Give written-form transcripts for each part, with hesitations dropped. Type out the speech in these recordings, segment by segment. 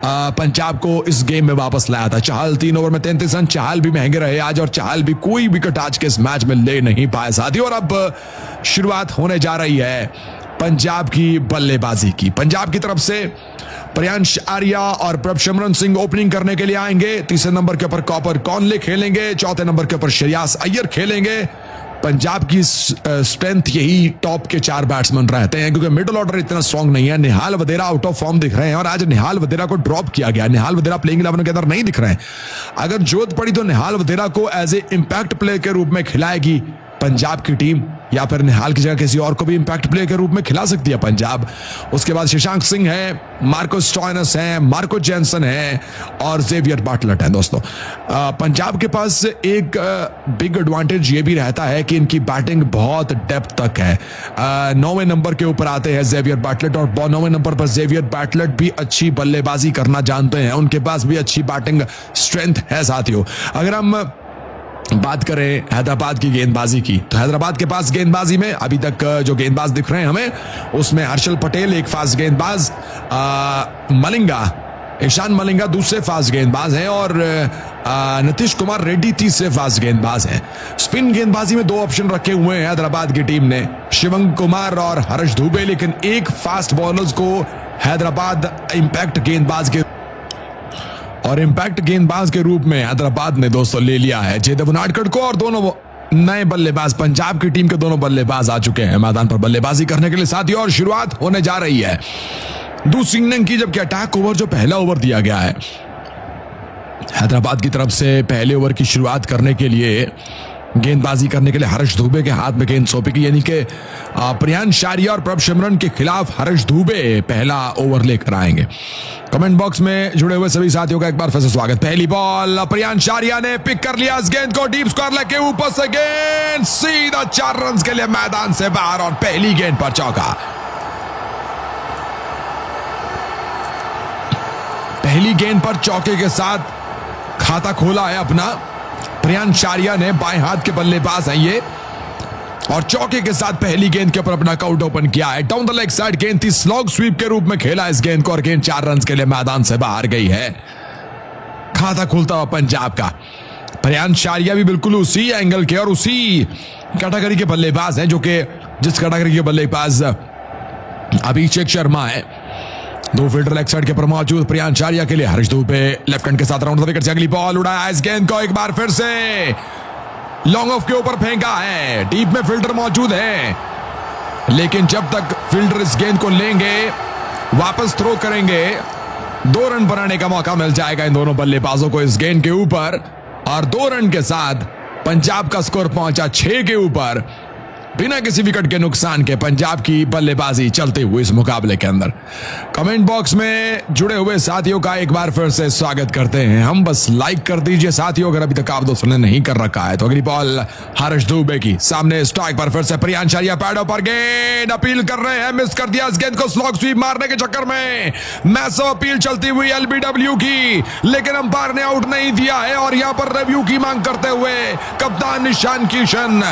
पंजाब को इस गेम में वापस लाया था। चहल 3 ओवर में 33 रन। चहल भी महंगे रहे आज और चहल भी कोई विकेट आज के इस मैच में ले नहीं पाए साथियों। और अब शुरुआत होने जा रही है पंजाब की बल्लेबाजी की। पंजाब की तरफ से प्रियांश आर्या और प्रभसिमरन सिंह ओपनिंग करने के लिए आएंगे। तीसरे नंबर के ऊपर कॉपर कॉनले खेलेंगे। चौथे नंबर के ऊपर श्रेयस अय्यर खेलेंगे। पंजाब की स्ट्रेंथ यही टॉप के 4 बैट्समैन रहते हैं क्योंकि मिडिल ऑर्डर इतना स्ट्रांग नहीं है। निहाल वधेरा आउट ऑफ फॉर्म दिख रहे हैं और आज निहाल वधेरा को ड्रॉप किया गया। निहाल वधेरा प्लेइंग 11 के अंदर नहीं दिख रहे हैं। अगर जरूरत पड़ी तो निहाल वधेरा को एज ए इंपैक्ट प्लेयर के रूप में खिलाएगी पंजाब की टीम, या फिर निहाल की जगह किसी और को भी इंपैक्ट प्लेयर के रूप में खिला सकती है पंजाब। उसके बाद शशांक सिंह है, मार्को स्टॉयनस है, मार्को जेनसन है और जेवियर बाटलट है। दोस्तों पंजाब के पास एक बिग एडवांटेज ये भी रहता है कि इनकी बैटिंग बहुत डेप्थ तक है। 9वें नंबर के ऊपर आते हैं जेवियर बाटलट और 9वें नंबर पर जेवियर बाटलट भी अच्छी बल्लेबाजी करना जानते हैं। उनके पास भी अच्छी बैटिंग स्ट्रेंथ है साथियों। अगर हम बात करें हैदराबाद की गेंदबाजी की तो हैदराबाद के पास गेंदबाजी में अभी तक जो गेंदबाज दिख रहे हैं हमें उसमें हर्षल पटेल एक फास्ट गेंदबाज, मलिंगा ईशान मलिंगा दूसरे फास्ट गेंदबाज हैं और नीतीश कुमार रेड्डी तीसरे फास्ट गेंदबाज हैं। स्पिन गेंदबाजी में 2 ऑप्शन रखे हुए हैं हैदराबाद की टीम ने, शिवम कुमार और हर्ष दुबे, लेकिन एक फास्ट बॉलर्स को हैदराबाद इंपैक्ट गेंदबाज के रूप में हैदराबाद ने दोस्तों ले लिया है जयदेव उनाडकट को। और दोनों नए बल्लेबाज पंजाब की टीम के दोनों बल्लेबाज आ चुके हैं मैदान पर बल्लेबाजी करने के लिए साथियों। और शुरुआत होने जा रही है दूसरी इनिंग की, जबकि अटैक ओवर जो पहला ओवर दिया गया है हैदराबाद की तरफ से पहले ओवर की शुरुआत करने के लिए गेंदबाजी करने के लिए हर्ष दुबे के हाथ में गेंद सौंपी गई, यानी कि प्रियांश आर्या और प्रभसिमरन के खिलाफ हर्ष दुबे पहला ओवर लेकर आएंगे। कमेंट बॉक्स में जुड़े हुए सभी साथियों का एक बार फिर से स्वागत। पहली बॉल प्रियांश आर्या ने पिक कर लिया इस गेंद को, डीप स्क्वायर लेके ऊपर से गेंद सीधा 4 रन के लिए मैदान से बाहर और पहली गेंद पर चौका। पहली गेंद पर चौके के साथ खाता खोला है अपना प्रियांश आर्या ने। बाएं हाथ के बल्लेबाज हैं ये और चौके के साथ पहली गेंद के ऊपर अपना काउंट ओपन किया है। डाउन द लेग साइड गेंद थी, स्लॉग स्वीप के रूप में खेला इस गेंद को और गेंद 4 रन के लिए मैदान से बाहर गई है। खाता खुलता हुआ पंजाब का। प्रियांश आर्या भी बिल्कुल उसी एंगल के और उसी कैटेगरी के बल्लेबाज हैं जो कि जिस कैटेगरी के बल्लेबाज अभिषेक शर्मा है। 2 फील्डर लेग साइड के पर मौजूद प्रियांश आर्या के लिए हर्ष दुबे लेफ्ट हैंड के साथ राउंड द विकेट से अगली बॉल उड़ाया इस गेंद को एक बार फिर से लॉन्ग ऑफ के ऊपर फेंका है। डीप में फील्डर मौजूद है, लेकिन जब तक फील्डर इस गेंद को लेंगे वापस थ्रो करेंगे 2 रन बनाने का मौका मिल जाएगा इन दोनों बल्लेबाजों को इस गेंद के ऊपर। और 2 रन के साथ पंजाब का स्कोर पहुंचा 6 के ऊपर। बिना किसी विकेट के नुकसान के पंजाब की बल्लेबाजी चलते हुए इस मुकाबले के अंदर। कमेंट बॉक्स में जुड़े हुए साथियों का एक बार फिर से स्वागत करते हैं हम। बस लाइक कर दीजिए साथियों अगर अभी तक आप दोस्तों ने नहीं कर रखा है तो। अगली बॉल हर्ष दुबे की, सामने स्ट्राइक पर फिर से प्रियांश आर्या पैडों पर गेंद अपील कर रहे हैं, मिस कर दिया इस गेंद को स्लॉग स्वीप मारने के चक्कर में। मैसिव अपील चलती हुई एलबीडब्ल्यू की, लेकिन अंपायर ने आउट नहीं दिया है और यहां पर रिव्यू की मांग करते हुए कप्तान ईशान किशन,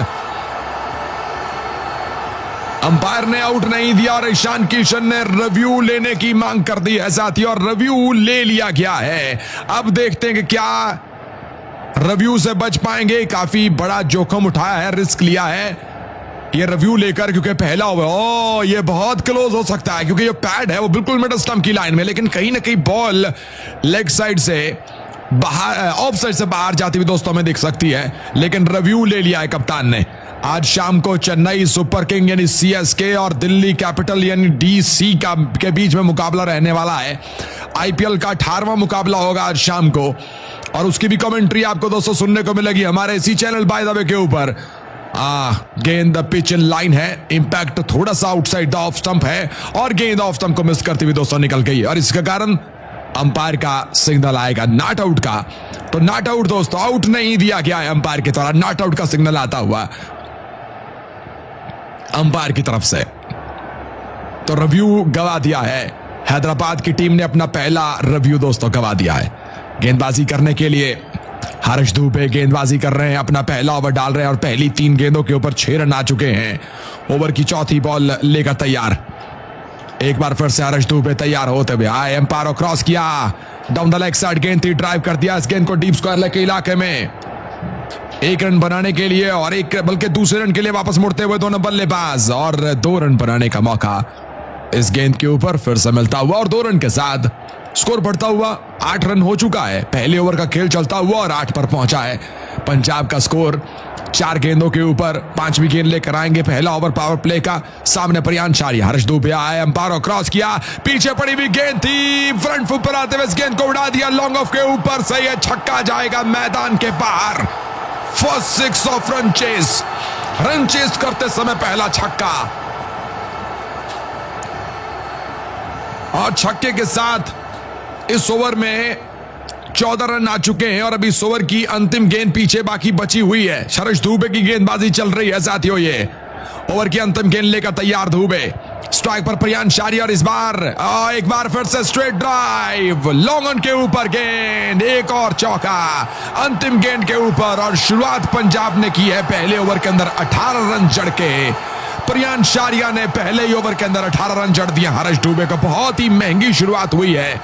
अंपायर ने आउट नहीं दिया और ईशान किशन ने रिव्यू लेने की मांग कर दी है साथी और रिव्यू ले लिया गया है। अब देखते हैं कि क्या रिव्यू से बच पाएंगे। काफी बड़ा जोखिम उठाया है, रिस्क लिया है ये रिव्यू लेकर, क्योंकि पहला ओवर ये बहुत क्लोज हो सकता है क्योंकि ये पैड है वो बिल्कुल मिडल स्टंप की लाइन में, लेकिन कहीं ना कहीं बॉल लेग साइड से बाहर, ऑफ साइड से बाहर जाती हुई दोस्तों में दिख सकती है, लेकिन रिव्यू ले लिया है कप्तान ने। आज शाम को चेन्नई सुपर किंग यानी सीएसके और दिल्ली कैपिटल यानी डीसी के बीच में मुकाबला रहने वाला है। आईपीएल का 18वां मुकाबला होगा आज शाम को और उसकी भी कमेंट्री आपको दोस्तों सुनने को मिलेगी हमारे इसी चैनल बाय द वे के ऊपर। गेंद पिच इन लाइन है, इंपैक्ट थोड़ा सा आउटसाइड द ऑफ स्टंप है और गेंद ऑफ स्टंप को मिस करती हुई दोस्तों निकल गई और इसके कारण अंपायर का सिग्नल आएगा नॉट आउट का। तो नॉट आउट दोस्तों, आउट नहीं दिया गया है अंपायर के द्वारा, नॉट आउट का सिग्नल आता हुआ अंपायर की तरफ से। तो रिव्यू गवा दिया है, हैदराबाद की टीम ने अपना पहला रिव्यू दोस्तों गवा दिया है। गेंदबाजी करने के लिए हर्ष दुबे गेंदबाजी कर रहे हैं, अपना पहला ओवर डाल रहे हैं और पहली 3 गेंदों के ऊपर 6 रन आ चुके हैं। ओवर की चौथी बॉल लेकर तैयार एक बार फिर से हर्ष दुबे तैयार होते हुए आए, एम्पायर क्रॉस किया, डाउन द लेग साइड गेंद थी, ड्राइव कर दिया इस गेंद को डीप स्क्वायर लेग के इलाके में, एक रन बनाने के लिए और एक बल्कि दूसरे रन के लिए वापस मुड़ते हुए दोनों बल्लेबाज, और 2 रन बनाने का मौका इस गेंद के ऊपर फिर से मिलता हुआ और 2 रन के साथ स्कोर बढ़ता हुआ 8 रन हो चुका है। पहले ओवर का खेल चलता हुआ और 8 पर पहुंचा है पंजाब का स्कोर। 4 गेंदों के ऊपर 5वीं गेंद लेकर आएंगे। पहला ओवर पावर प्ले का, सामने प्रयानशारी, हर्ष दुबे आया, एम्पायर क्रॉस किया, पीछे पड़ी हुई गेंद थी, फ्रंट फुट पर आते हुए इस गेंद को उड़ा दिया लॉन्ग ऑफ के ऊपर से, यह छक्का जाएगा मैदान के बाहर। फर्स्ट 6 ऑफ रन चेस करते समय पहला छक्का, और छक्के के साथ इस ओवर में 14 रन आ चुके हैं और अभी इस ओवर की अंतिम गेंद पीछे बाकी बची हुई है। हर्ष दुबे की गेंदबाजी चल रही है साथियों। ये ओवर की अंतिम गेंद लेकर तैयार दुबे, स्ट्राइक पर प्रयानशारी, और इस बार एक बार फिर से स्ट्रेट ड्राइव, लॉन्ग ऑन के ऊपर गेंद, एक और चौका अंतिम गेंद के ऊपर, और शुरुआत पंजाब ने की है पहले ओवर के अंदर 18 रन जड़ के। प्रयानशारिया ने पहले ही ओवर के अंदर 18 रन जड़ दिया हर्ष दुबे को। बहुत ही महंगी शुरुआत हुई है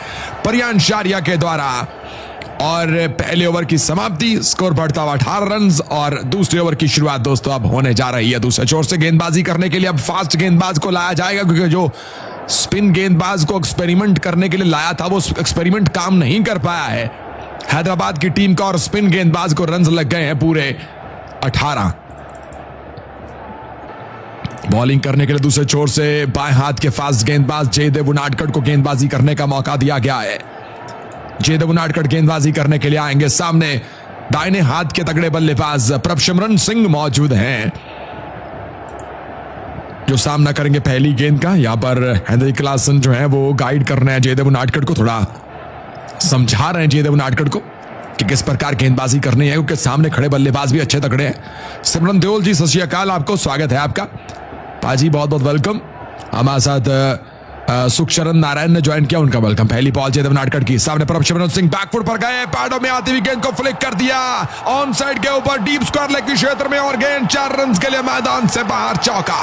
प्रयानशारिया के द्वारा, और पहले ओवर की समाप्ति, स्कोर बढ़ता हुआ 18 रन, और दूसरे ओवर की शुरुआत दोस्तों अब होने जा रही है। दूसरे छोर से गेंदबाजी करने के लिए अब फास्ट गेंदबाज को लाया जाएगा, क्योंकि जो स्पिन गेंदबाज को एक्सपेरिमेंट करने के लिए लाया था वो एक्सपेरिमेंट काम नहीं कर पाया है हैदराबाद की टीम का, और स्पिन गेंदबाज को रन लग गए हैं पूरे 18। बॉलिंग करने के लिए दूसरे छोर से बाएं हाथ के फास्ट गेंदबाज जयदेव उनाडकट को गेंदबाजी करने का मौका दिया गया है। जयदेव उनाडकट गेंदबाजी करने के लिए आएंगे। सामने दाहिने हाथ के तगड़े बल्लेबाज प्रभसिमरन सिंह मौजूद हैं, जो सामना करेंगे पहली गेंद का। यहां पर हेनरी क्लासन जो है वो गाइड कर रहे हैं जयदेव उनाडकट को, थोड़ा समझा रहे हैं जयदेव उनाडकट को कि किस प्रकार गेंदबाजी करनी है, क्योंकि सामने खड़े बल्लेबाज भी अच्छे तगड़े हैं। सिमरन देओल जी, सत श्री अकाल, आपको स्वागत है आपका। पाजी बहुत बहुत वेलकम। हमारे साथ सुखचरण नारायण ने ज्वाइन किया, उनका वेलकम। पहली बॉल जयदेव उनाडकट की, सामने प्रभसिमरन सिंह बैकफुट पर गए, पैडों में आती हुई गेंद को फ्लिक कर दिया ऑन साइड के ऊपर डीप स्क्वायर लेग के क्षेत्र में, और गेंद 4 रन के लिए मैदान से बाहर, चौका।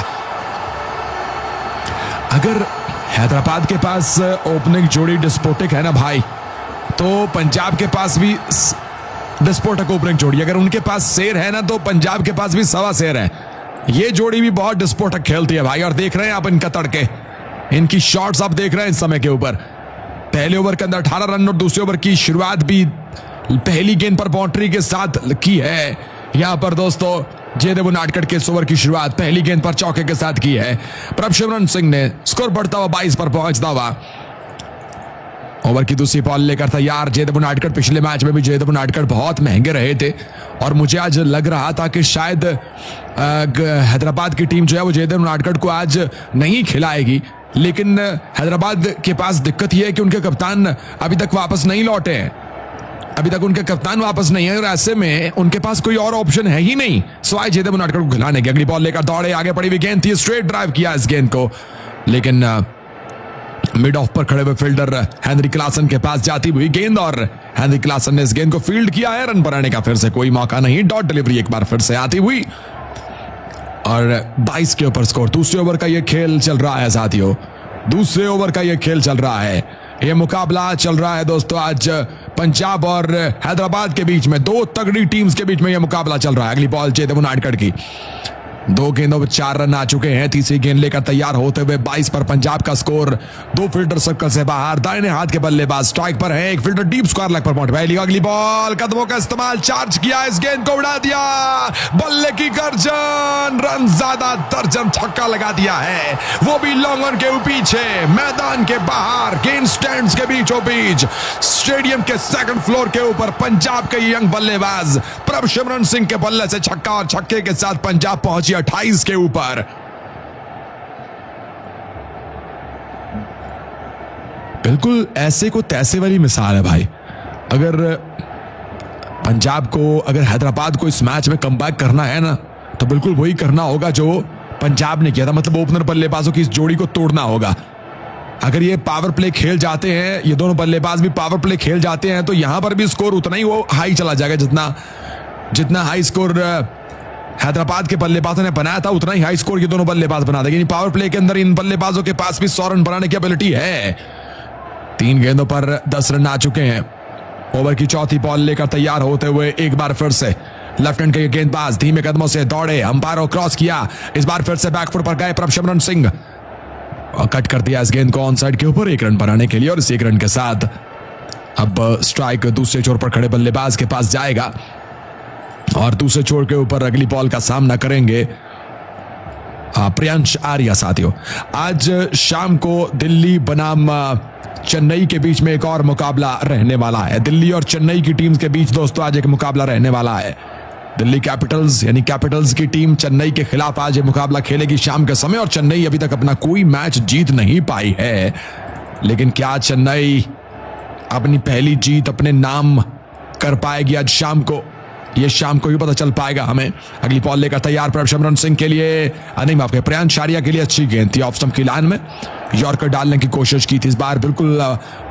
अगर हैदराबाद के पास ओपनिंग जोड़ी डिस्पोटिक है ना भाई, तो पंजाब के पास भी डिस्पोटिक ओपनिंग जोड़ी, अगर उनके पास शेर है ना तो पंजाब के पास भी सवा शेर है। ये जोड़ी भी बहुत डिस्पोटिक खेलती है भाई, और देख रहे हैं आप इनका तड़के, इनकी शॉट्स आप देख रहे हैं इस समय के ऊपर। पहले ओवर के अंदर 18 रन और दूसरे ओवर की शुरुआत भी पहली गेंद पर बाउंड्री के साथ की है। यहां पर दोस्तों जयदेव उनाडकट के इस ओवर की शुरुआत पहली गेंद पर चौके के साथ की है प्रभसिमरन सिंह ने। स्कोर बढ़ता हुआ 22 पर पहुंचता हुआ। ओवर की दूसरी बॉल लेकर तैयार जयदेव उनाडकट। पिछले मैच में भी जयदेव उनाडकट बहुत महंगे रहे थे, और मुझे आज लग रहा था कि शायद हैदराबाद की टीम जो है वो जयदेव उनाडकट को आज नहीं खिलाएगी, लेकिन हैदराबाद के पास दिक्कत यह है कि उनके कप्तान अभी तक वापस नहीं लौटे हैं, अभी तक उनके कप्तान वापस नहीं है, और ऐसे में उनके पास कोई और ऑप्शन है ही नहीं सिवाय जयदेव उनाडकट को खिलाने की। अगली बॉल लेकर दौड़े, आगे पड़ी हुई गेंद थी, स्ट्रेट ड्राइव किया इस गेंद को, लेकिन मिड ऑफ पर खड़े हुए फील्डर हेनरी क्लासन के पास जाती हुई गेंद, और हेनरी क्लासन ने इस गेंद को फील्ड किया है। रन बनाने का फिर से कोई मौका नहीं, डॉट डिलीवरी एक बार फिर से आती हुई, और 22 के ऊपर स्कोर। दूसरे ओवर का यह खेल चल रहा है साथियों, दूसरे ओवर का यह खेल चल रहा है। यह मुकाबला चल रहा है दोस्तों आज पंजाब और हैदराबाद के बीच में, 2 तगड़ी टीम्स के बीच में यह मुकाबला चल रहा है। अगली बॉल जयदेव उनाडकट की, 2 गेंदों में 4 रन आ चुके हैं। तीसरी गेंद लेकर तैयार होते हुए 22 पर पंजाब का स्कोर। 2 फील्डर सर्कल से बाहर, दाहिने हाथ के बल्लेबाज स्ट्राइक पर है, एक फील्डर डीप स्क्वायर लेग पर पहुंच पहली। अगली बॉल, कदमों का इस्तेमाल, चार्ज किया, इस गेंद को उड़ा दिया, बल्ले की गर्जन, रन ज्यादा, दर्जन छक्का लगा दिया है, वो भी लॉन्ग ऑन के पीछे, मैदान के बाहर, गेंद स्टैंड्स के बीचों बीच, स्टेडियम के 2nd फ्लोर के ऊपर पंजाब के यंग बल्लेबाज प्रभसिमरन सिंह के बल्ले से छक्का, और छक्के के साथ पंजाब पहुंची 28 के ऊपर। बिल्कुल ऐसे को तैसे वाली मिसाल है भाई। अगर पंजाब को, अगर हैदराबाद को इस मैच में कमबैक करना है ना, तो बिल्कुल वही करना होगा जो पंजाब ने किया था, मतलब ओपनर बल्लेबाजों की इस जोड़ी को तोड़ना होगा। अगर ये पावर प्ले खेल जाते हैं, ये दोनों बल्लेबाज भी पावर प्ले खेल जाते हैं, तो यहां पर भी स्कोर उतना ही वो हाई चला जाएगा जितना हाई स्कोर हैदराबाद के बल्लेबाजों ने बनाया था उतना ही हाई स्कोर ये दोनों बल्लेबाज बना देंगे। पावर प्ले के अंदर इन बल्लेबाजों के पास भी 100 रन बनाने की एबिलिटी है। 3 गेंदों पर 10 रन आ चुके हैं। ओवर की चौथी बॉल लेकर तैयार होते हुए एक बार फिर से लेफ्ट हैंड के गेंदबाज धीमे कदमों से दौड़े, अंपायर क्रॉस किया, इस बार फिर से बैकफुट पर गए प्रभसिमरन सिंह और कट कर दिया इस गेंद को ऑन साइड के ऊपर 1 रन बनाने के लिए। और इस 1 रन के साथ अब स्ट्राइक दूसरे छोर पर खड़े बल्लेबाज के पास जाएगा और दूसरे छोर के ऊपर अगली बॉल का सामना करेंगे प्रियांश आर्या। साथियों, आज शाम को दिल्ली बनाम चेन्नई के बीच में एक और मुकाबला रहने वाला है। दिल्ली और चेन्नई की टीम के बीच दोस्तों आज एक मुकाबला रहने वाला है। दिल्ली कैपिटल्स यानी कैपिटल्स की टीम चेन्नई के खिलाफ आज ये मुकाबला खेलेगी शाम के समय। और चेन्नई अभी तक अपना कोई मैच जीत नहीं पाई है, लेकिन क्या चेन्नई अपनी पहली जीत अपने नाम कर पाएगी आज शाम को? ये शाम को ही पता चल पाएगा हमें। अगली बॉल लेकर तैयार प्रभसिमरन सिंह के लिए, नहीं माफ करें, प्रियांश आर्या के लिए अच्छी गेंद थी ऑफ स्टंप की लाइन में, यॉर्कर डालने की कोशिश की थी। इस बार बिल्कुल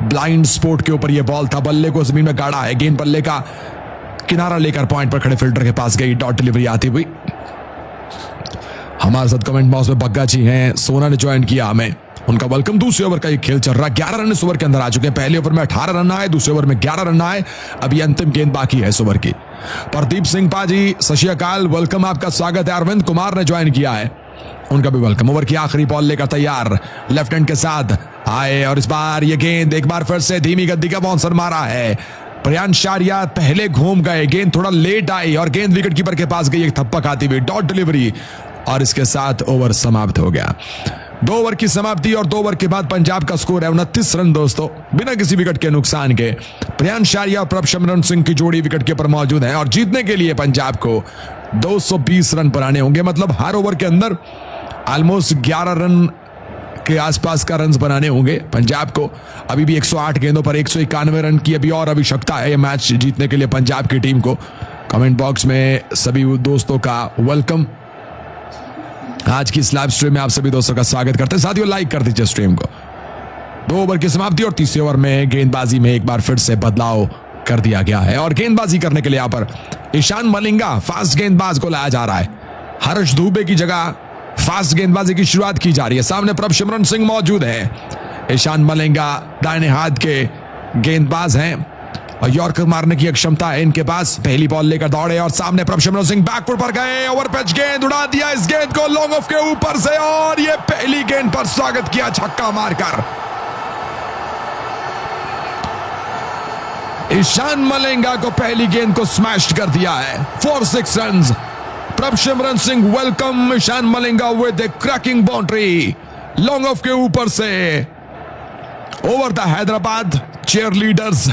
ब्लाइंड स्पोर्ट के ऊपर यह बॉल था, बल्ले को जमीन में गाड़ा है, गेंद बल्ले का किनारा लेकर पॉइंट पर खड़े फील्डर के पास गई, डॉट डिलीवरी आती हुई। हमारे साथ कमेंट बॉक्स में बग्गा जी हैं, सोना ने ज्वाइन किया हमें, उनका वेलकम। दूसरे ओवर का ये खेल चल रहा है, 11 रन इस ओवर के अंदर आ चुके हैं। पहले ओवर में 18 रन आए, दूसरे ओवर में 11 रन आए, अभी अंतिम गेंद बाकी है इस ओवर की। प्रदीप सिंह पाजी सत श्री अकाल, वेलकम, आपका स्वागत है। अरविंद कुमार ने ज्वाइन किया है, उनका भी वेलकम। ओवर की आखिरी बॉल लेकर तैयार लेफ्ट हैंड के साथ आए और इस बार ये गेंद एक बार फिर से धीमी गति का बाउंसर मारा है। प्रियांश आर्या पहले घूम गए, गेंद थोड़ा लेट आई और गेंद विकेट कीपर के पास गई, एक थप्पा खाती हुई, डॉट डिलीवरी, और इसके साथ ओवर समाप्त हो गया। 2 ओवर की समाप्ति और 2 ओवर के बाद पंजाब का स्कोर है 29 रन दोस्तों, बिना किसी विकेट के नुकसान के। प्रियांश आर्या और प्रभसिमरन सिंह की जोड़ी विकेट के ऊपर मौजूद है और जीतने के लिए पंजाब को 220 रन बनाने होंगे। मतलब हर ओवर के अंदर ऑलमोस्ट 11 रन के आसपास का रन बनाने होंगे पंजाब को। अभी भी 108 गेंदों पर 191 रन की अभी और आवश्यकता है ये मैच जीतने के लिए पंजाब की टीम को। कमेंट बॉक्स में सभी दोस्तों का वेलकम। आज की इस लाइव स्ट्रीम में आप सभी दोस्तों का स्वागत करते हैं। साथियों, लाइक कर दीजिए स्ट्रीम को। 2 ओवर की समाप्ति और तीसरे ओवर में गेंदबाजी में एक बार फिर से बदलाव कर दिया गया है और गेंदबाजी करने के लिए यहां पर ईशान मलिंगा फास्ट गेंदबाज को लाया जा रहा है। हर्ष दुबे की जगह फास्ट गेंदबाजी की शुरुआत की जा रही है। सामने प्रभसिमरन सिंह मौजूद है। ईशान मलिंगा दाहिने हाथ के गेंदबाज हैं और यॉर्कर मारने की क्षमता है इनके पास। पहली बॉल लेकर दौड़े और सामने प्रभसिमरन सिंह बैकफुट पर गए, ओवर पिच गेंद उड़ा दिया इस गेंद को लॉन्ग ऑफ के ऊपर से और ये पहली गेंद पर स्वागत किया छक्का मारकर। ईशान मलिंगा को पहली गेंद को स्मैश कर दिया है 4-6 runs. Prabhsimran Singh welcome Ishan Malinga with a cracking boundary long off के ऊपर से over the Hyderabad cheerleaders.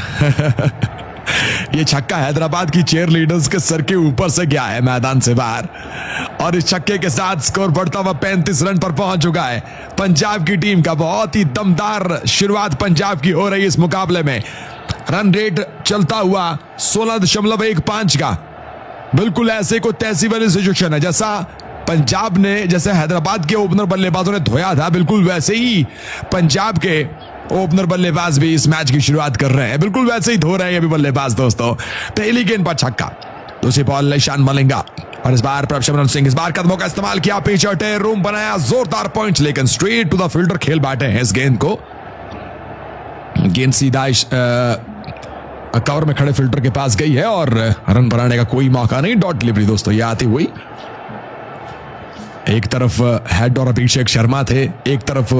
ये छक्का हैदराबाद की चेयर लीडर्स के सर के ऊपर से गया है मैदान से बाहर और इस छक्के के साथ स्कोर बढ़ता हुआ 35 रन पर पहुंच चुका है पंजाब की टीम का। बहुत ही दमदार शुरुआत पंजाब की हो रही है इस मुकाबले में। रन रेट चलता हुआ 16.15 का, बिल्कुल ऐसे को तैसी वाली सिचुएशन है जैसा पंजाब ने, जैसे हैदराबाद के ओपनर बल्लेबाजों ने धोया था, बिल्कुल वैसे ही पंजाब के ओपनर बल्लेबाज भी इस मैच की शुरुआत कर रहे हैं। बिल्कुल वैसे ही धो रहे हैं अभी बल्लेबाज दोस्तों। पहली गेंद पर छक्का, दूसरी बॉल ईशान मलिंगा और इस बार प्रभसिमरन सिंह, इस बार कदमों का इस्तेमाल किया, पीछे हटे, रूम बनाया, जोरदार पॉइंट्स लेकिन स्ट्रेट टू द फील्डर खेल बैठे हैं इस गेंद को। गेंद सीधा कवर में खड़े फील्डर के पास गई है और रन बनाने का कोई मौका नहीं, डॉट डिलीवरी दोस्तों ये आती हुई। एक तरफ हेड और अभिषेक शर्मा थे, एक तरफ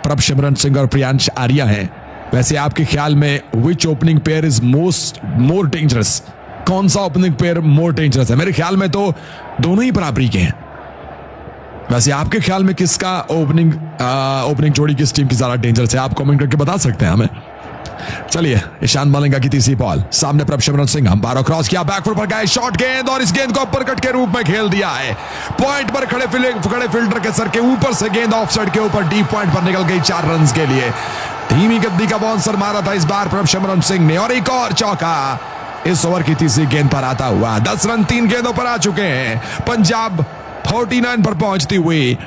प्रभसिमरन सिंह और प्रियांश आर्या हैं। वैसे आपके ख्याल में which opening pair is more dangerous? कौन सा ओपनिंग पेयर मोर डेंजरस है? मेरे ख्याल में तो दोनों ही बराबरी के हैं। वैसे आपके ख्याल में किसका ओपनिंग जोड़ी किस टीम की ज्यादा डेंजरस है? आप कमेंट करके बता सकते हैं हमें। चलिए, ईशान मलिंगा की तीसरी बॉल, सामने प्रभसिमरन सिंह, अंपायर क्रॉस किया, बैकफुट पर गए, शॉर्ट गेंद और इस गेंद को अपर कट के रूप में खेल दिया है। पॉइंट पर खड़े फील्डर के सर के ऊपर से गेंद ऑफ साइड के ऊपर डीप पॉइंट पर निकल गई 4 रन के लिए। धीमी गति का बाउंसर मारा था इस बार प्रभसिमरन सिंह ने और एक और चौका इस ओवर की तीसरी गेंद पर आता हुआ। 10 रन 3 गेंदों पर आ चुके हैं। पंजाब 49 पर पहुंचती हुई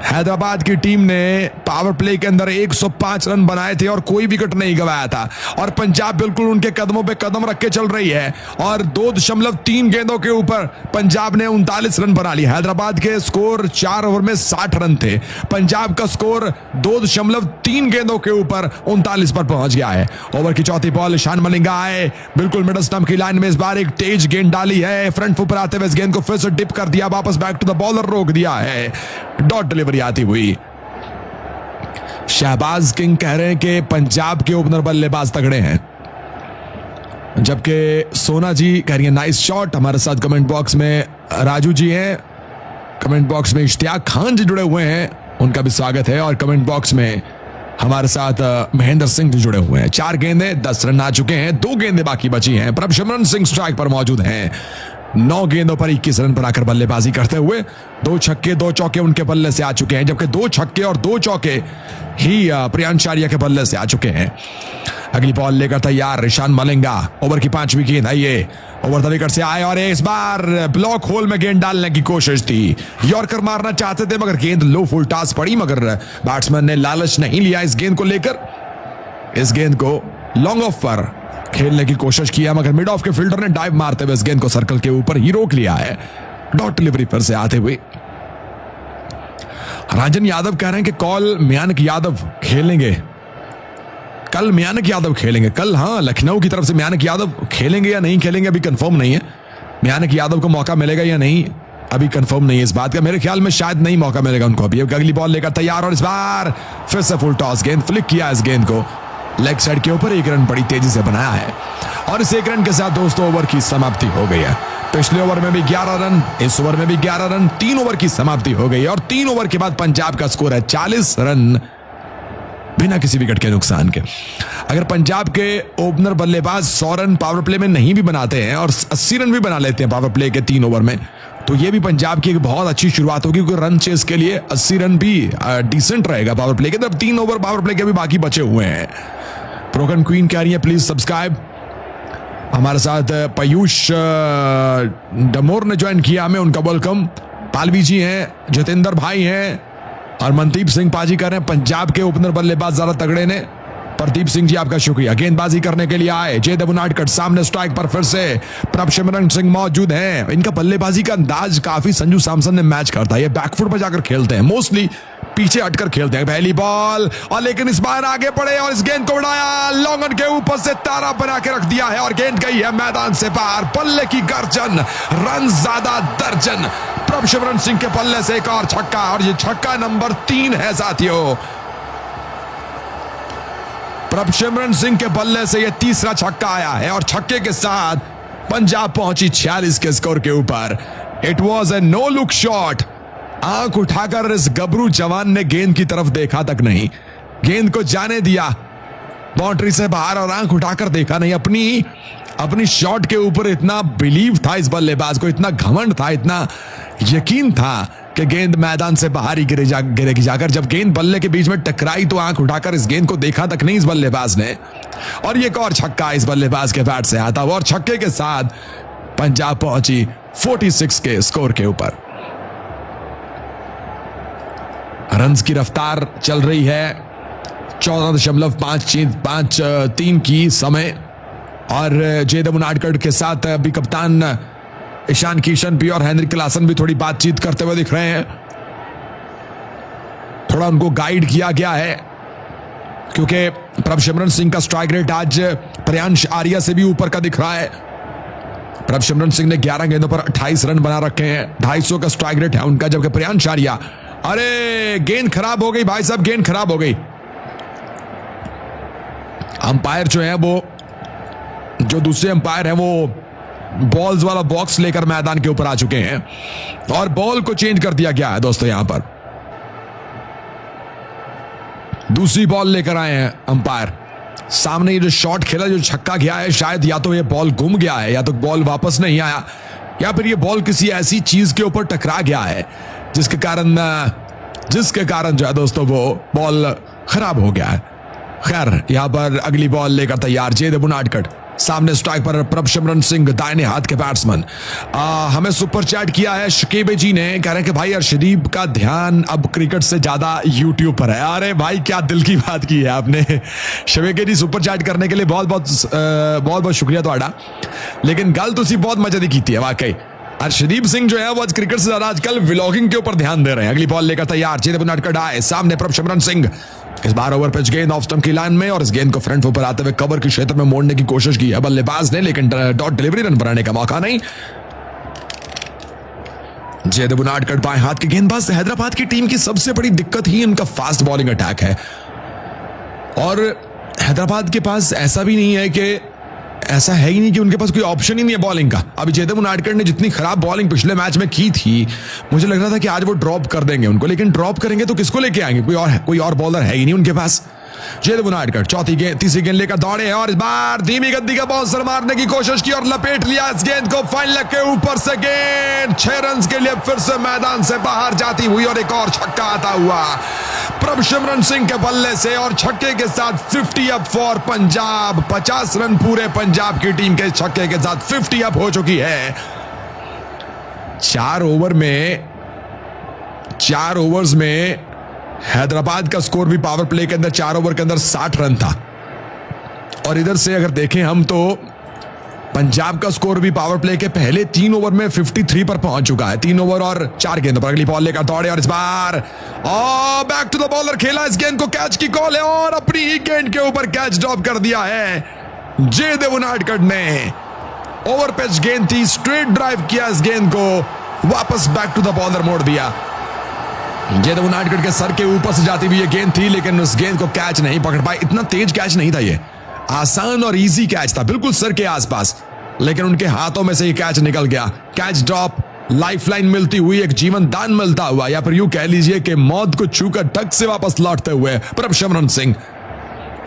हैदराबाद की टीम ने पावर प्ले के अंदर 105 रन बनाए थे और कोई विकेट नहीं गंवाया था और पंजाब बिल्कुल उनके कदमों पे कदम रख के चल रही है और 2.3 गेंदों के ऊपर पंजाब ने 39 रन बना लिए। हैदराबाद के स्कोर 4 ओवर में 60 रन थे, पंजाब का स्कोर 2.3 गेंदों के ऊपर 39 पर पहुंच गया है। ओवर की चौथी बॉल ईशान मलिंगा आए बिल्कुल मिडल स्टंप की लाइन में, इस बार एक तेज गेंद डाली है, फ्रंट फुट पर आते हुए इस गेंद को फिर से डिप कर दिया, वापस बैक टू द बॉलर रोक दिया है, डॉट डिलीवरी आती हुई। शहबाज किंग कह रहे हैं कि पंजाब के ओपनर बल्लेबाज तगड़े हैं, जबकि सोना जी कह रही है नाइस शॉट। हमारे साथ कमेंट बॉक्स में राजू जी हैं, कमेंट बॉक्स में इश्तियाक खान जी जुड़े हुए हैं, उनका भी स्वागत है, और कमेंट बॉक्स में हमारे साथ महेंद्र सिंह जी जुड़े हुए हैं। 4 गेंदें 10 रन आ चुके हैं, 2 गेंदें बाकी बची हैं। प्रभसिमरन सिंह स्ट्राइक पर मौजूद हैं, 9 गेंदों पर 21 रन बनाकर बल्लेबाजी करते हुए 2 छक्के 2 चौके उनके बल्ले से आ चुके हैं, जबकि 2 छक्के और 2 चौके ही प्रियांश आर्या के बल्ले से आ चुके हैं। अगली बॉल लेकर तैयार ईशान मलिंगा, ओवर की 5वीं गेंद है ये, ओवर द विकेट से आए और इस बार ब्लॉक होल में गेंद डालने की कोशिश थी, यॉर्कर मारना चाहते थे मगर गेंद लो फुल टॉस पड़ी, मगर बैट्समैन ने लालच नहीं लिया इस गेंद को लेकर, इस गेंद को लॉन्ग ऑफ पर खेलने की कोशिश किया मगर मिड ऑफ के फील्डर ने डाइव मारते हुए इस गेंद को सर्कल के ऊपर ही रोक लिया है, डॉट डिलीवरी पर से आते हुए। राजन यादव कह रहे हैं कि कॉल मयानक यादव खेलेंगे कल, मयानक यादव खेलेंगे कल। हाँ, लखनऊ की तरफ से मयानक यादव खेलेंगे या नहीं खेलेंगे अभी कंफर्म नहीं है, मयानक यादव को मौका मिलेगा या नहीं अभी कंफर्म नहीं है इस बात का, मेरे ख्याल में शायद नहीं मौका मिलेगा उनको अभी। अगली बॉल लेकर तैयार और इस बार फिर से फुल टॉस गेंद, फ्लिक किया इस गेंद को लेग साइड के ऊपर, 1 रन बड़ी तेजी से बनाया है और इस 1 रन के साथ दोस्तों ओवर की समाप्ति हो गई है। पिछले ओवर में भी 11 रन, इस ओवर में भी 11 रन, 3 ओवर की समाप्ति हो गई और 3 ओवर के बाद पंजाब का स्कोर है 40 रन बिना किसी विकेट के नुकसान के। अगर पंजाब के ओपनर बल्लेबाज 100 रन पावर प्ले में नहीं भी बनाते हैं और 80 रन भी बना लेते हैं पावर प्ले के 3 ओवर में, तो ये भी पंजाब की एक बहुत अच्छी शुरुआत होगी, क्योंकि रन चेस के लिए 80 रन भी डिसेंट रहेगा पावर प्ले के। तब 3 ओवर पावर प्ले के भी बाकी बचे हुए हैं। ब्रोकन क्वीन कह रही है प्लीज सब्सक्राइब। हमारे साथ पयूष डमोर ने ज्वाइन किया, हमें उनका वेलकम। पालवी जी हैं, जितेंद्र भाई हैं और मनदीप सिंह पाजी कर रहे हैं पंजाब के ओपनर बल्लेबाज ज्यादा तगड़े ने। प्रदीप सिंह जी आपका शुक्रिया, गेंदबाजी करने के लिए आए। जय देवनाटकट सामने स्ट्राइक पर फिर से प्रभसिमरन सिंह मौजूद हैं। इनका बल्लेबाजी का अंदाज काफी संजू सैमसन ने मैच करता है, ये बैकफुट पर जाकर खेलते हैं, मोस्टली पीछे हटकर खेलते हैं। पहली बॉल और लेकिन इस बार आगे बढ़े और इस गेंद को उड़ाया, लॉन्ग ऑन के ऊपर से तारा बना के रख दिया है और गेंद गई है मैदान से बाहर। बल्ले की गर्जन, रन ज्यादा दर्जन, प्रभसिमरन सिंह के बल्ले से एक और छक्का और ये छक्का नंबर 3 है साथियों। प्रभसिमरन सिंह के बल्ले से यह तीसरा छक्का आया है और छक्के के साथ पंजाब पहुंची 46 के स्कोर के ऊपर। It was a no look shot. आंख उठाकर इस गबरू जवान ने गेंद की तरफ देखा तक नहीं, गेंद को जाने दिया बाउंड्री से बाहर और आंख उठाकर देखा नहीं। अपनी शॉट के ऊपर इतना बिलीव था इस बल्लेबाज को, इतना घमंड था, इतना यकीन था कि गेंद मैदान से बाहर ही गिरेगी जाकर। जब गेंद बल्ले के बीच में टकराई तो आंख उठाकर इस गेंद को देखा तक नहीं इस बल्लेबाज ने, और ये एक और छक्का इस बल्लेबाज के बैट से आता हुआ और छक्के के साथ पंजाब पहुंची 46 के स्कोर के ऊपर। रन्स की रफ्तार चल रही है 14.553 की समय और जय देवनाटकट के साथ अभी कप्तान ईशान किशन भी और हेनरी क्लासन भी थोड़ी बातचीत करते हुए दिख रहे हैं। थोड़ा उनको गाइड किया गया है क्योंकि प्रभसिमरन सिंह का स्ट्राइक रेट आज प्रियांश आर्या से भी ऊपर का दिख रहा है। प्रभसिमरन सिंह ने 11 गेंदों पर 28 रन बना रखे हैं, 250 का स्ट्राइक रेट है उनका, जबकि प्रियांश आर्या, अरे गेंद खराब हो गई भाई साहब, गेंद खराब हो गई। अंपायर जो है वो, जो दूसरे अंपायर है वो बॉल्स वाला बॉक्स लेकर मैदान के ऊपर आ चुके हैं और बॉल को चेंज कर दिया गया है दोस्तों। यहां पर दूसरी बॉल लेकर आए हैं अंपायर। सामने ये जो शॉट खेला, जो छक्का गया है, शायद या तो ये बॉल गुम गया है या तो बॉल वापस नहीं आया या फिर ये बॉल किसी ऐसी चीज के ऊपर टकरा गया है जिसके कारण जो है दोस्तों वो बॉल खराब हो गया है। खैर, यहां पर अगली बॉल लेकर तैयार जय देवनाटकट। सामने स्ट्राइक पर प्रभसिमरन सिंह, दाहिने हाथ के बैट्समैन। हमें सुपर चैट किया है शकीबे जी ने, कह रहे हैं कि भाई अर्शदीप का ध्यान अब क्रिकेट से ज्यादा यूट्यूब पर है। अरे भाई क्या दिल की बात की है आपने शबेके जी, सुपर चैट करने के लिए बहुत बहुत शुक्रिया ਤੁਹਾਡਾ। लेकिन गल तुसी बहुत मजे की थी है वाकई। अर्शदीप सिंह जो है वो आज क्रिकेट से ज्यादा आजकल व्लॉगिंग के ऊपर ध्यान दे रहे हैं। अगली बॉल लेकर तैयार, जेदे बुनाडकर आए, सामने प्रभसिमरन सिंह, इस बार ओवर पिच गेंद ऑफ स्टंप की लाइन में और इस गेंद को फ्रंट ऊपर आते हुए कवर के क्षेत्र में मोड़ने की कोशिश की है बल्लेबाज ने, लेकिन डॉट डिलीवरी रन बनाने का मौका नहीं। जेदे बुनाडकर बाएं हाथ के गेंदबाज। हैदराबाद की टीम की सबसे बड़ी दिक्कत ही उनका फास्ट बॉलिंग अटैक है और हैदराबाद के पास ऐसा भी नहीं है कि ऐसा है ही नहीं कि उनके पास कोई ऑप्शन ही नहीं है बॉलिंग का। अभी जेदे बुनाडकर ने जितनी खराब बॉलिंग पिछले मैच में की थी, मुझे लग रहा था कि आज वो ड्रॉप कर देंगे उनको, लेकिन ड्रॉप करेंगे तो किसको लेके आएंगे? कोई और बॉलर है ही नहीं उनके पास। जेदे बुनाडकर तीसरी गेंद लेकर दौड़े और इस बार धीमी गति का बाउंसर मारने की कोशिश की और लपेट लिया इस गेंद को फाइन लेग के ऊपर से। गेंद 6 रन के लिए फिर से मैदान से बाहर जाती हुई और एक और छक्का आता हुआ प्रभसिमरन सिंह के बल्ले से और छक्के के साथ 50 अप फॉर पंजाब। 50 रन पूरे पंजाब की टीम के छक्के के साथ 50 अप हो चुकी है। 4 ओवर्स में हैदराबाद का स्कोर भी पावर प्ले के अंदर 4 ओवर के अंदर 60 रन था और इधर से अगर देखें हम तो पंजाब का स्कोर भी पावर प्ले के पहले 3 ओवर में 53 पर पहुंच चुका है। 3 ओवर और 4 गेंदों पर। अगली बॉल लेकर दौड़े और इस बार बैक टू द बॉलर खेला, इस गेंद को कैच की कॉल है और अपनी ही गेंद के ऊपर कैच ड्रॉप कर दिया है जेदे बुनाडकर ने। ओवर पिच गेंद थी, स्ट्रेट ड्राइव किया, इस गेंद को वापस बैक टू द बॉलर मोड़ दिया। जेदे बुनाडकर के सर के ऊपर से जाती हुई ये गेंद थी, लेकिन उस गेंद को कैच नहीं पकड़ पाए। इतना तेज कैच नहीं था, ये आसान और इजी कैच था, बिल्कुल सर के आसपास, लेकिन उनके हाथों में से ये कैच निकल गया। कैच ड्रॉप, लाइफलाइन मिलती हुई, एक जीवन दान मिलता हुआ, या फिर यूं कह लीजिए कि मौत को छूकर टक से वापस लौटते हुए प्रभसिमरन सिंह।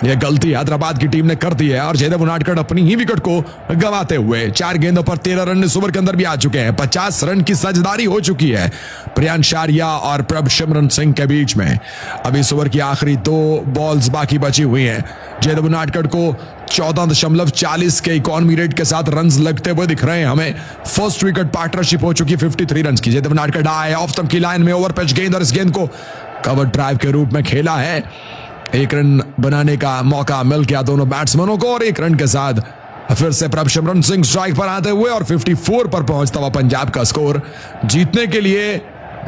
यह गलती हैदराबाद की टीम ने कर दी है और जेदे बुनाडकर अपनी ही विकेट को गंवाते हुए 4 गेंदों पर 13 रन इस ओवर के अंदर भी आ चुके हैं। 50 रन की साझेदारी हो चुकी है प्रियांश आर्या और प्रभसिमरन सिंह के बीच में। अभी इस ओवर की आखिरी 2 बॉल्स बाकी बची हुई हैं। जेदे बुनाडकर को 14.40 के इकोनॉमी रेट के साथ रन्स लगते हुए दिख रहे हैं हमें। फर्स्ट विकेट पार्टनरशिप हो चुकी है 53 रन की। जेदे बुनाडकर आए ऑफ स्टंप की लाइन में, ओवर पिच गेंद और इस गेंद को कवर ड्राइव के रूप में खेला है। 1 रन बनाने का मौका मिल गया दोनों बैट्समैनों को और 1 रन के साथ फिर से प्रभसिमरन सिंह स्ट्राइक पर आते हुए और 54 पर पहुंचता हुआ पंजाब का स्कोर जीतने के लिए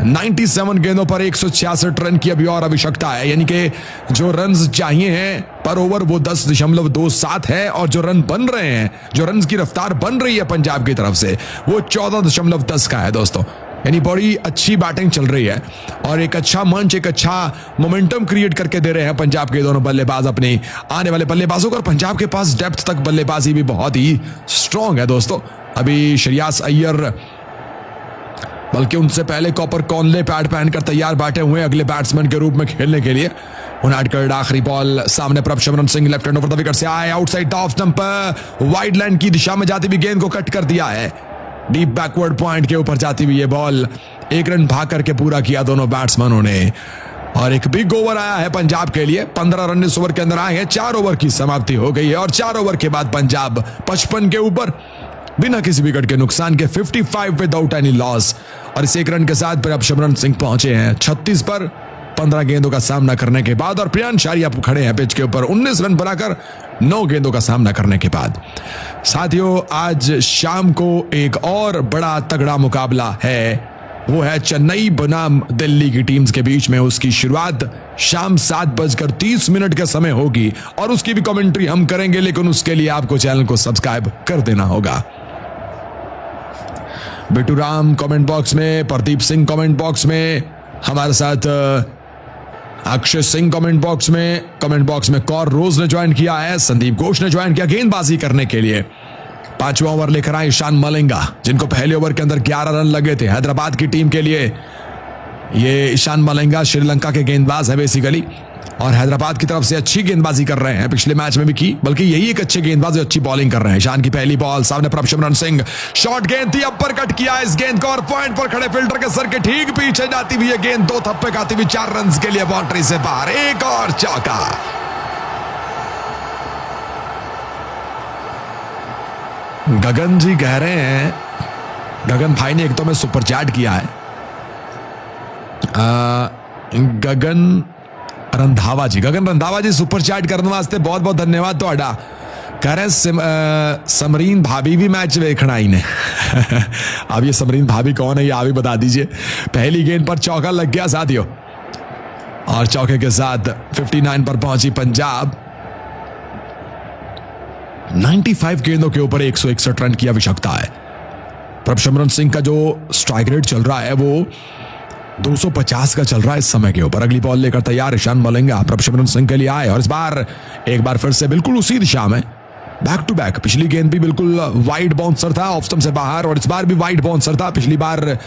97 गेंदों पर 166 रन की अभी और आवश्यकता है। यानी कि जो रन्स चाहिए हैं पर ओवर वो 10.27 है और जो रन बन रहे हैं, जो रन की रफ्तार बन रही है पंजाब की तरफ से, वो 14.10 का है दोस्तों। यानी बड़ी अच्छी बैटिंग चल रही है और एक अच्छा मंच, एक अच्छा मोमेंटम क्रिएट करके दे रहे हैं पंजाब के दोनों बल्लेबाज अपने आने वाले बल्लेबाजों को। और पंजाब के पास डेप्थ तक बल्लेबाजी भी बहुत ही स्ट्रांग है दोस्तों। अभी श्रेयस अय्यर, बल्कि उनसे पहले कॉपर कॉनले पैड पहनकर तैयार बैठे हुए अगले बैट्समैन के रूप में खेलने के लिए। बुनाडकर आखिरी बॉल सामने, Prabhsimran Singh left hand over the wicket से आए, outside off stump wide line की दिशा में जाती हुई गेंद को कट कर दिया है। डीप बैकवर्ड पॉइंट के ऊपर जाती हुई ये बॉल 1 रन भाग करके पूरा किया दोनों बैट्समैनों ने और एक बिग ओवर आया है पंजाब के लिए। 15 रन इस ओवर के अंदर आए हैं। 4 ओवर की समाप्ति हो गई है और 4 ओवर के बाद पंजाब 55 के ऊपर बिना किसी विकेट के नुकसान के 55 विदाउट एनी लॉस। और इस 1 रन के साथ प्रभसिमरन सिंह पहुंचे हैं 36 पर 15 गेंदों का सामना करने के बाद और प्रियांश आर्या खड़े हैं पिच के ऊपर 19 रन बनाकर 9 गेंदों का सामना करने के बाद। साथियों, आज शाम को एक और बड़ा तगड़ा मुकाबला है, वो है चेन्नई बनाम दिल्ली की टीम्स के बीच में। उसकी शुरुआत शाम 7:30 का समय होगी और उसकी भी कमेंट्री हम करेंगे, लेकिन उसके लिए आपको चैनल को सब्सक्राइब कर देना होगा। बिट्टू राम कमेंट बॉक्स में, प्रदीप सिंह कमेंट बॉक्स में, हमारे साथ अक्षय सिंह कमेंट बॉक्स में कौर रोज ने ज्वाइन किया है, संदीप घोष ने ज्वाइन किया गेंदबाजी करने के लिए। 5वां ओवर लेकर आए ईशान मलिंगा, जिनको पहले ओवर के अंदर 11 रन लगे थे हैदराबाद की टीम के लिए। ये ईशान मलिंगा श्रीलंका के गेंदबाज है बेसिकली और हैदराबाद की तरफ से अच्छी गेंदबाजी कर रहे हैं, पिछले मैच में भी की, बल्कि यही एक अच्छे गेंदबाज अच्छी बॉलिंग कर रहे हैं। ईशान की पहली बॉल सामने प्रभसिमरन सिंह, शॉर्ट गेंद थी, अपर कट किया इस गेंद को और पॉइंट पर खड़े फील्डर के सर के ठीक पीछे जाती हुई गेंद 2 थप्पे खाती हुई 4 रन के लिए बाउंड्री से बाहर। एक और चौका। गगन जी कह रहे हैं, गगन भाई ने एक तो में सुपर चैट किया है, गगन रंधावा जी सुपर चैट करने वास्ते बहुत बहुत धन्यवाद। तो कह रहे समरीन भाभी भी मैच देखना ही ने अब ये समरीन भाभी कौन है ये आप ही बता दीजिए। पहली गेंद पर चौका लग गया साथियों और चौके के साथ 59 पर पहुंची पंजाब। 95 गेंदों के ऊपर 161 रन की आवश्यकता है। प्रभसिमरन सिंह का जो स्ट्राइक रेट चल रहा है वो 250 का चल रहा है इस समय के ऊपर। अगली बॉल लेकर तैयार ईशान मलिंगा प्रभसिमरन सिंह के लिए आए और इस बार एक बार फिर से बिल्कुल उसी दिशा में बैक टू बैक। पिछली गेंद भी बिल्कुल वाइड बाउंसर था ऑफ स्टंप से बाहर और इस बार भी वाइड बाउंसर था। पिछली बार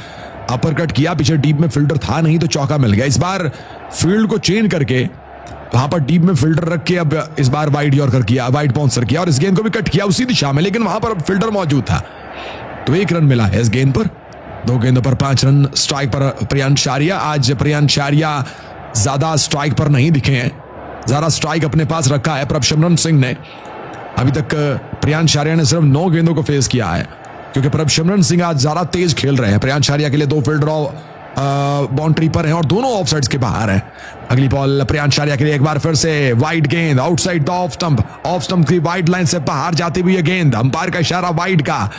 अपर कट किया, पीछे डीप में फील्डर था नहीं तो चौका मिल गया। इस बार फील्ड को चेंज करके वहां पर डीप में फील्डर रख के अब इस बार वाइड यॉर्कर किया, वाइड बाउंसर किया और इस गेंद को भी कट किया उसी दिशा में, लेकिन वहां पर अब फील्डर मौजूद था तो 1 रन मिला है इस गेंद पर। 2 गेंदों पर 5 रन। स्ट्राइक पर प्रियांश आर्या। आज प्रियांश आर्या ज्यादा स्ट्राइक पर नहीं दिखे हैं, ज्यादा स्ट्राइक अपने पास रखा है प्रभसिमरन सिंह ने। अभी तक प्रियांश आर्या ने सिर्फ 9 गेंदों को फेस किया है क्योंकि प्रभसिमरन सिंह आज ज्यादा तेज खेल रहे हैं। प्रियांश आर्या के लिए 2 फील्डर बाउंड्री पर हैं और दोनों ऑफ साइड्स के बाहर हैं। अगली बॉल प्रियांश आर्या के लिए एक बार फिर से वाइड गेंद आउटसाइड द ऑफ स्टंप की वाइड लाइन से बाहर जाती हुई गेंद। अंपायर का इशारा वाइड का।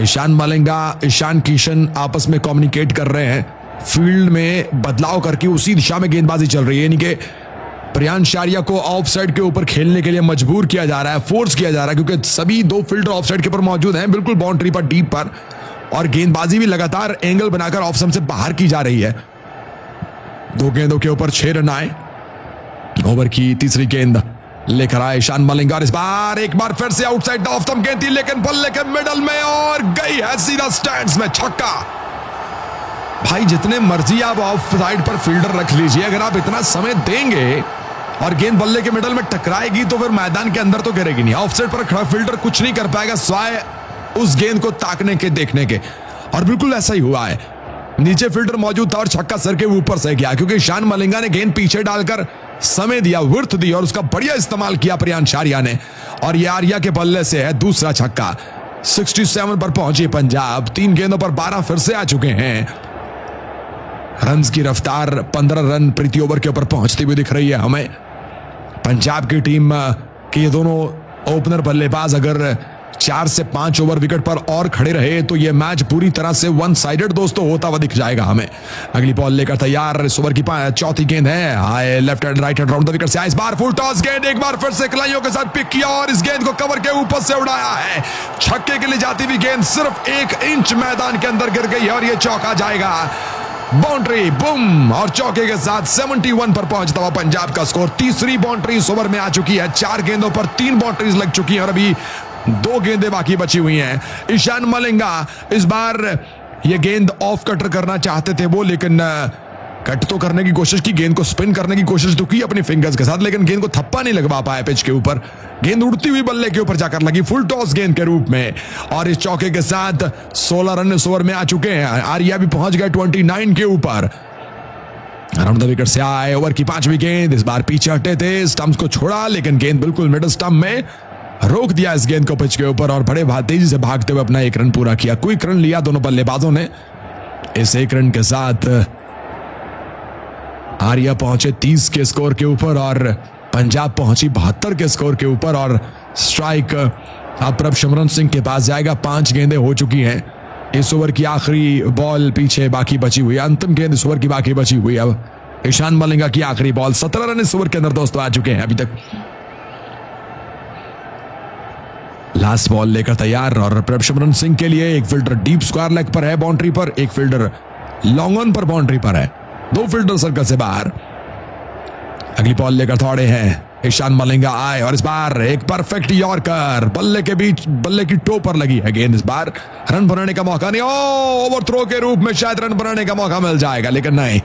ईशान मलिंगा, ईशान किशन आपस में कम्युनिकेट कर रहे हैं, फील्ड में बदलाव करके उसी दिशा में गेंदबाजी चल रही है, यानी कि प्रियांश आर्या को ऑफ साइड के ऊपर खेलने के लिए मजबूर किया जा रहा है, फोर्स किया जा रहा है क्योंकि सभी 2 फील्डर ऑफ साइड के ऊपर मौजूद हैं, बिल्कुल बाउंड्री पर डीप पर, और गेंदबाजी भी लगातार एंगल बनाकर ऑफ स्टंप से बाहर की जा रही है। 2 गेंदों के ऊपर 6 रन आए। ओवर की तीसरी गेंद लेकर आए ईशान मलिंगा और इस बार एक बार फिर से आउटसाइड द ऑफ स्टंप गेंद थी लेकिन बल्ले के मिडल में और गई है सीधा स्टैंड्स में, छक्का। भाई जितने मर्जी आप ऑफ साइड पर फील्डर रख लीजिए, अगर आप इतना समय देंगे और गेंद बल्ले के मिडल में टकराएगी तो फिर मैदान के अंदर तो गिरेगी नहीं। ऑफ साइड पर खड़ा फील्डर कुछ नहीं कर पाएगा स्वाय उस गेंद को ताकने के, देखने के, और बिल्कुल ऐसा ही हुआ है। नीचे फील्डर मौजूद था और छक्का सर के ऊपर से गया क्योंकि ईशान मलिंगा ने गेंद पीछे डालकर समय दिया, विड्थ दी और उसका बढ़िया इस्तेमाल किया प्रियांश आर्या ने, और ये आर्या के बल्ले से है दूसरा छक्का। 67 पर पहुंची पंजाब। 3 गेंदों पर 12 फिर से आ चुके हैं। रन्स की रफ्तार 15 रन प्रति ओवर के ऊपर पहुंचती हुई दिख रही है हमें। पंजाब की टीम के ये दोनों ओपनर बल्लेबाज अगर 4 से 5 ओवर विकेट पर और खड़े रहे तो यह मैच पूरी तरह से वन साइडेड दोस्तों होता हुआ दिख जाएगा हमें। अगली बॉल लेकर तैयार, इस ओवर की चौथी गेंद है, आए left hand right hand round the wicket से, इस बार फुल टॉस गेंद एक बार फिर से कलाइयों के साथ पिक किया और इस गेंद को कवर के ऊपर से उड़ाया है। छक्के के लिए जाती हुई गेंद सिर्फ 1 इंच मैदान के अंदर गिर गई है और यह चौका जाएगा, बाउंड्री, बूम, और चौके के साथ 71 पर पहुंचता हुआ पंजाब का स्कोर। तीसरी बाउंड्री इस ओवर में आ चुकी है। 4 गेंदों पर 3 बाउंड्रीज लग चुकी हैं और अभी 2 गेंदें बाकी बची हुई हैं। ईशान मलिंगा इस बार ये गेंद ऑफ कटर करना चाहते थे वो, लेकिन कट तो करने की कोशिश की, गेंद को स्पिन करने की कोशिश तो की अपनी फिंगर्स के साथ, लेकिन गेंद को थप्पा नहीं लगवा पाया पिच के ऊपर। गेंद उड़ती हुई बल्ले के ऊपर जाकर लगी फुल टॉस गेंद के रूप में और इस चौके के साथ 16 रन इस ओवर में आ चुके हैं। आर्या भी पहुंच गए 29 के ऊपर। अराउंड द विकेट से आए ओवर की 5वीं गेंद, इस बार पीछे हटे थे, स्टंप्स को छोड़ा लेकिन गेंद बिल्कुल मिडल स्टंप में रोक दिया इस गेंद को पिच के ऊपर और बड़े तेजी से भागते हुए अपना 1 रन पूरा किया। क्विक रन लिया दोनों बल्लेबाजों ने। इस 1 रन के साथ आर्या पहुंचे 30 के स्कोर के ऊपर और पंजाब पहुंची 72 के स्कोर के ऊपर और स्ट्राइक अब प्रभसिमरन सिंह के पास जाएगा। 5 गेंदें हो चुकी हैं। इस ओवर की आखिरी बॉल पीछे बाकी बची हुई है, अंतिम गेंद इस ओवर की बाकी बची हुई है। अब ईशान मलिंगा की आखिरी बॉल। 17 रन इस ओवर के अंदर दोस्तों आ चुके हैं अभी तक। लास्ट बॉल लेकर तैयार और प्रभसिमरन सिंह के लिए एक फील्डर डीप स्क्वायर लेग पर है बाउंड्री पर, एक फील्डर लॉन्ग ऑन पर बाउंड्री पर है, 2 फील्डर सर्कल से बाहर। अगली बॉल लेकर दौड़े हैं ईशान मलिंगा आए और इस बार एक परफेक्ट यॉर्कर, बल्ले के बीच बल्ले की टो पर लगी है गेंद। इस बार रन बनाने का मौका नहीं, ओवर थ्रो के रूप में शायद रन बनाने का मौका मिल जाएगा लेकिन नहीं।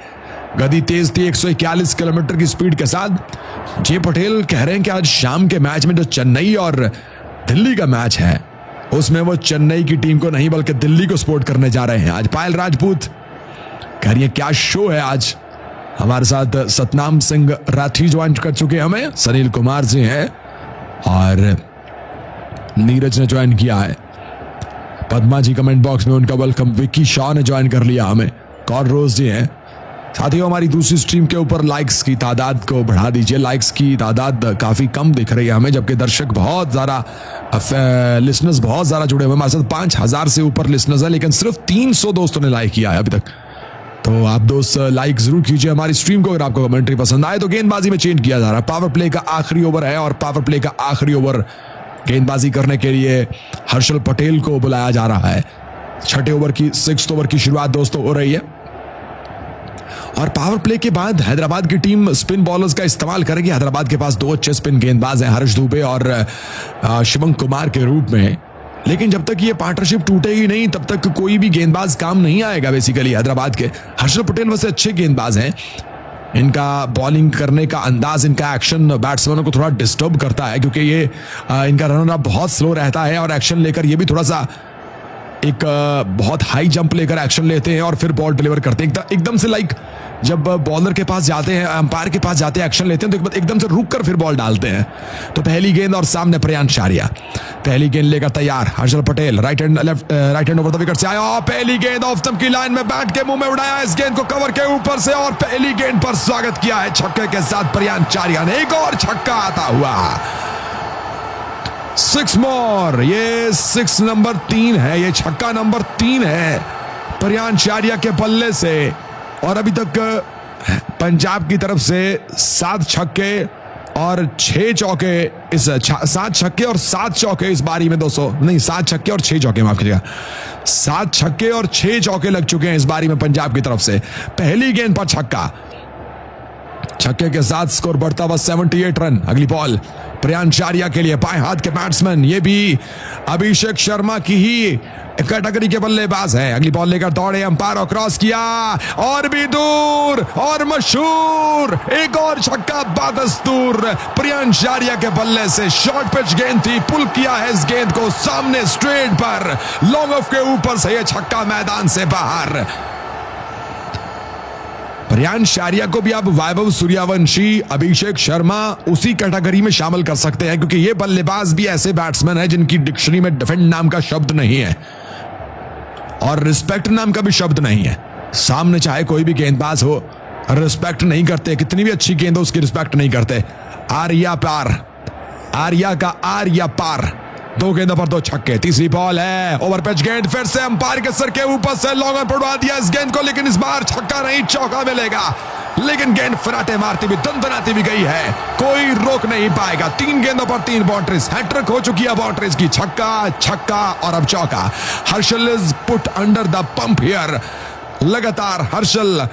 गति तेज थी 141 किलोमीटर की स्पीड के साथ। जे पटेल कह रहे हैं कि आज शाम के मैच में जो चेन्नई और दिल्ली का मैच है उसमें वो चेन्नई की टीम को नहीं बल्कि दिल्ली को सपोर्ट करने जा रहे हैं। आज पायल राजपूत कह रही है क्या शो है आज। हमारे साथ सतनाम सिंह राठी ज्वाइन कर चुके हैं, हमें सनील कुमार जी हैं और नीरज ने ज्वाइन किया है। पद्मा जी कमेंट बॉक्स में उनका वेलकम। विक्की शाह ने ज्वाइन कर लिया हमें। कॉल रोज जी हैं। साथियों, हमारी दूसरी स्ट्रीम के ऊपर लाइक्स की तादाद को बढ़ा दीजिए। लाइक्स की तादाद काफी कम दिख रही है हमें, जबकि दर्शक बहुत ज्यादा, लिसनर्स बहुत ज्यादा जुड़े हुए। हमारे साथ 5000 से ऊपर लिसनर्स हैं, लेकिन सिर्फ 300 दोस्तों ने लाइक किया है अभी तक। तो आप दोस्त लाइक जरूर कीजिए हमारी स्ट्रीम को। अगर आपको कमेंट्री पसंद आए तो गेंदबाजी में चेंज किया जा रहा है। पावर प्ले का आखिरी ओवर है और पावर प्ले का आखिरी ओवर गेंदबाजी करने के लिए हर्षल पटेल को बुलाया जा रहा है। छठे ओवर की 6th ओवर की शुरुआत दोस्तों हो रही है और पावर प्ले के बाद हैदराबाद की टीम स्पिन बॉलर्स का इस्तेमाल करेगी। हैदराबाद के पास 2 अच्छे स्पिन गेंदबाज हैं, हर्ष दुबे और शिवम कुमार के रूप में। लेकिन जब तक ये पार्टनरशिप टूटेगी नहीं तब तक कोई भी गेंदबाज काम नहीं आएगा। बेसिकली हैदराबाद के हर्षल पटेल वैसे अच्छे गेंदबाज हैं। इनका बॉलिंग करने का अंदाज, इनका एक्शन बैट्समैनों को थोड़ा डिस्टर्ब करता है, क्योंकि ये इनका रन अप बहुत स्लो रहता है और एक्शन लेकर ये भी थोड़ा सा एक बहुत हाई जंप लेकर एक्शन लेते हैं और फिर बॉल डिलीवर करते हैं। एकदम से लाइक जब बॉलर के पास जाते हैं, अंपायर के पास जाते हैं, एक्शन लेते हैं तो एकदम से रुक कर फिर बॉल डालते हैं। तो पहली गेंद और सामने प्रियांश आर्या। पहली गेंद लेकर तैयार Harshal Patel. Right hand over the wicket से आया। पहली गेंद ऑफ स्टंप की लाइन में बैट के मुंह में उड़ाया इस गेंद को कवर के ऊपर से और पहली गेंद पर स्वागत किया है छक्के के साथ प्रियांश आर्या ने। एक और छक्का आता हुआ। 6 मोर। ये 6 नंबर 3 है, ये छक्का नंबर 3 है प्रियांश आर्या के बल्ले से। और अभी तक पंजाब की तरफ से 7 छक्के और 6 चौके इस 7 छक्के और 7 चौके इस बारी में दोस्तों, नहीं 7 छक्के और 6 चौके, माफ कीजिएगा, 7 छक्के और 6 चौके लग चुके हैं इस बारी में पंजाब की तरफ से। पहली गेंद पर छक्का, छक्के के साथ स्कोर बढ़ता हुआ 78 रन। अगली बॉल प्रियांश आर्या के लिए, बाएं हाथ के बैट्समैन, ये भी अभिषेक शर्मा की ही कैटेगरी के बल्लेबाज है। अगली बॉल लेकर दौड़े, अंपायर और क्रॉस किया और भी दूर और मशहूर एक और छक्का बादस्तूर प्रियांश आर्या के बल्ले से। शॉर्ट पिच गेंद थी, पुल किया है इस गेंद को सामने स्ट्रेट पर, लॉन्ग ऑफ के ऊपर से यह छक्का मैदान से बाहर। प्रियांश आर्या को भी अब वैभव सूर्यवंशी, अभिषेक शर्मा उसी कैटेगरी में शामिल कर सकते हैं, क्योंकि ये बल्लेबाज भी ऐसे बैट्समैन हैं जिनकी डिक्शनरी में डिफेंड नाम का शब्द नहीं है और रिस्पेक्ट नाम का भी शब्द नहीं है। सामने चाहे कोई भी गेंदबाज हो, रिस्पेक्ट नहीं करते, कितनी भी अच्छी गेंद हो उसकी रिस्पेक्ट नहीं करते। आर्या पार, आर्या का आर्या पार। 2 गेंदों पर 2 छक्के। तीसरी बॉल है, ओवर पिच गेंद, फिर से अंपायर के सर के ऊपर से लॉन्ग ऑन पड़वा दिया इस गेंद को, लेकिन इस बार छक्का नहीं चौका मिलेगा। लेकिन गेंद फराटे मारती भी, दंदनाती भी गई है, कोई रोक नहीं पाएगा। 3 गेंदों पर 3 बाउंड्रीज, हैट्रिक हो चुकी है बाउंड्रीज की। छक्का, छक्का और अब चौका। Harshal is put under the pump here. लगातार हर्षल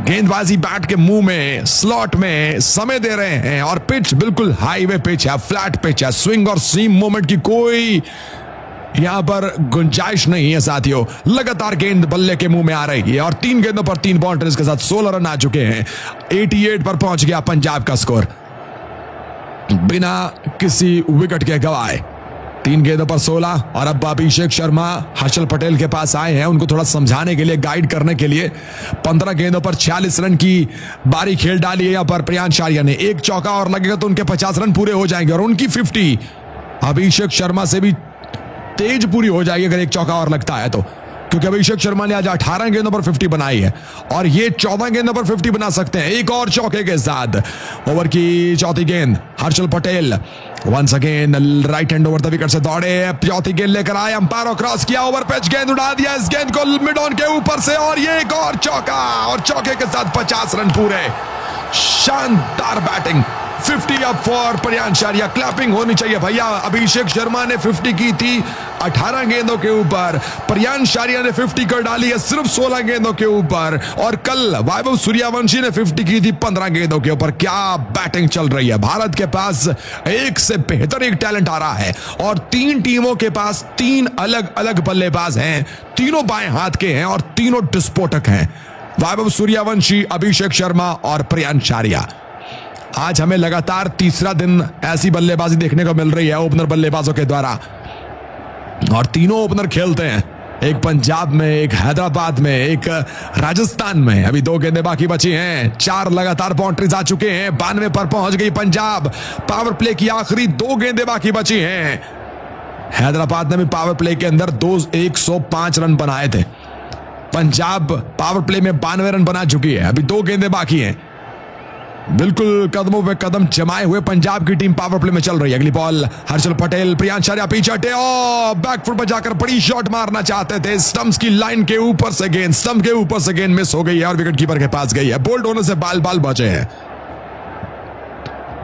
गेंदबाजी बैट के मुंह में, स्लॉट में समय दे रहे हैं और पिच बिल्कुल हाईवे पिच है, फ्लैट पिच है, स्विंग और सीम मूवमेंट की कोई यहां पर गुंजाइश नहीं है साथियों। लगातार गेंद बल्ले के मुंह में आ रही है और 3 गेंदों पर 3 बाउंड्रीज के साथ 16 रन आ चुके हैं। 88 पर पहुंच गया पंजाब का स्कोर बिना किसी विकेट के गवाए। 3 गेंदों पर 16 और अब अभिषेक शर्मा हर्षल पटेल के पास आए हैं उनको थोड़ा समझाने के लिए, गाइड करने के लिए। 15 गेंदों पर 46 रन की बारी खेल डाली है यहां पर प्रियांश आर्या ने। एक चौका और लगेगा तो उनके 50 रन पूरे हो जाएंगे और उनकी 50 अभिषेक शर्मा से भी तेज पूरी हो जाएगी अगर एक चौका और लगता है तो, क्योंकि अभिषेक शर्मा ने आज 18 गेंदों पर 50 बनाई है और ये 14 गेंदों पर 50 बना सकते हैं एक और चौके के साथ। ओवर की चौथी गेंद, Harshal Patel once again right hand over the wicket से दौड़े, चौथी गेंद लेकर आए, अंपायर और क्रॉस किया, ओवर पिच गेंद उड़ा दिया इस गेंद को मिड ऑन के ऊपर से और ये एक और चौका और चौके के साथ 50 रन पूरे। शानदार batting. 50 up for Priyansh Arya. Clapping होनी चाहिए भैया। अभिषेक शर्मा ने 50 की थी 18 गेंदों के ऊपर, प्रियांश आर्या ने 50 कर डाली है सिर्फ 16 गेंदों के ऊपर और कल वैभव सूर्यवंशी ने 50 की थी 15 गेंदों के ऊपर। क्या बैटिंग चल रही है। भारत के पास एक से बेहतर एक टैलेंट आ रहा है और 3 टीमों के पास 3 अलग अलग बल्लेबाज हैं, तीनों बाएं हाथ के हैं और तीनों विस्फोटक हैं। वैभव सूर्यवंशी, अभिषेक शर्मा और प्रियांश आर्या। आज हमें लगातार तीसरा दिन ऐसी बल्लेबाजी देखने को मिल रही है ओपनर बल्लेबाजों के द्वारा और तीनों ओपनर खेलते हैं। एक पंजाब में, एक हैदराबाद में, एक राजस्थान में। अभी 2 गेंदें बाकी बची हैं। 4 लगातार बाउंड्रीज आ चुके हैं। 92 पर पहुंच गई पंजाब। पावर प्ले की आखिरी 2 गेंदें बाकी बची हैं। हैदराबाद ने भी पावर प्ले के अंदर 105 रन बनाए थे। पंजाब पावर प्ले में 92 रन बना चुकी है। अभी 2 गेंदें बाकी हैं। बिल्कुल कदमों पे कदम जमाए हुए पंजाब की टीम पावर प्ले में चल रही है। अगली बॉल हर्षल पटेल, प्रियांश आर्या पीछे हटे और बैकफुट पर जाकर बड़ी शॉट मारना चाहते थे। स्टंप्स की लाइन के ऊपर से गेंद, स्टंप के ऊपर से गेंद मिस हो गई है और विकेट कीपर के पास गई है। बोल्ड होने से बाल बाल बचे हैं।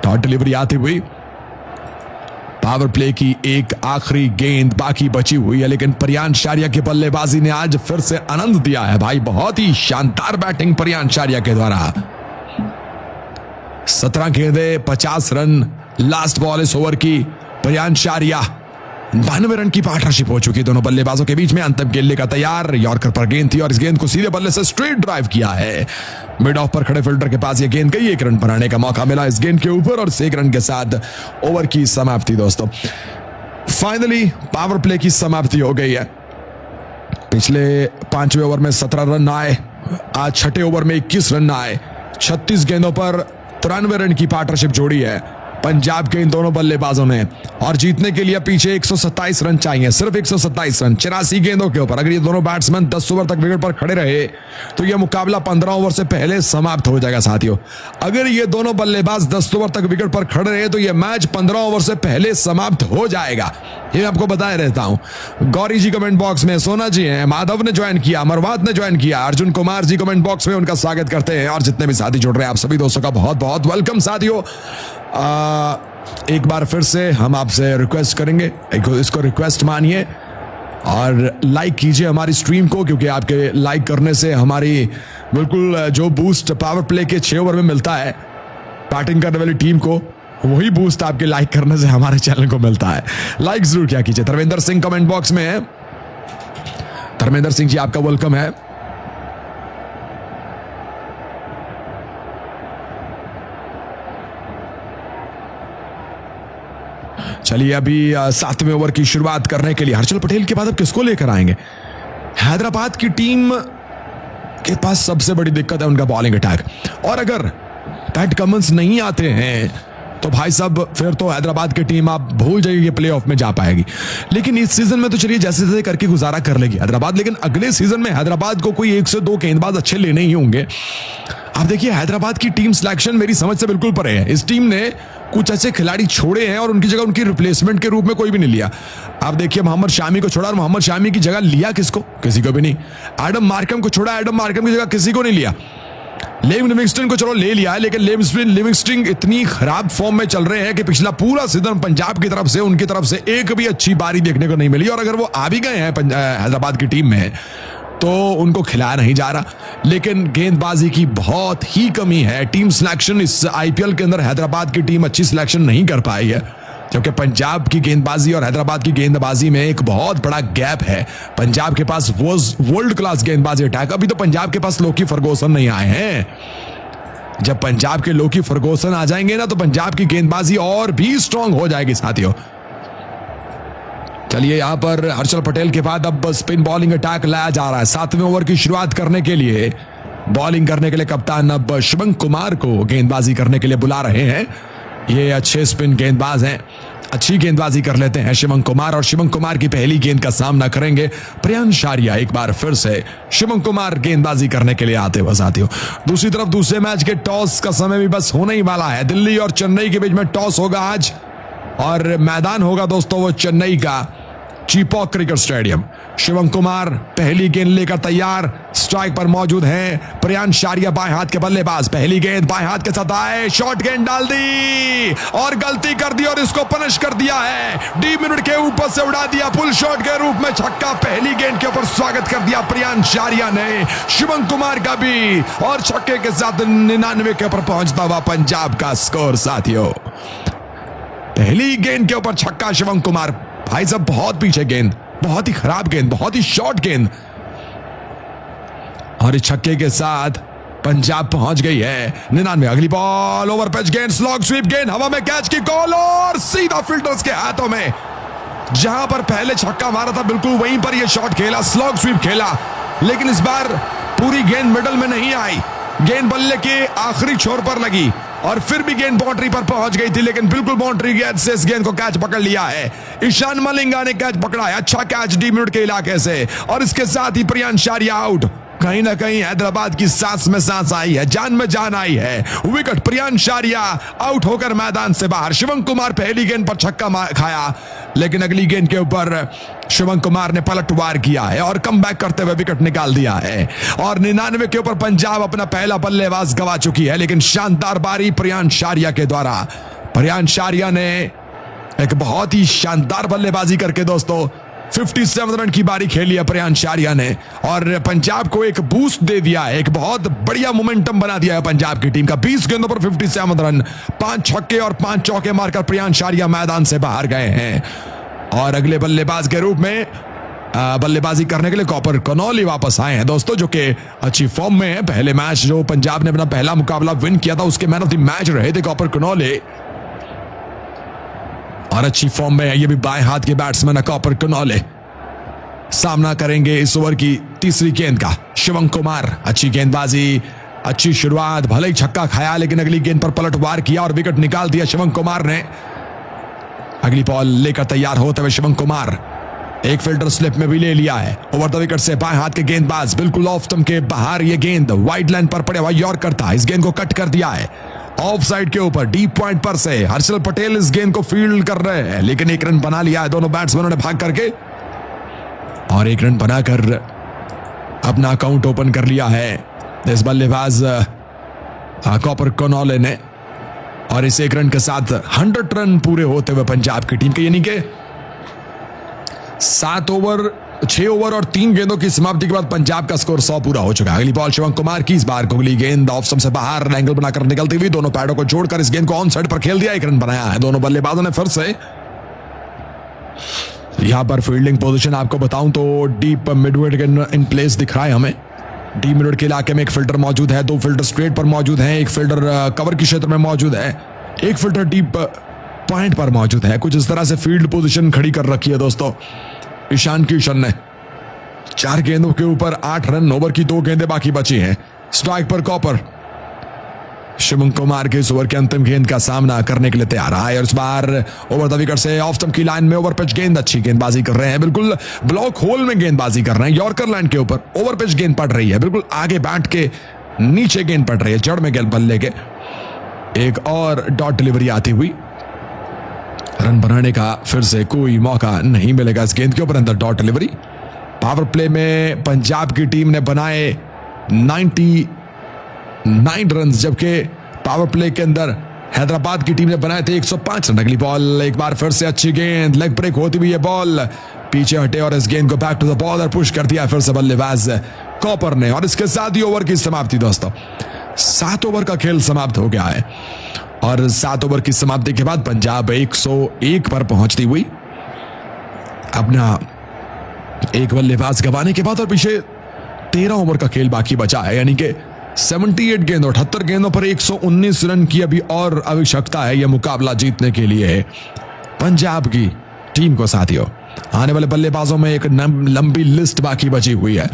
डॉट डिलीवरी आती हुई। पावर प्ले की एक आखिरी गेंद बाकी बची हुई है, लेकिन प्रियांश आर्या की बल्लेबाजी ने आज फिर से आनंद दिया है भाई। बहुत ही शानदार बैटिंग प्रियांश आर्या के द्वारा। 17 गेंदें 50 रन लास्ट बॉल इस ओवर की। प्रियांश आर्या 92 रन की पार्टनरशिप हो चुकी है दोनों बल्लेबाजों के बीच में। अंतिम गेंद लेकर तैयार। यॉर्कर पर गेंद थी और इस गेंद को सीधे बल्ले से स्ट्रेट ड्राइव किया है। मिड ऑफ पर खड़े फील्डर के पास यह गेंद गई। 1 रन बनाने का मौका मिला इस गेंद के ऊपर और 1 रन के साथ ओवर की समाप्ति। दोस्तों फाइनली पावर प्ले की समाप्ति हो गई है। पिछले 5वें ओवर में 17 रन आए। आज 6ठे ओवर में 21 रन आए। 36 गेंदों पर 93 रन की पार्टनरशिप जोड़ी है पंजाब के इन दोनों बल्लेबाजों ने। और जीतने के लिए पीछे 127 रन चाहिए, सिर्फ 127 रन 84 गेंदों के ऊपर। अगर ये दोनों बैट्समैन 10 ओवर तक विकेट पर खड़े रहे तो यह मुकाबला 15 ओवर से पहले समाप्त हो जाएगा साथियों। अगर ये दोनों बल्लेबाज 10 ओवर तक विकेट पर खड़े रहे तो यह मैच 15 ओवर से पहले समाप्त हो जाएगा। ये मैं आपको बताए रहता हूं। गौरी जी कमेंट बॉक्स में, सोना जी हैं, माधव ने ज्वाइन किया, मरवात ने ज्वाइन किया, अर्जुन कुमार जी कमेंट बॉक्स में, उनका स्वागत करते हैं। और जितने भी साथी जुड़ रहे हैं आप सभी दोस्तों का बहुत बहुत वेलकम साथियों। एक बार फिर से हम आपसे रिक्वेस्ट करेंगे, इसको रिक्वेस्ट मानिए और लाइक कीजिए हमारी स्ट्रीम को, क्योंकि आपके लाइक करने से हमारी बिल्कुल जो बूस्ट पावर प्ले के 6 ओवर में मिलता है बैटिंग करने वाली टीम को, वही बूस्ट आपके लाइक करने से हमारे चैनल को मिलता है। लाइक जरूर क्या कीजिए। धर्मेंद्र सिंह कमेंट बॉक्स में है। धर्मेंद्र सिंह जी आपका वेलकम है। चलिए अभी 7वें ओवर की शुरुआत करने के लिए हर्षल पटेल के बाद अब किसको लेकर आएंगे? हैदराबाद की टीम के पास सबसे बड़ी दिक्कत है उनका बॉलिंग अटैक। और अगर पैट कमिंस नहीं आते हैं तो भाई साहब फिर तो हैदराबाद की टीम आप भूल जाइए प्लेऑफ में जा पाएगी। लेकिन इस सीजन में तो चलिए जैसे जैसे करके गुजारा कर लेगी हैदराबाद, लेकिन अगले सीजन में हैदराबाद को कोई 1 से 2 गेंदबाज अच्छे लेने ही होंगे। आप देखिए हैदराबाद की टीम सिलेक्शन मेरी समझ से बिल्कुल परे है। इस टीम ने कुछ ऐसे खिलाड़ी छोड़े हैं और उनकी जगह उनकी रिप्लेसमेंट के रूप में कोई भी नहीं लिया। आप देखिए मोहम्मद शामी को छोड़ा और मोहम्मद शामी की जगह लिया किसको? किसी को भी नहीं। एडम मार्कम को छोड़ा, एडम मार्कम की जगह किसी को नहीं लिया। लेव लिविंगस्टन को चलो ले लिया है, लेकिन लिविंगस्टन इतनी खराब फॉर्म में चल रहे हैं कि पिछला पूरा सीजन पंजाब की तरफ से उनकी तरफ से एक भी अच्छी बारी देखने को नहीं मिली। और अगर वो आ भी गए हैं हैदराबाद की टीम में तो उनको खिलाया नहीं जा रहा। लेकिन गेंदबाजी की बहुत ही कमी है। टीम सिलेक्शन इस आईपीएल के अंदर हैदराबाद की टीम अच्छी सिलेक्शन नहीं कर पाई है, क्योंकि पंजाब की गेंदबाजी और हैदराबाद की गेंदबाजी में एक बहुत बड़ा गैप है। पंजाब के पास वो वर्ल्ड क्लास गेंदबाजी अटैक, अभी तो पंजाब के पास लोकी फर्गुसन नहीं आए हैं। जब पंजाब के लोकी फर्गुसन आ जाएंगे ना तो पंजाब की गेंदबाजी और भी स्ट्रांग हो जाएगी साथियों। चलिए यहां पर हर्षल पटेल के बाद अब स्पिन बॉलिंग अटैक लाया जा रहा है। 7वें ओवर की शुरुआत करने के लिए बॉलिंग करने के लिए कप्तान अब शिवम कुमार को गेंदबाजी करने के लिए बुला रहे हैं। ये अच्छे स्पिन गेंदबाज हैं, अच्छी गेंदबाजी कर लेते हैं शिवम कुमार। और शिवम कुमार की पहली गेंद का सामना करेंगे प्रियांश आर्या। एक बार फिर से शिवम कुमार गेंदबाजी करने के लिए आते हुए साथियों। दूसरी तरफ दूसरे मैच के टॉस का समय भी बस होने ही वाला है। दिल्ली और चेन्नई के बीच में टॉस होगा आज और मैदान होगा दोस्तों वो चेन्नई का चीपॉक क्रिकेट स्टेडियम। शिवम कुमार पहली गेंद लेकर तैयार, स्ट्राइक पर मौजूद हैं प्रियांश आर्या बाएं हाथ के बल्लेबाज। पहली गेंद बाएं हाथ के साथ आए, शॉर्ट गेंद डाल दी और गलती कर दी और इसको पनिश कर दिया है। डी मिनट के ऊपर से उड़ा दिया, पुल शॉट के रूप में छक्का। पहली गेंद के ऊपर स्वागत कर दिया प्रियांश आर्या ने शिवम कुमार का भी, और छक्के के साथ 99 के ऊपर पहुंचता हुआ पंजाब का स्कोर साथियों। पहली गेंद के ऊपर छक्का शिवम कुमार। भाई साहब बहुत पीछे गेंद, बहुत ही खराब गेंद, बहुत ही शॉर्ट गेंद, और इस छक्के के साथ पंजाब पहुंच गई है 99। अगली बॉल ओवर पिच गेंद, स्लॉग स्वीप गेंद, हवा में कैच की कॉल और सीधा फील्डर्स के हाथों में। जहां पर पहले छक्का मारा था बिल्कुल वहीं पर यह शॉट खेला, स्लॉग स्वीप खेला, लेकिन इस बार पूरी गेंद मिडल में नहीं आई, गेंद बल्ले के आखिरी छोर पर लगी और फिर भी गेंद बाउंड्री पर पहुंच गई थी, लेकिन बिल्कुल बाउंड्री गेंद से इस गेंद को कैच पकड़ लिया है। ईशान मलिंगा ने कैच पकड़ा है, अच्छा कैच डी मिनट के इलाके से, और इसके साथ ही प्रियांश आर्या आउट। कहीं ना कहीं हैदराबाद की सांस में सांस आई है, जान में जान आई है। विकेट, प्रियांश आर्या आउट होकर मैदान से बाहर। शिवम कुमार पहली गेंद पर छक्का खाया, लेकिन अगली गेंद के ऊपर शिवम कुमार ने पलटवार किया है और कमबैक करते हुए विकेट निकाल दिया है। और 99 के ऊपर पंजाब अपना पहला बल्लेबाज गवा चुकी है, लेकिन शानदार बारी प्रियांश आर्या के द्वारा। प्रियांश आर्या ने एक बहुत ही शानदार बल्लेबाजी करके दोस्तों 57 रन की बारी खेली है प्रियांश आर्या ने, और पंजाब को एक बूस्ट दे दिया है, एक बहुत बढ़िया मोमेंटम बना दिया है पंजाब की टीम का। 20 गेंदों पर 57 रन, 5 छक्के और 5 चौके मारकर प्रियांश आर्या मैदान से बाहर गए हैं। और अगले बल्लेबाज के रूप में बल्लेबाजी करने के लिए कॉपर कनौली वापस आए हैं दोस्तों, जो कि अच्छी फॉर्म में है। पहले मैच जो पंजाब ने अपना पहला मुकाबला विन किया था उसके मैन ऑफ द मैच रहे थे कॉपर कनौली, और अच्छी फॉर्म में है ये भी बाएं हाथ के बैट्समैन कॉपर कनौले। सामना करेंगे इस ओवर की तीसरी गेंद का शिवम कुमार। अच्छी गेंदबाजी, अच्छी शुरुआत, भले ही छक्का खाया लेकिन अगली गेंद पर पलटवार किया और विकेट निकाल दिया शिवम कुमार ने। अगली बॉल लेकर तैयार होते हुए शिवम कुमार एक फील्डर स्लिप में भी ले लिया है। ओवर द विकेट से बाएं हाथ के गेंदबाज बिल्कुल ऑफ स्टंप के बाहर, ये गेंद वाइड लाइन पर पड़े हुआ यॉर्कर था, इस गेंद को कट कर दिया है ऑफ साइड के ऊपर डीप पॉइंट पर से। हर्षल पटेल इस गेंद को फील्ड कर रहे हैं, लेकिन एक रन बना लिया है दोनों बैट्समैनों ने भाग करके, और एक रन बनाकर अपना अकाउंट ओपन कर लिया है इस बल्लेबाज कॉपर कनौले ने। और इस एक रन के साथ 100 रन पूरे होते हुए पंजाब की टीम के, यानी कि 6 ओवर और 3 गेंदों की समाप्ति के बाद पंजाब का स्कोर 100 पूरा हो चुका है। अगली बॉल शिवम कुमार की, इस बार अगली गेंद ऑफ स्टंप से बाहर एंगल बनाकर निकलती हुई, दोनों पैडों को जोड़कर इस गेंद को ऑन साइड पर खेल दिया, एक रन बनाया है दोनों बल्लेबाजों ने फिर से। यहां पर फील्डिंग पोजीशन आपको बताऊं तो डीप मिडविड इन प्लेस दिख रहा है हमें। डीप मिडविड के इलाके में एक फील्डर मौजूद है, 2 फील्डर स्ट्रेट पर मौजूद है, एक फील्डर कवर के क्षेत्र में मौजूद है, एक फील्डर डीप पॉइंट पर मौजूद है। कुछ इस तरह से फील्ड पोजीशन खड़ी कर रखी है दोस्तों ईशान किशन ने। 4 गेंदों के ऊपर 8 रन, ओवर की 2 गेंदें बाकी बची हैं। स्ट्राइक पर कॉपर शिवम कुमार के इस ओवर के अंतिम गेंद का सामना करने के लिए तैयार है, और इस बार ओवर द विकेट से ऑफ स्टंप की लाइन में ओवर पिच गेंद, अच्छी गेंदबाजी कर रहे हैं, बिल्कुल ब्लॉक होल में गेंदबाजी कर रहे हैं। यॉर्कर लाइन के ऊपर ओवर पिच गेंद पड़ रही है, बिल्कुल आगे बैट के नीचे गेंद पड़ रही है, जड़ में गेंद बल्ले के। एक और डॉट डिलीवरी आती हुई, रन बनाने का फिर से कोई मौका नहीं मिलेगा इस गेंद के ऊपर, अंदर डॉट डिलीवरी। पावर प्ले में पंजाब की टीम ने बनाए 99 रन, जबकि पावर प्ले के अंदर हैदराबाद की टीम ने बनाए थे 105 रन। अगली बॉल एक बार फिर से अच्छी गेंद, लेग ब्रेक होती हुई ये बॉल पीछे हटे और इस गेंद को बैक टू द बॉल और पुश कर दिया फिर से बल्लेबाज कॉपर ने, और इसके साथ ही ओवर की समाप्ति दोस्तों। 7 ओवर का खेल समाप्त हो गया है, और 7 ओवर की समाप्ति के बाद पंजाब 101 पर पहुंचती हुई अपना एक बल्लेबाज गंवाने के बाद, और पीछे 13 ओवर का खेल बाकी बचा है, यानी कि 78 गेंदों 78 गेंदों पर 119 रन की अभी और आवश्यकता है यह मुकाबला जीतने के लिए पंजाब की टीम को। साथियों, आने वाले बल्लेबाजों में एक लंबी लिस्ट बाकी बची हुई है।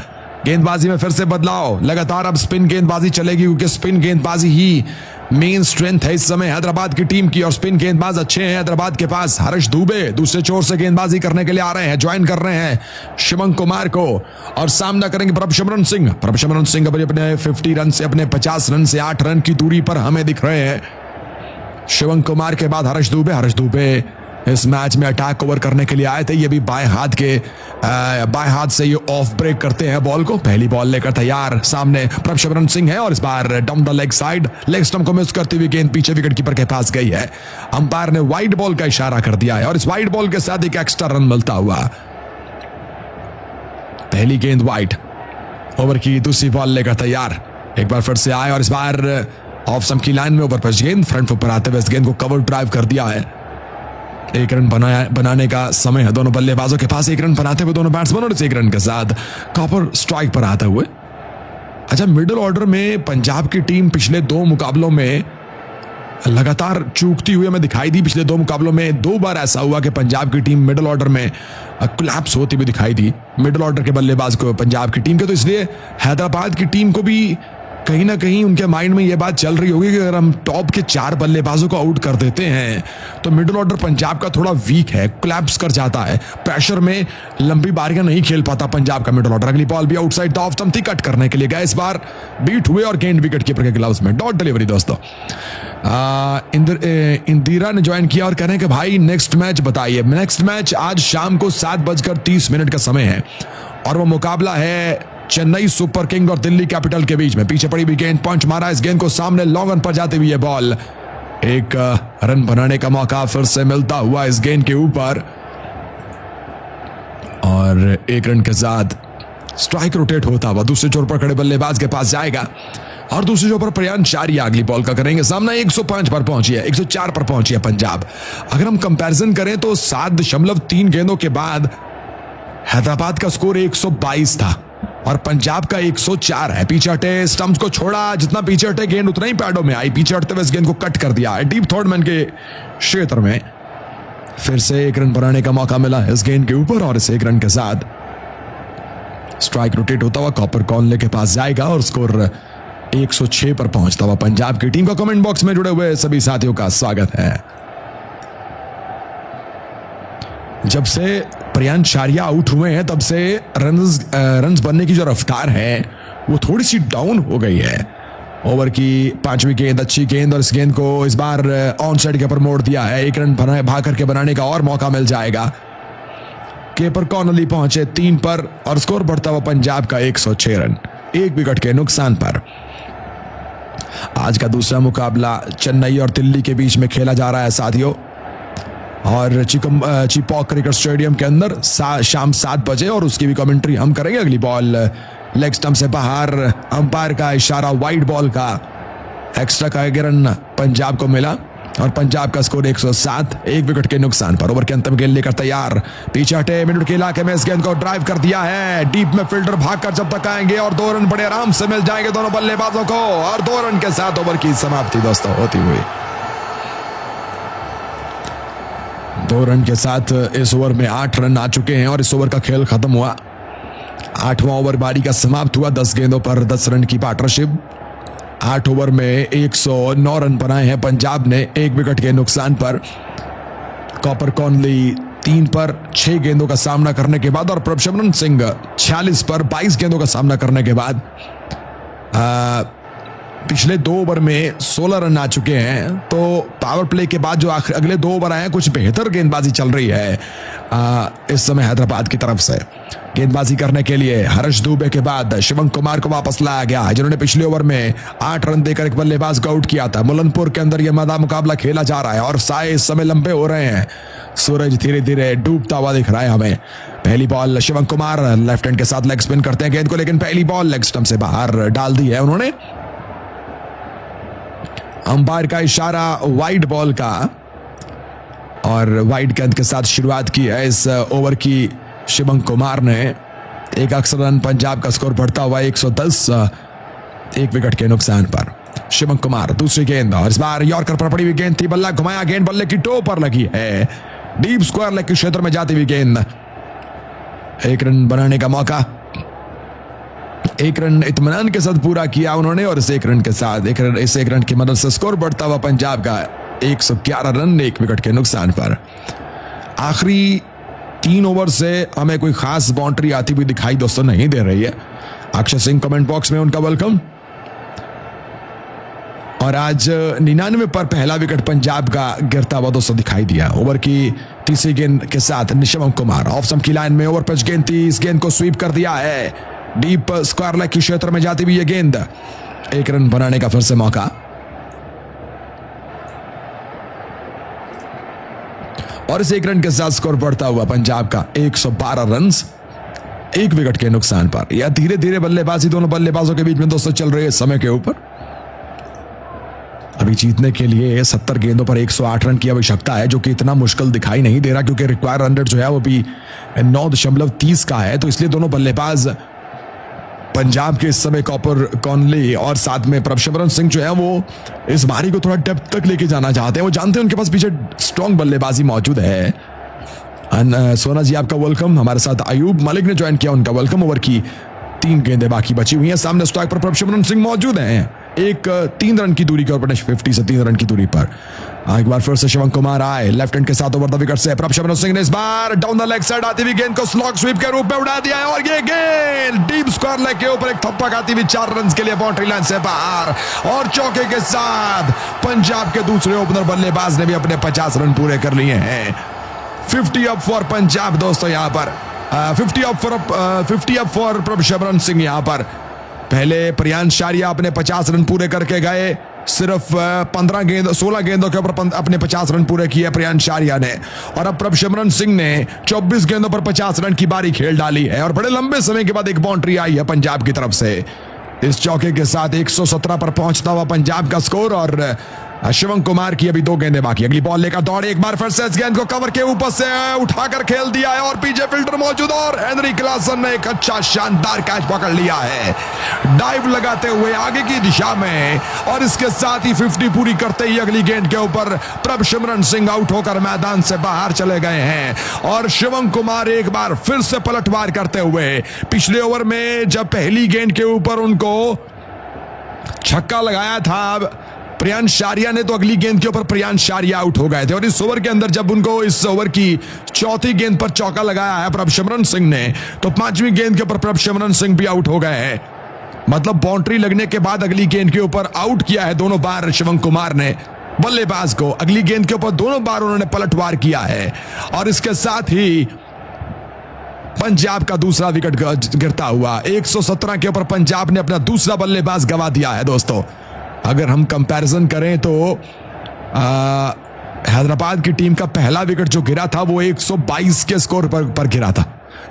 गेंदबाजी में फिर से बदलाव, लगातार अब स्पिन गेंदबाजी चलेगी, क्योंकि स्पिन गेंदबाजी ही मेन स्ट्रेंथ है इस समय हैदराबाद की टीम की, और स्पिन गेंदबाज अच्छे हैं हैदराबाद के पास। हर्ष दुबे दूसरे छोर से गेंदबाजी करने के लिए आ रहे हैं, ज्वाइन कर रहे हैं शिवम कुमार को, और सामना करेंगे प्रभसिमरन सिंह। प्रभसिमरन सिंह अपने 50 रन से, अपने 50 रन से 8 रन की दूरी पर हमें दिख रहे हैं। शिवम कुमार के बाद हर्ष दुबे इस मैच में अटैक ओवर करने के लिए आए थे। ये भी बाएं हाथ से ये ऑफ ब्रेक करते हैं बॉल को। पहली बॉल लेकर तैयार सामने प्रभसिमरन सिंह है, और इस बार down the leg side, leg stump को मिस करती हुई गेंद पीछे विकेट कीपर के पास गई है। अंपायर ने वाइड बॉल का इशारा कर दिया है, और इस वाइड बॉल के साथ एक एक्स्ट्रा रन मिलता हुआ। पहली गेंद वाइड, ओवर की दूसरी बॉल लेकर तैयार, एक बार फिर से आए, और इस बार ऑफ स्टंप की लाइन में ओवर पर गेंद फ्रंट फुट पर आते हुए इस गेंद को कवर ड्राइव कर दिया है। एक रन बनाने का समय है दोनों बल्लेबाजों के पास, एक रन बनाते हुए दोनों बैट्समैन, और इस एक रन के साथ कॉपर स्ट्राइक पर आते हुए। अच्छा, मिडिल ऑर्डर में पंजाब की टीम पिछले 2 मुकाबलों में लगातार चूकती हुई हमें दिखाई दी। पिछले 2 मुकाबलों में 2 बार ऐसा हुआ कि पंजाब की टीम मिडिल ऑर्डर में कोलैप्स होती हुई दिखाई दी, मिडिल ऑर्डर के बल्लेबाज को पंजाब की टीम के। तो इसलिए हैदराबाद की टीम को भी कहीं ना कहीं उनके माइंड में यह बात चल रही होगी कि अगर हम टॉप के 4 बल्लेबाजों को आउट कर देते हैं तो मिडिल ऑर्डर पंजाब का थोड़ा वीक है, कोलैप्स कर जाता है, प्रेशर में लंबी बारियां नहीं खेल पाता पंजाब का मिडिल ऑर्डर। अगली बॉल भी आउटसाइड द ऑफ स्टंप थी, कट करने के लिए गए, इस बार बीट हुए और गेंद विकेट कीपर के ग्लव्स में। डॉट डिलीवरी दोस्तों। इंदिरा ने ज्वाइन किया और कह रहे हैं कि भाई नेक्स्ट मैच बताइए। नेक्स्ट मैच आज शाम को 7:30 का समय है और वो मुकाबला है चेन्नई सुपर किंग और दिल्ली कैपिटल के बीच में। पीछे पड़ी हुई गेंद, पंच मारा, इस गेंद को सामने लॉन्ग रन पर जाती हुई है बॉल। एक रन बनाने का मौका फिर से मिलता हुआ इस गेंद के ऊपर और 1 रन के साथ स्ट्राइक रोटेट होता हुआ दूसरे छोर पर खड़े बल्लेबाज के पास जाएगा और दूसरे छोर पर प्रयान चारिया अगली बॉल का करेंगे सामना। 105 पर पहुंची है, 104 पर पहुंची है पंजाब। अगर हम कंपैरिजन करें तो 7.3 गेंदों के बाद हैदराबाद का स्कोर 122 था और पंजाब का 104 है। पीछे हटे, स्टंप्स को छोड़ा, जितना पीछे हटे गेंद उतना ही पैडों में आई। पीछे हटते हुए इस गेंद को कट कर दिया है डीप थर्ड मैन के क्षेत्र में। फिर से 1 रन बनाने का मौका मिला इस गेंद के ऊपर और इस 1 रन के साथ स्ट्राइक रोटेट होता हुआ कॉपर कॉर्नर के पास जाएगा और स्कोर 106 पर पहुंचता हुआ पंजाब की टीम का। कमेंट बॉक्स में जुड़े हुए सभी साथियों का स्वागत है। जब से प्रयान चारिया आउट हुए हैं तब से रन्स बनने की जो रफ्तार है वो थोड़ी सी डाउन हो गई है। ओवर की 5वीं गेंद, अच्छी गेंद और इस गेंद को इस बार ऑन साइड के ऊपर मोड़ दिया है। 1 रन भाग करके बनाने का और मौका मिल जाएगा। कीपर कॉर्नली पहुंचे 3 पर और स्कोर बढ़ता हुआ पंजाब का 106 रन 1 विकेट के नुकसान पर। आज का दूसरा मुकाबला चेन्नई और दिल्ली के बीच में खेला जा रहा है साथियों और चिपॉक क्रिकेट स्टेडियम के अंदर शाम 7 बजे और उसकी भी कमेंट्री हम करेंगे। अगली बॉल लेग स्टंप से बाहर, अंपायर का इशारा वाइड बॉल का, एक्स्ट्रा का 1 रन पंजाब को मिला और पंजाब का स्कोर 107 1 विकेट के नुकसान पर। ओवर के अंतिम गेंद लेकर तैयार, पीछे हटे मिनट के इलाके में इस गेंद को ड्राइव कर दिया है। डीप में फील्डर भागकर जब तक आएंगे और 2 रन बड़े आराम से मिल जाएंगे दोनों बल्लेबाजों को और 2 रन के साथ ओवर की समाप्ति दोस्तों होती हुई। 2 रन के साथ इस ओवर में 8 रन आ चुके हैं और इस ओवर का खेल खत्म हुआ। 8वां ओवर बारी का समाप्त हुआ। 10 गेंदों पर 10 रन की पार्टनरशिप। 8 ओवर में 109 रन बनाए हैं पंजाब ने 1 विकेट के नुकसान पर। कॉपर कॉर्नली 3 पर 6 गेंदों का सामना करने के बाद और प्रभशमरन सिंह 46 पर 22 गेंदों का सामना करने के बाद पिछले 2 ओवर में 16 रन आ चुके हैं। तो पावर प्ले के बाद जो अगले 2 ओवर आए हैं कुछ बेहतर गेंदबाजी चल रही है इस समय हैदराबाद की तरफ से। गेंदबाजी करने के लिए हर्ष दुबे के बाद शिवम कुमार को वापस लाया गया जिन्होंने पिछले ओवर में 8 रन देकर एक बल्लेबाज को आउट किया था। मुलनपुर के अंदर यह मैदान मुकाबला खेला जा रहा है और साए इस समय लंबे हो रहे हैं। सूरज धीरे धीरे डूबता हुआ दिख रहा है हमें। पहली ball Shivam Kumar left hand के साथ लेग स्पिन करते हैं गेंद को, लेकिन पहली बॉल लेग स्टंप से बाहर डाल दी है उन्होंने। अंपायर का इशारा वाइड बॉल का और वाइड गेंद के साथ शुरुआत की है इस ओवर की शिवम कुमार ने। 1 अक्सर रन पंजाब का स्कोर बढ़ता हुआ 110 1 विकेट के नुकसान पर। शिवम कुमार दूसरी गेंद और इस बार यॉर्कर पर पड़ी हुई गेंद थी, बल्ला घुमाया, गेंद बल्ले की टो पर लगी है। डीप स्क्वायर लेग के क्षेत्र में जाती हुई गेंद। 1 रन बनाने का मौका, 1 रन इत्मीनान के साथ पूरा किया उन्होंने और इस 1 रन के साथ इस 1 रन की मदद से स्कोर बढ़ता हुआ पंजाब का 111 रन 1 विकेट के नुकसान पर। आखिरी 3 ओवर से हमें कोई खास बाउंड्री आती हुई दिखाई दोस्तों नहीं दे रही है। अक्षय सिंह कमेंट बॉक्स में उनका वेलकम। और आज 99 पर पहला विकेट पंजाब का गिरता हुआ दोस्तों दिखाई दिया। ओवर की तीसरी गेंद के साथ शिवम कुमार ऑफ स्टंप की लाइन में ओवर पिच गेंद थी, इस गेंद को स्वीप कर दिया है। डीप स्क्वायर लेग के क्षेत्र में जाती हुई ये गेंद। 1 रन बनाने का फिर से मौका और इस 1 रन के साथ स्कोर बढ़ता हुआ पंजाब का 112 रन 1 विकेट के नुकसान पर। यह धीरे धीरे बल्लेबाजी दोनों बल्लेबाजों के बीच में दोस्तों चल रही है समय के ऊपर। अभी जीतने के लिए 70 गेंदों पर 108 रन की आवश्यकता है, जो कि इतना मुश्किल दिखाई नहीं दे रहा क्योंकि रिक्वायर रन रेट जो है वो भी 9.30 का है। तो इसलिए दोनों बल्लेबाज पंजाब के इस समय कॉपर कॉनली और साथ में प्रभसिमरन सिंह जो है वो इस बारी को थोड़ा डेप्थ तक लेके जाना चाहते हैं। वो जानते हैं उनके पास पीछे स्ट्रॉन्ग बल्लेबाजी मौजूद है। सोना जी आपका वेलकम। हमारे साथ अयूब मलिक ने ज्वाइन किया, उनका वेलकम। ओवर की 3 गेंदें बाकी बची हुई हैं। सामने स्ट्राइक पर प्रभसिमरन सिंह मौजूद हैं, एक 3 रन की दूरी के ऊपर, 50 से 3 रन की दूरी पर। एक बार फिर से शिवम कुमार आए लेफ्ट हैंड के साथ ओवर द विकेट से। प्रभसिमरन सिंह ने इस बार डाउन द लेग साइड आती हुई गेंद को स्लॉग स्वीप के रूप में उड़ा दिया है और ये गेंद डीप स्क्वायर लेग के ऊपर एक थप्पा खाती हुई 4 रन के लिए बाउंड्री लाइन से बाहर। और चौके के साथ पंजाब के दूसरे ओपनर बल्लेबाज ने भी अपने 50 रन पूरे कर लिए हैं। 50 अप फॉर पंजाब दोस्तों, यहां पर 50 अप फॉर प्रभसिमरन सिंह। यहां पर पहले प्रियांश शारिया अपने 50 रन पूरे करके गए, सिर्फ 16 गेंदों के ऊपर अपने 50 रन पूरे किए प्रियांश शारिया ने। और अब प्रभसिमरन सिंह ने 24 गेंदों पर 50 रन की बारी खेल डाली है और बड़े लंबे समय के बाद एक बाउंड्री आई है पंजाब की तरफ से। इस चौके के साथ 117 पर पहुंचता हुआ पंजाब का स्कोर। और शिवम कुमार की अभी 2 गेंदें बाकी। अगली बॉल लेकर दौड़े, एक बार फिर से इस गेंद को कवर के ऊपर से उठाकर खेल दिया है और पीछे फील्डर मौजूद और हेनरी क्लासन ने एक अच्छा शानदार कैच पकड़ लिया है डाइव लगाते हुए आगे की दिशा में। और इसके साथ ही 50 पूरी करते ही अगली गेंद के ऊपर प्रभसिमरन सिंह आउट होकर मैदान से बाहर चले गए हैं। और शिवम कुमार एक बार फिर से पलटवार करते हुए, पिछले ओवर में जब पहली गेंद के ऊपर उनको छक्का लगाया था प्रियांश शारिया ने, तो अगली गेंद के ऊपर प्रियांश शारिया आउट हो गए थे। और इस ओवर के अंदर जब उनको इस ओवर की चौथी गेंद पर चौका लगाया है प्रभसिमरन सिंह ने, तो 5वीं गेंद के ऊपर प्रभसिमरन सिंह भी आउट हो गए हैं। मतलब बाउंड्री लगने के बाद अगली गेंद के ऊपर आउट किया है दोनों बार शिवम कुमार ने बल्लेबाज को। अगली गेंद के ऊपर दोनों बार उन्होंने पलटवार किया है। और इसके साथ ही पंजाब का दूसरा विकेट गिरता हुआ 117 के ऊपर पंजाब ने अपना दूसरा बल्लेबाज गंवा दिया है दोस्तों। अगर हम कंपैरिजन करें तो हैदराबाद की टीम का पहला विकेट जो गिरा था वो 122 के स्कोर पर गिरा था,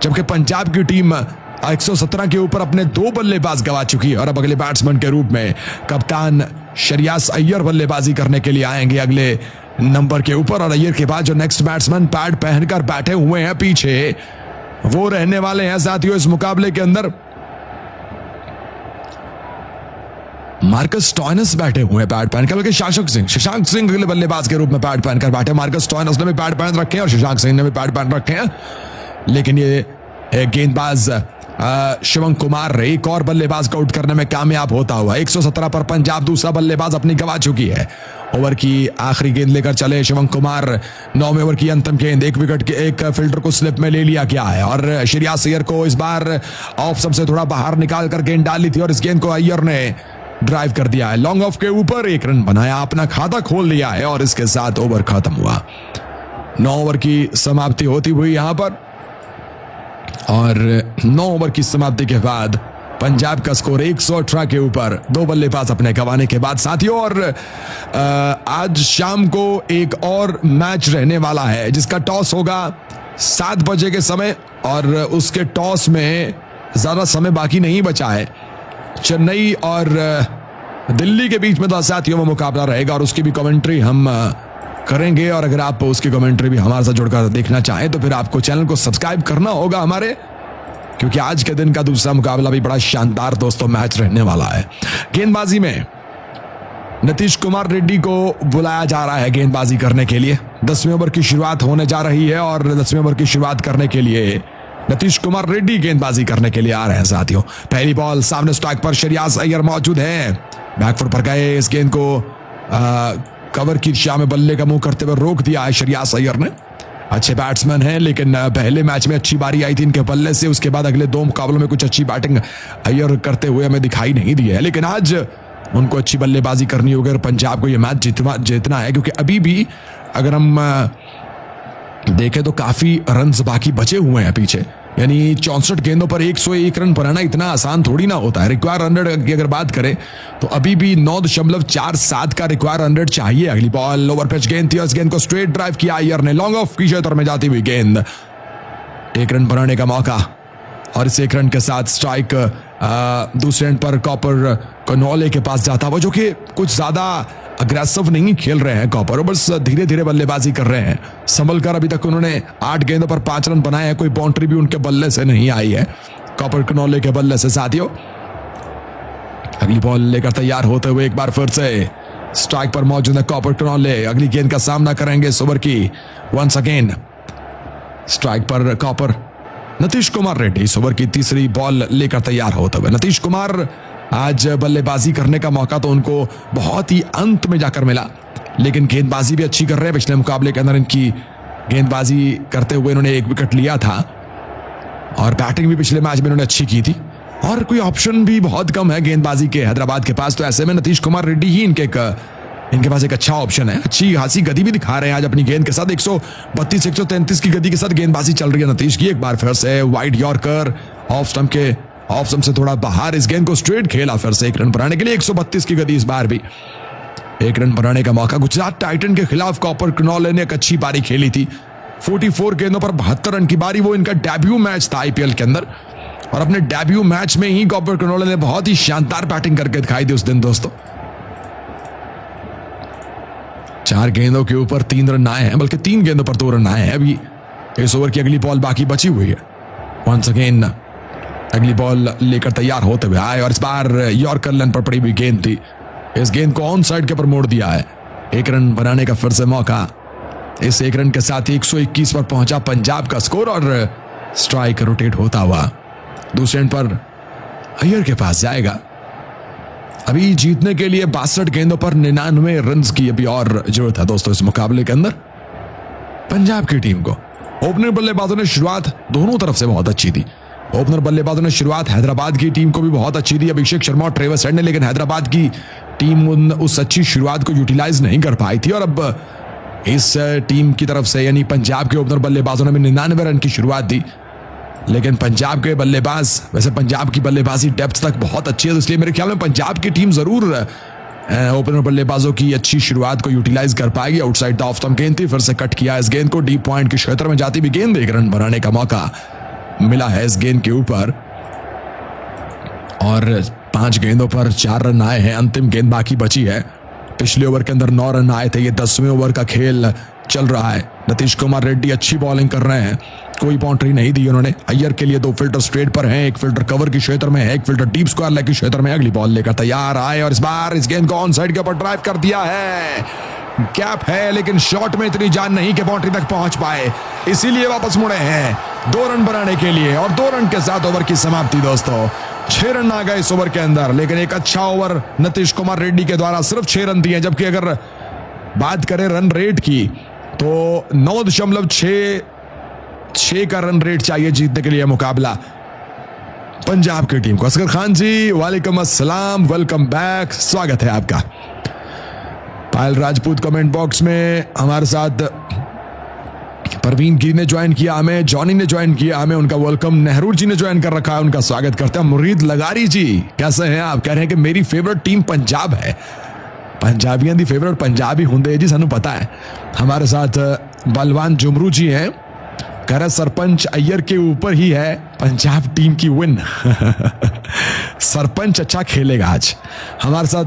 जबकि पंजाब की टीम 117 के ऊपर अपने 2 बल्लेबाज गंवा चुकी है। और अब अगले बैट्समैन के रूप में कप्तान श्रेयस अय्यर बल्लेबाजी करने के लिए आएंगे अगले नंबर के ऊपर। और अय्यर के बाद जो नेक्स्ट बैट्समैन पैड पहनकर बैठे हुए हैं पीछे, वो रहने वाले हैं साथियों इस मुकाबले के अंदर मार्कस स्टॉइनस बैठे हुए हैं पैड पहनकर, बल्कि शशांक सिंह अगले बल्लेबाज के रूप में पैड पहनकर बैठे। मार्कस स्टॉइनस ने भी पैड पहन रखे हैं और शशांक सिंह ने भी पैड पहन रखे हैं। लेकिन ये गेंदबाज शिवम कुमार एक और बल्लेबाज को आउट करने में कामयाब होता हुआ 117 पर पंजाब दूसरा बल्लेबाज अपनी गंवा चुकी है। ओवर की आखिरी गेंद लेकर चले शिवम कुमार। 9वें ओवर की अंतिम गेंद, एक विकेट के एक फील्डर को स्लिप में ले लिया गया है और श्रेयस अय्यर को इस बार ऑफ सबसे थोड़ा बाहर निकाल कर गेंद डाली थी और इस गेंद को अय्यर ने ड्राइव कर दिया है। लॉन्ग ऑफ के ऊपर 1 रन बनाया, अपना खाता खोल लिया है और इसके साथ ओवर खत्म हुआ। 9 ओवर की समाप्ति होती हुई यहां पर और 9 ओवर की समाप्ति के बाद पंजाब का स्कोर 118 के ऊपर, 2 बल्लेबाज अपने गंवाने के बाद साथियों। और आज शाम को एक और मैच रहने वाला है जिसका टॉस होगा 7 बजे के समय और उसके टॉस में ज्यादा समय बाकी नहीं बचा है। चेन्नई और दिल्ली के बीच में 10 साथियों में मुकाबला रहेगा और उसकी भी कमेंट्री हम करेंगे। और अगर आप उसकी कमेंट्री भी हमारे साथ जुड़कर देखना चाहें तो फिर आपको चैनल को सब्सक्राइब करना होगा हमारे, क्योंकि आज के दिन का दूसरा मुकाबला भी बड़ा शानदार दोस्तों मैच रहने वाला है। गेंदबाजी में नीतीश कुमार रेड्डी को बुलाया जा रहा है गेंदबाजी करने के लिए। 10वें ओवर की शुरुआत होने जा रही है और 10वें ओवर की शुरुआत करने के लिए नीतीश कुमार रेड्डी गेंदबाजी करने के लिए आ रहे हैं साथियों। पहली बॉल, सामने स्ट्राइक पर श्रेयस अय्यर मौजूद है, बैकफुट पर गए, इस गेंद को कवर की दिशा में बल्ले का मुंह करते हुए रोक दिया है श्रेयस अय्यर ने। अच्छे बैट्समैन हैं लेकिन पहले मैच में अच्छी बारी आई थी इनके बल्ले से, उसके बाद अगले 2 मुकाबलों में कुछ अच्छी बैटिंग अय्यर करते हुए हमें दिखाई नहीं दी है। लेकिन आज उनको अच्छी बल्लेबाजी करनी होगी और पंजाब को यह मैच जीतना है, क्योंकि अभी भी अगर हम देखें तो काफी रन्स बाकी बचे हुए हैं पीछे। यानी 64 गेंदों पर 101 रन बनाना इतना आसान थोड़ी ना होता है। रिक्वायर रन रेट की अगर बात करें तो अभी भी 9.47 का रिक्वायर रन रेट चाहिए। अगली बॉल, ओवर पिच गेंद थी, इस गेंद को स्ट्रेट ड्राइव किया अय्यर ने, लॉन्ग ऑफ की क्षेत्र में जाती हुई गेंद, 1 रन बनाने का मौका और इस 1 रन के साथ स्ट्राइक दूसरे एंड पर कॉपर कनौले के पास जाता हुआ, जो कि कुछ ज्यादा अग्रेसिव नहीं खेल रहे हैं कॉपर, बस धीरे धीरे बल्लेबाजी कर रहे हैं। संभल कर अभी तक उन्होंने 8 गेंदों पर 5 रन बनाए हैं, कोई बाउंड्री भी उनके बल्ले से नहीं आई है। कॉपर कनॉले के बल्ले से साथियों। अगली बॉल लेकर तैयार होते हुए एक बार फिर से स्ट्राइक पर मौजूद है कॉपर कनॉले। अगली गेंद का सामना करेंगे इस ओवर की। वंस अगेन स्ट्राइक पर कॉपर। नीतीश कुमार रेड्डी इस ओवर की तीसरी बॉल लेकर तैयार होते हुए। नीतीश कुमार आज बल्लेबाजी करने का मौका तो उनको बहुत ही अंत में जाकर मिला, लेकिन गेंदबाजी भी अच्छी कर रहे हैं। पिछले मुकाबले के अंदर इनकी गेंदबाजी करते हुए इन्होंने 1 विकेट लिया था और बैटिंग भी पिछले मैच में इन्होंने अच्छी की थी और कोई ऑप्शन भी बहुत कम है गेंदबाजी के हैदराबाद के पास। तो ऐसे में नीतीश कुमार रेड्डी ही इनके पास एक अच्छा ऑप्शन है। अच्छी खासी गति भी दिखा रहे हैं आज अपनी गेंद के साथ। 132 133 की गति के साथ गेंदबाजी चल रही है नीतीश की। एक बार फिर से वाइड यॉर्कर ऑफ स्टंप से थोड़ा बाहर, इस गेंद को स्ट्रेट खेला फिर से 1 रन बनाने के लिए। 132 की गति इस बार भी 1 रन बनाने का मौका। गुजरात टाइटन के खिलाफ कॉपर कनॉले ने एक अच्छी पारी खेली थी। 44 गेंदों पर 72 रन की पारी। वो इनका डेब्यू मैच था आईपीएल के अंदर और अपने डेब्यू मैच में ही कॉपर कनॉले ने बहुत ही शानदार बैटिंग करके दिखाई दी उस दिन दोस्तों। 4 गेंदों के ऊपर 3 रन आए हैं, बल्कि 3 गेंदों पर 2 रन आए हैं। अभी इस ओवर की अगली बॉल बाकी बची हुई है। वंस अगेन अगली बॉल लेकर तैयार होते हुए आए और इस बार यॉर्कर लाइन पर पड़ी हुई गेंद थी। इस गेंद को ऑन साइड के ऊपर मोड़ दिया है। 1 रन बनाने का फिर से मौका। इस 1 रन के साथ 121 पर पहुंचा पंजाब का स्कोर और स्ट्राइक रोटेट होता हुआ दूसरे एंड पर अय्यर के पास जाएगा। अभी जीतने के लिए 62 गेंदों पर 99 रन की अभी और जरूरत है दोस्तों इस मुकाबले के अंदर पंजाब की टीम को। ओपनर बल्लेबाजों ने शुरुआत दोनों तरफ से बहुत अच्छी थी। ओपनर बल्लेबाजों ने शुरुआत हैदराबाद की टीम को भी बहुत अच्छी थी, अभिषेक शर्मा और ट्रेविस हेड ने, लेकिन हैदराबाद की टीम उस अच्छी शुरुआत को यूटिलाइज नहीं कर पाई थी और अब इस टीम की तरफ से यानी पंजाब के ओपनर बल्लेबाजों ने भी 99 रन की शुरुआत दी। लेकिन पंजाब के बल्लेबाज, वैसे पंजाब की बल्लेबाजी डेप्थ तक बहुत अच्छी है, तो इसलिए मेरे ख्याल में पंजाब की टीम जरूर ओपनर बल्लेबाजों की अच्छी शुरुआत को यूटिलाइज कर पाएगी। आउटसाइड द ऑफ स्टंप गेंद थी, फिर से कट किया इस गेंद को। डीप पॉइंट के क्षेत्र में जाती हुई गेंद, 1 रन बनाने का मौका मिला है इस गेंद के ऊपर और 5 गेंदों पर 4 रन आए हैं। अंतिम गेंद बाकी बची है। पिछले ओवर के अंदर 9 रन आए थे। ये 10वें ओवर का खेल चल रहा है। नीतीश कुमार रेड्डी अच्छी बॉलिंग कर रहे हैं, कोई बाउंड्री नहीं दी उन्होंने। अय्यर के लिए 2 फील्डर स्ट्रेट पर हैं, 1 फील्डर कवर के क्षेत्र में है, 1 फील्डर डीप स्क्वायर लेग के क्षेत्र में। अगली बॉल लेकर तैयार आए और इस बार इस गेंद को ऑन साइड के ऊपर ड्राइव कर दिया है। गैप है लेकिन शॉट में इतनी जान नहीं कि बाउंड्री तक पहुंच पाए, इसीलिए वापस मुड़े हैं 2 रन बनाने के लिए और 2 रन के साथ ओवर की समाप्ति दोस्तों। 6 रन आ गए इस ओवर के अंदर, लेकिन एक अच्छा ओवर नीतीश कुमार रेड्डी के द्वारा सिर्फ 6 रन दिए। जबकि अगर बात करें रन रेट की तो 9.66 का रन रेट चाहिए जीतने के लिए मुकाबला पंजाब की टीम को। असगर खान जी वालेकुम अस्सलाम, वेलकम बैक, स्वागत है आपका। पायल राजपूत कमेंट बॉक्स में हमारे साथ परवीन गिरी ने ज्वाइन किया हमें, जॉनी ने ज्वाइन किया हमें, उनका वेलकम। नेहरू जी ने ज्वाइन कर रखा है, उनका स्वागत करते हैं। मुरीद लगारी जी कैसे हैं आप? कह रहे हैं कि मेरी फेवरेट टीम पंजाब है। पंजाबियों की फेवरेट पंजाबी होंगे जी, सानू पता है। हमारे साथ बलवान जुमरू जी हैं, कह रहे सरपंच अय्यर के ऊपर ही है पंजाब टीम की विन। सरपंच अच्छा खेलेगा आज। हमारे साथ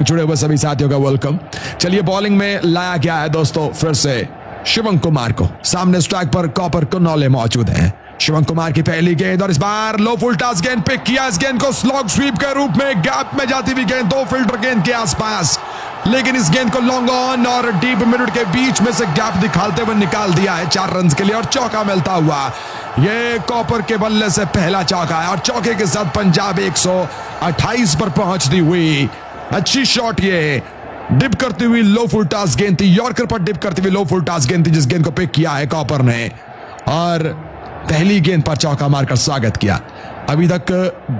जुड़े हुए सभी साथियों का वेलकम। चलिए बॉलिंग में लाया गया है दोस्तों फिर से शिवम कुमार को। सामने स्ट्राइक पर कॉपर कनॉले मौजूद हैं। शिवम कुमार की पहली गेंद और इस बार लो फुल टॉस गेंद पिक किया। इस गेंद को स्लॉग स्वीप के रूप में गैप में जाती हुई गेंद 2 फील्डर गेंद के आसपास, लेकिन इस गेंद को लॉन्ग ऑन और डीप मिड के बीच में से गैप दिखाते हुए निकाल दिया है 4 रन के लिए और चौका मिलता हुआ। ये कॉपर के बल्ले से पहला चौका है और चौके के साथ पंजाब 128 पर पहुंचती हुई। अच्छी शॉट, ये डिप करती हुई लो फुल टॉस गेंद थी, यॉर्कर पर डिप करती हुई लो फुल टॉस गेंद थी, जिस गेंद को पिक किया है कॉपर ने और पहली गेंद पर चौका मारकर स्वागत किया। अभी तक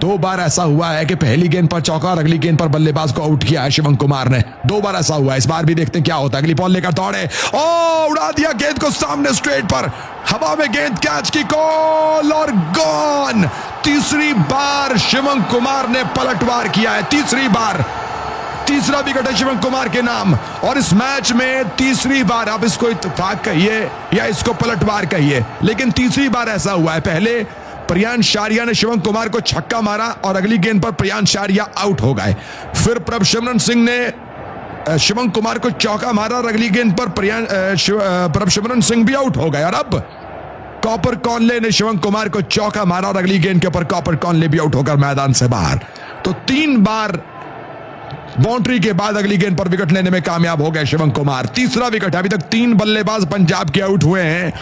2 बार ऐसा हुआ है कि पहली गेंद पर चौका और अगली गेंद पर बल्लेबाज को आउट किया है शिवम कुमार ने। 2 बार ऐसा हुआ है, इस बार भी देखते हैं क्या होता है। अगली बॉल लेकर दौड़े, ओ उड़ा दिया गेंद को सामने स्ट्रेट पर, हवा में गेंद कैच की, कॉल और गॉन। तीसरी बार शिवम कुमार ने पलटवार किया है, तीसरी बार, तीसरा विकेट है शिवम कुमार के नाम और इस मैच में तीसरी बार, आप इसको इत्तेफाक कहिए या इसको पलटवार कहिए, लेकिन तीसरी बार ऐसा हुआ है। पहले प्रियांश शारिया ने शिवम कुमार को छक्का मारा और अगली गेंद पर प्रियांश शारिया आउट हो गए। फिर प्रभसिमरन सिंह ने शिवम कुमार को चौका मारा और अगली गेंद पर प्रभसिमरन सिंह भी आउट हो गए और अब कॉपर कॉनले ने शिवम कुमार को चौका मारा और अगली गेंद के ऊपर कॉपर कॉनले भी आउट होकर मैदान से बाहर। तो 3 बार बाउंड्री के बाद अगली गेंद पर विकेट लेने में कामयाब हो गए शिवम कुमार। तीसरा विकेट। अभी तक 3 बल्लेबाज पंजाब के आउट हुए हैं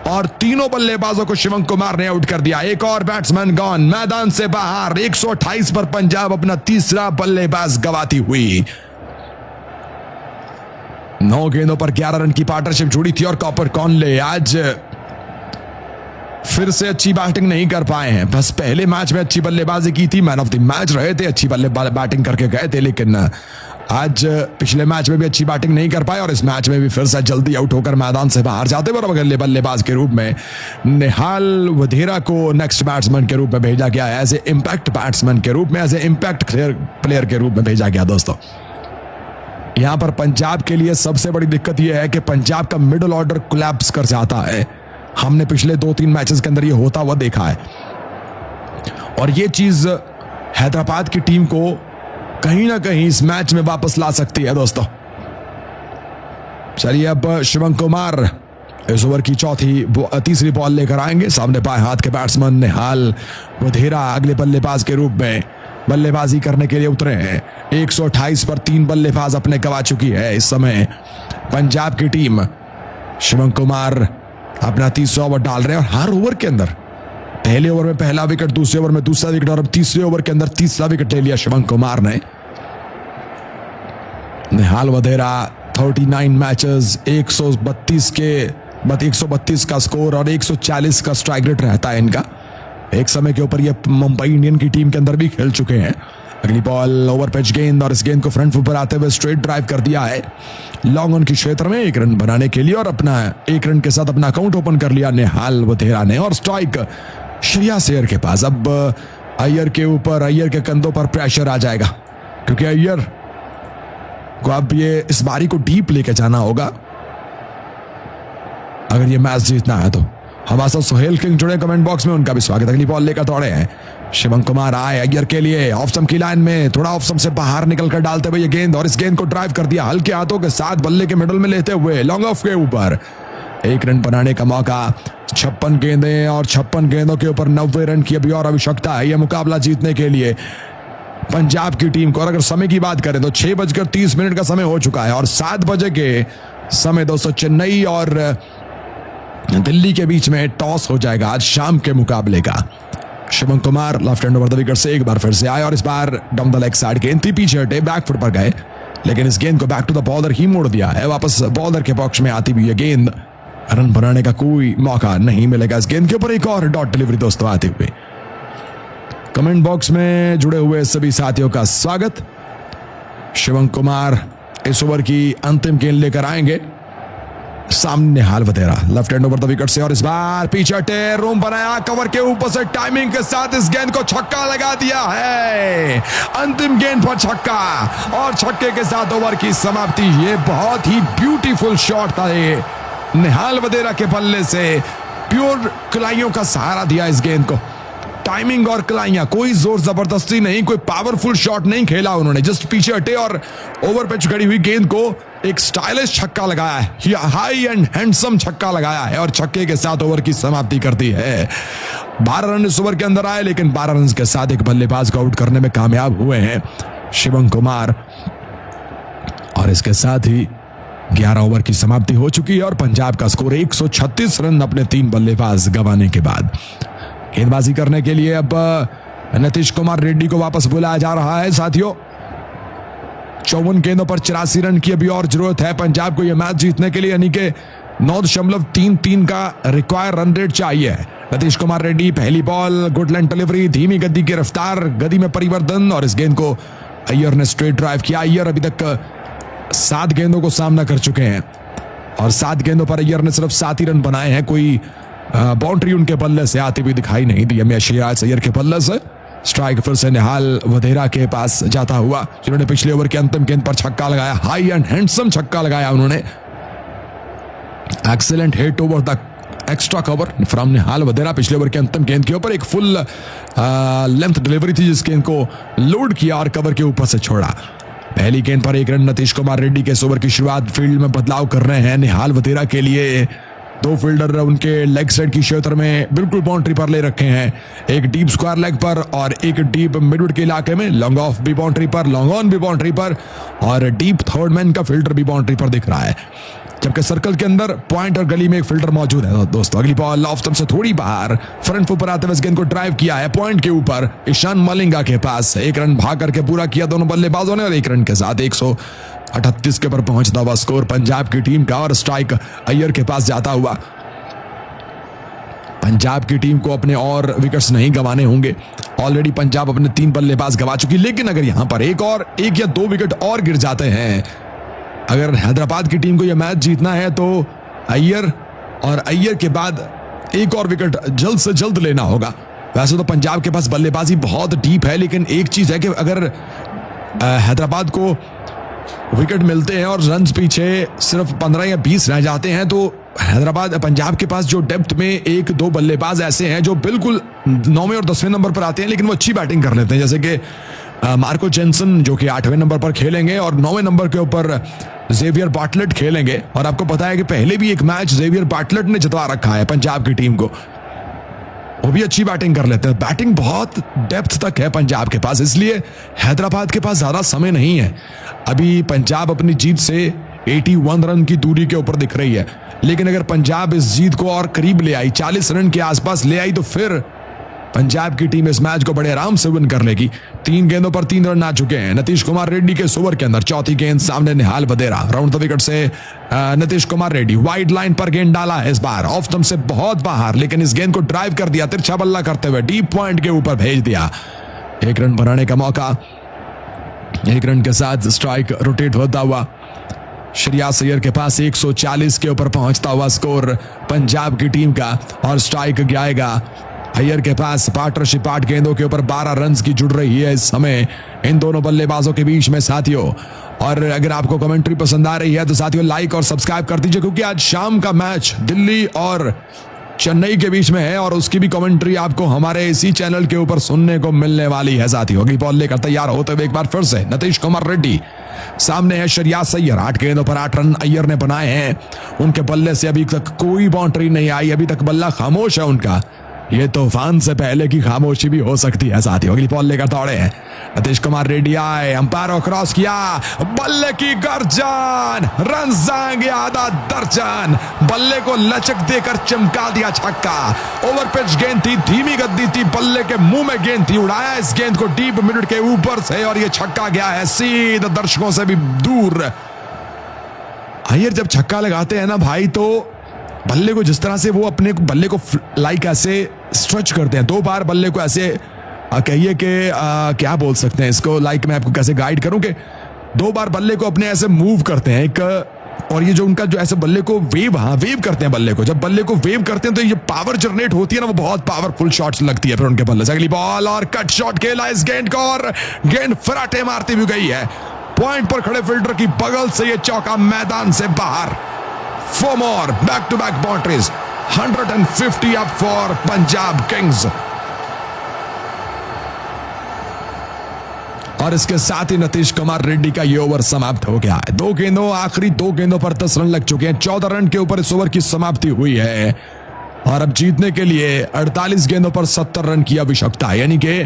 और तीनों बल्लेबाजों को शिवम कुमार ने आउट कर दिया। एक और बैट्समैन गॉन, मैदान से बाहर। 128 पर पंजाब अपना तीसरा बल्लेबाज गवाती हुई। 9 गेंदों पर 11 रन की पार्टनरशिप जुड़ी थी और कॉपर कॉनले आज फिर से अच्छी बैटिंग नहीं कर पाए हैं। बस पहले मैच में अच्छी बल्लेबाजी की थी, मैन ऑफ द मैच रहे थे, अच्छी बैटिंग करके गए थे, लेकिन आज पिछले मैच में भी अच्छी बैटिंग नहीं कर पाए और इस मैच में भी फिर से जल्दी आउट होकर मैदान से बाहर जाते हुए अगले बल्लेबाज के रूप में निहाल वधेरा को नेक्स्ट बैट्समैन के रूप में भेजा गया, एज ए इंपैक्ट बैट्समैन के रूप में, एज ए इंपैक्ट प्लेयर के रूप में भेजा गया। दोस्तों, यहां पर पंजाब के लिए सबसे बड़ी दिक्कत यह है कि पंजाब का मिडिल ऑर्डर कोलैप्स कर जाता है। हमने पिछले 2-3 मैचेस के अंदर ये होता हुआ देखा है और ये चीज हैदराबाद की टीम को कहीं ना कहीं इस मैच में वापस ला सकती है। दोस्तों, चलिए अब शिवम कुमार इस ओवर की तीसरी बॉल लेकर आएंगे। सामने बाएं हाथ के बैट्समैन निहाल वधेरा अगले बल्लेबाज के रूप में बल्लेबाजी करने के लिए उतरे हैं। 128 पर 3 बल्लेबाज अपने गवा चुकी है इस समय पंजाब की टीम। शिवम कुमार अपना तीसरा ओवर डाल रहे हैं और हर ओवर के अंदर पहले ओवर में पहला विकेट, दूसरे ओवर में दूसरा विकेट और अब तीसरे ओवर के अंदर तीसरा विकेट ले लिया शिवम कुमार ने। निहाल वधेरा 39 मैचेस, 132 का स्कोर और 140 का स्ट्राइक रेट रहता है इनका। एक समय के ऊपर ये मुंबई इंडियन की टीम के अंदर भी खेल चुके हैं। अगली बॉल ओवर पिच गेंद और इस गेंद को फ्रंट फुट पर आते हुए स्ट्रेट ड्राइव कर दिया है लॉन्ग ऑन के क्षेत्र में 1 रन बनाने के लिए और अपना 1 रन के साथ अपना अकाउंट ओपन कर लिया निहाल वधेरा ने। और स्ट्राइक श्रेयस अय्यर के पास। अब अय्यर के ऊपर, अय्यर के कंधों पर प्रेशर आ जाएगा क्योंकि अय्यर को अब ये इस बारी को डीप लेके जाना होगा अगर ये मैच जीतना है तो। हमारे साथ सोहेल किंग जुड़े कमेंट बॉक्स में, उनका भी स्वागत। अगली बॉल लेकर दौड़े हैं शिवम कुमार आए अय्यर के लिए ऑफ स्टंप की लाइन में, थोड़ा ऑफ स्टंप से बाहर निकलकर डालते हुए ये गेंद और इस गेंद को ड्राइव कर दिया हल्के हाथों के साथ बल्ले के मिडल में लेते हुए लॉन्ग ऑफ के ऊपर 1 रन बनाने का मौका। 56 गेंदें और 56 गेंदों के ऊपर 90 रन की अभी और आवश्यकता है यह मुकाबला जीतने के लिए पंजाब की टीम को। और अगर समय की बात करें तो 6:30 का समय हो चुका है और 7 बजे के समय दोस्तों चेन्नई और दिल्ली के बीच में टॉस हो जाएगा आज शाम के मुकाबले का। Shivam Kumar left hand over the wicket से एक बार फिर से आए और इस बार डाउन द लेग साइड गेंद थी, पीछे हटे, बैक फुट पर गए, लेकिन इस गेंद को बैक टू द बॉलर ही मोड़ दिया है। वापस बॉलर के पक्ष में आती हुई ये गेंद, रन बनाने का कोई मौका नहीं मिलेगा इस गेंद के ऊपर। एक और डॉट डिलीवरी दोस्तों आती हुई। कमेंट बॉक्स में जुड़े हुए सभी साथियों का स्वागत। शिवम कुमार इस ओवर की अंतिम गेंद लेकर आएंगे। सामने Nihal Wadhera left hand over the wicket से और इस बार पीछे हटे, रूम बनाया, कवर के ऊपर से टाइमिंग के साथ इस गेंद को छक्का लगा दिया है। अंतिम गेंद पर छक्का और छक्के के साथ ओवर की समाप्ति। ये बहुत ही ब्यूटीफुल शॉट था ये निहाल वधेरा के बल्ले से। प्योर कलाइयों का सहारा दिया इस गेंद को, टाइमिंग और कलाइयां, कोई जोर जबरदस्ती नहीं, कोई पावरफुल शॉट नहीं खेला उन्होंने, जस्ट पीछे हटे और ओवर पिच खड़ी हुई गेंद को एक स्टाइलिश छक्का लगाया है, हाई एंड हैंडसम छक्का लगाया है और छक्के के साथ ओवर की समाप्ति करती है। 12 रन इस ओवर के अंदर आए, लेकिन 12 रन के साथ एक बल्लेबाज को आउट करने में कामयाब हुए हैं शिवम कुमार और इसके साथ ही 11 ओवर की समाप्ति हो चुकी है और पंजाब का स्कोर 136 रन अपने 3 बल्लेबाज गंवाने के बाद। गेंदबाजी करने के लिए अब नीतीश कुमार रेड्डी को वापस बुलाया जा रहा है साथियों। 54 गेंदों पर 84 रन की अभी और जरूरत है पंजाब को यह मैच जीतने के लिए, यानी कि 9.33 का रिक्वायर रन रेट चाहिए। नीतीश कुमार रेड्डी पहली बॉल, गुड लेंथ डिलीवरी, धीमी गति की रफ्तार, गति में परिवर्तन और इस गेंद को अय्यर ने स्ट्रेट ड्राइव किया। अय्यर अभी तक 7 गेंदों को सामना कर चुके हैं और 7 गेंदों पर अय्यर ने सिर्फ 7 ही रन बनाए हैं। कोई बाउंड्री उनके बल्ले से आती हुई दिखाई नहीं दी हमें श्रेयस अय्यर के बल्ले से। स्ट्राइक फिर से निहाल वधेरा के पास जाता हुआ, जिन्होंने पिछले ओवर के अंतिम गेंद पर छक्का लगाया, हाई एंड हैंडसम छक्का लगाया उन्होंने। Excellent hit over the extra cover from Nihal Wadhera. पिछले ओवर के अंतिम गेंद के ऊपर एक फुल लेंथ डिलीवरी थी जिस गेंद को लोड किया और कवर के ऊपर से छोड़ा। पहली गेंद पर 1 रन नीतीश कुमार रेड्डी के इस ओवर की शुरुआत। फील्ड में बदलाव कर रहे हैं निहाल वधेरा के लिए दो फील्डर उनके लेग साइड की क्षेत्र में बिल्कुल बाउंड्री पर ले रखे हैं, एक डीप स्क्वायर लेग पर और एक डीप मिडविड के इलाके में। लॉन्ग ऑफ भी बाउंड्री पर, लॉन्ग ऑन भी बाउंड्री पर और डीप थर्ड मैन का फील्डर भी बाउंड्री पर दिख रहा है, जबकि सर्कल के अंदर पॉइंट और गली में एक फील्डर मौजूद है। दोस्तों अगली बॉल ऑफ स्टंप से थोड़ी बाहर, फ्रंट फुट पर आते हुए इस गेंद को ड्राइव किया है पॉइंट के ऊपर ईशान मलिंगा के पास। एक रन भाग करके पूरा किया दोनों बल्लेबाजों ने और एक रन के साथ 138 के ऊपर पहुंचता हुआ स्कोर पंजाब की टीम का और स्ट्राइक अय्यर के पास जाता हुआ। पंजाब की टीम को अपने और विकेट्स नहीं गंवाने होंगे। ऑलरेडी पंजाब अपने 3 बल्लेबाज गंवा चुकी, लेकिन अगर यहां पर एक या 2 विकेट और गिर जाते हैं, अगर हैदराबाद की टीम को यह मैच जीतना है तो अय्यर के बाद एक और विकेट जल्द से जल्द लेना होगा। वैसे तो पंजाब के पास बल्लेबाजी बहुत डीप है, लेकिन एक चीज है कि अगर हैदराबाद को विकेट मिलते हैं और रन्स पीछे सिर्फ 15 या 20 रह जाते हैं, तो पंजाब के पास जो डेप्थ में 1-2 बल्लेबाज ऐसे हैं जो बिल्कुल 9वें और 10वें नंबर पर आते हैं, लेकिन वो अच्छी बैटिंग कर लेते हैं, जैसे कि मार्को जेनसन जो कि 8वें नंबर पर खेलेंगे और 9वें नंबर के ऊपर जेवियर बाटलेट खेलेंगे। और आपको पता है कि पहले भी एक मैच जेवियर बाटलेट ने जितवा रखा है पंजाब की टीम को, वो भी अच्छी बैटिंग कर लेते हैं। बैटिंग बहुत डेप्थ तक है पंजाब के पास, इसलिए हैदराबाद के पास ज्यादा समय नहीं है। अभी पंजाब अपनी जीत से 81 रन की दूरी के ऊपर दिख रही है, लेकिन अगर पंजाब इस जीत को और करीब ले आई, 40 रन के आसपास ले आई, तो फिर पंजाब की टीम इस मैच को बड़े आराम से विन कर लेगी। 3 गेंदों पर 3 रन आ चुके हैं नीतीश कुमार रेड्डी के ओवर के अंदर। चौथी गेंद सामने निहाल बदेरा, राउंड द विकेट से नीतीश कुमार रेड्डी वाइड लाइन पर गेंद डाला है, इस बार ऑफ स्टंप से बहुत बाहर, लेकिन इस गेंद को ड्राइव कर दिया, तिरछा बल्ला करते हुए डीप पॉइंट के ऊपर भेज दिया। 1 रन बनाने का मौका, 1 रन के साथ स्ट्राइक रोटेट होता हुआ श्रेयस अय्यर के पास 140 के ऊपर पहुंचता हुआ स्कोर पंजाब की टीम का और स्ट्राइक जाएगा अय्यर के पास। पार्टनरशिप 8 गेंदों के ऊपर 12 रन की जुड़ रही है इस समय इन दोनों बल्लेबाजों के बीच में साथियों। और अगर आपको कमेंट्री पसंद आ रही है तो साथियों लाइक और सब्सक्राइब कर दीजिए, क्योंकि आज शाम का मैच दिल्ली और चेन्नई के बीच में है और उसकी भी कमेंट्री आपको हमारे इसी चैनल के ऊपर सुनने को मिलने वाली है साथियों। अगली बॉल लेकर तैयार होते हुए एक बार फिर से नीतीश कुमार रेड्डी, सामने है श्रेयस अय्यर। 8 गेंदों पर 8 रन अय्यर ने बनाए हैं, उनके बल्ले से अभी तक कोई बाउंड्री नहीं आई, अभी तक बल्ला खामोश है उनका। ये तूफान से पहले की खामोशी भी हो सकती है साथियों। अगली बॉल लेकर दौड़े हैं नीतीश कुमार रेड्डी, आए अंपायर को क्रॉस किया, बल्ले की गर्जन, रन जाएंगे आधा दर्जन, बल्ले को लचक देकर चमका दिया छक्का। ओवर पिच गेंद थी, धीमी गति थी, बल्ले के मुंह में गेंद थी, उड़ाया इस गेंद को डीप मिड के ऊपर से और ये छक्का गया है सीधा दर्शकों से भी दूर। अय्यर जब छक्का लगाते हैं ना भाई, तो बल्ले को जिस तरह से वो अपने बल्ले को लाइक ऐसे स्ट्रेच करते हैं, 2 बार बल्ले को ऐसे कहिए कि क्या बोल सकते हैं इसको, लाइक मैं आपको कैसे गाइड करूं कि 2 बार बल्ले को अपने ऐसे मूव करते हैं एक, और ये जो उनका जो ऐसे बल्ले को वेव करते हैं बल्ले को, जब बल्ले को वेव करते हैं तो ये पावर जनरेट होती है ना, वो बहुत पावरफुल शॉट्स लगती है फिर उनके बल्ले से। अगली बॉल और कट शॉट खेला इस गेंद को और गेंद फराटे मारती हुई गई है पॉइंट पर खड़े फील्डर की बगल से, ये चौका मैदान से बाहर। 4 more back-to-back boundaries, 150 up for Punjab Kings। और इसके साथ ही नीतीश कुमार रेड्डी का ये ओवर समाप्त हो गया है। आखिरी 2 गेंदों पर 10 रन लग चुके हैं, 14 रन के ऊपर इस ओवर की समाप्ति हुई है और अब जीतने के लिए 48 गेंदों पर 70 रन की आवश्यकता है, यानी कि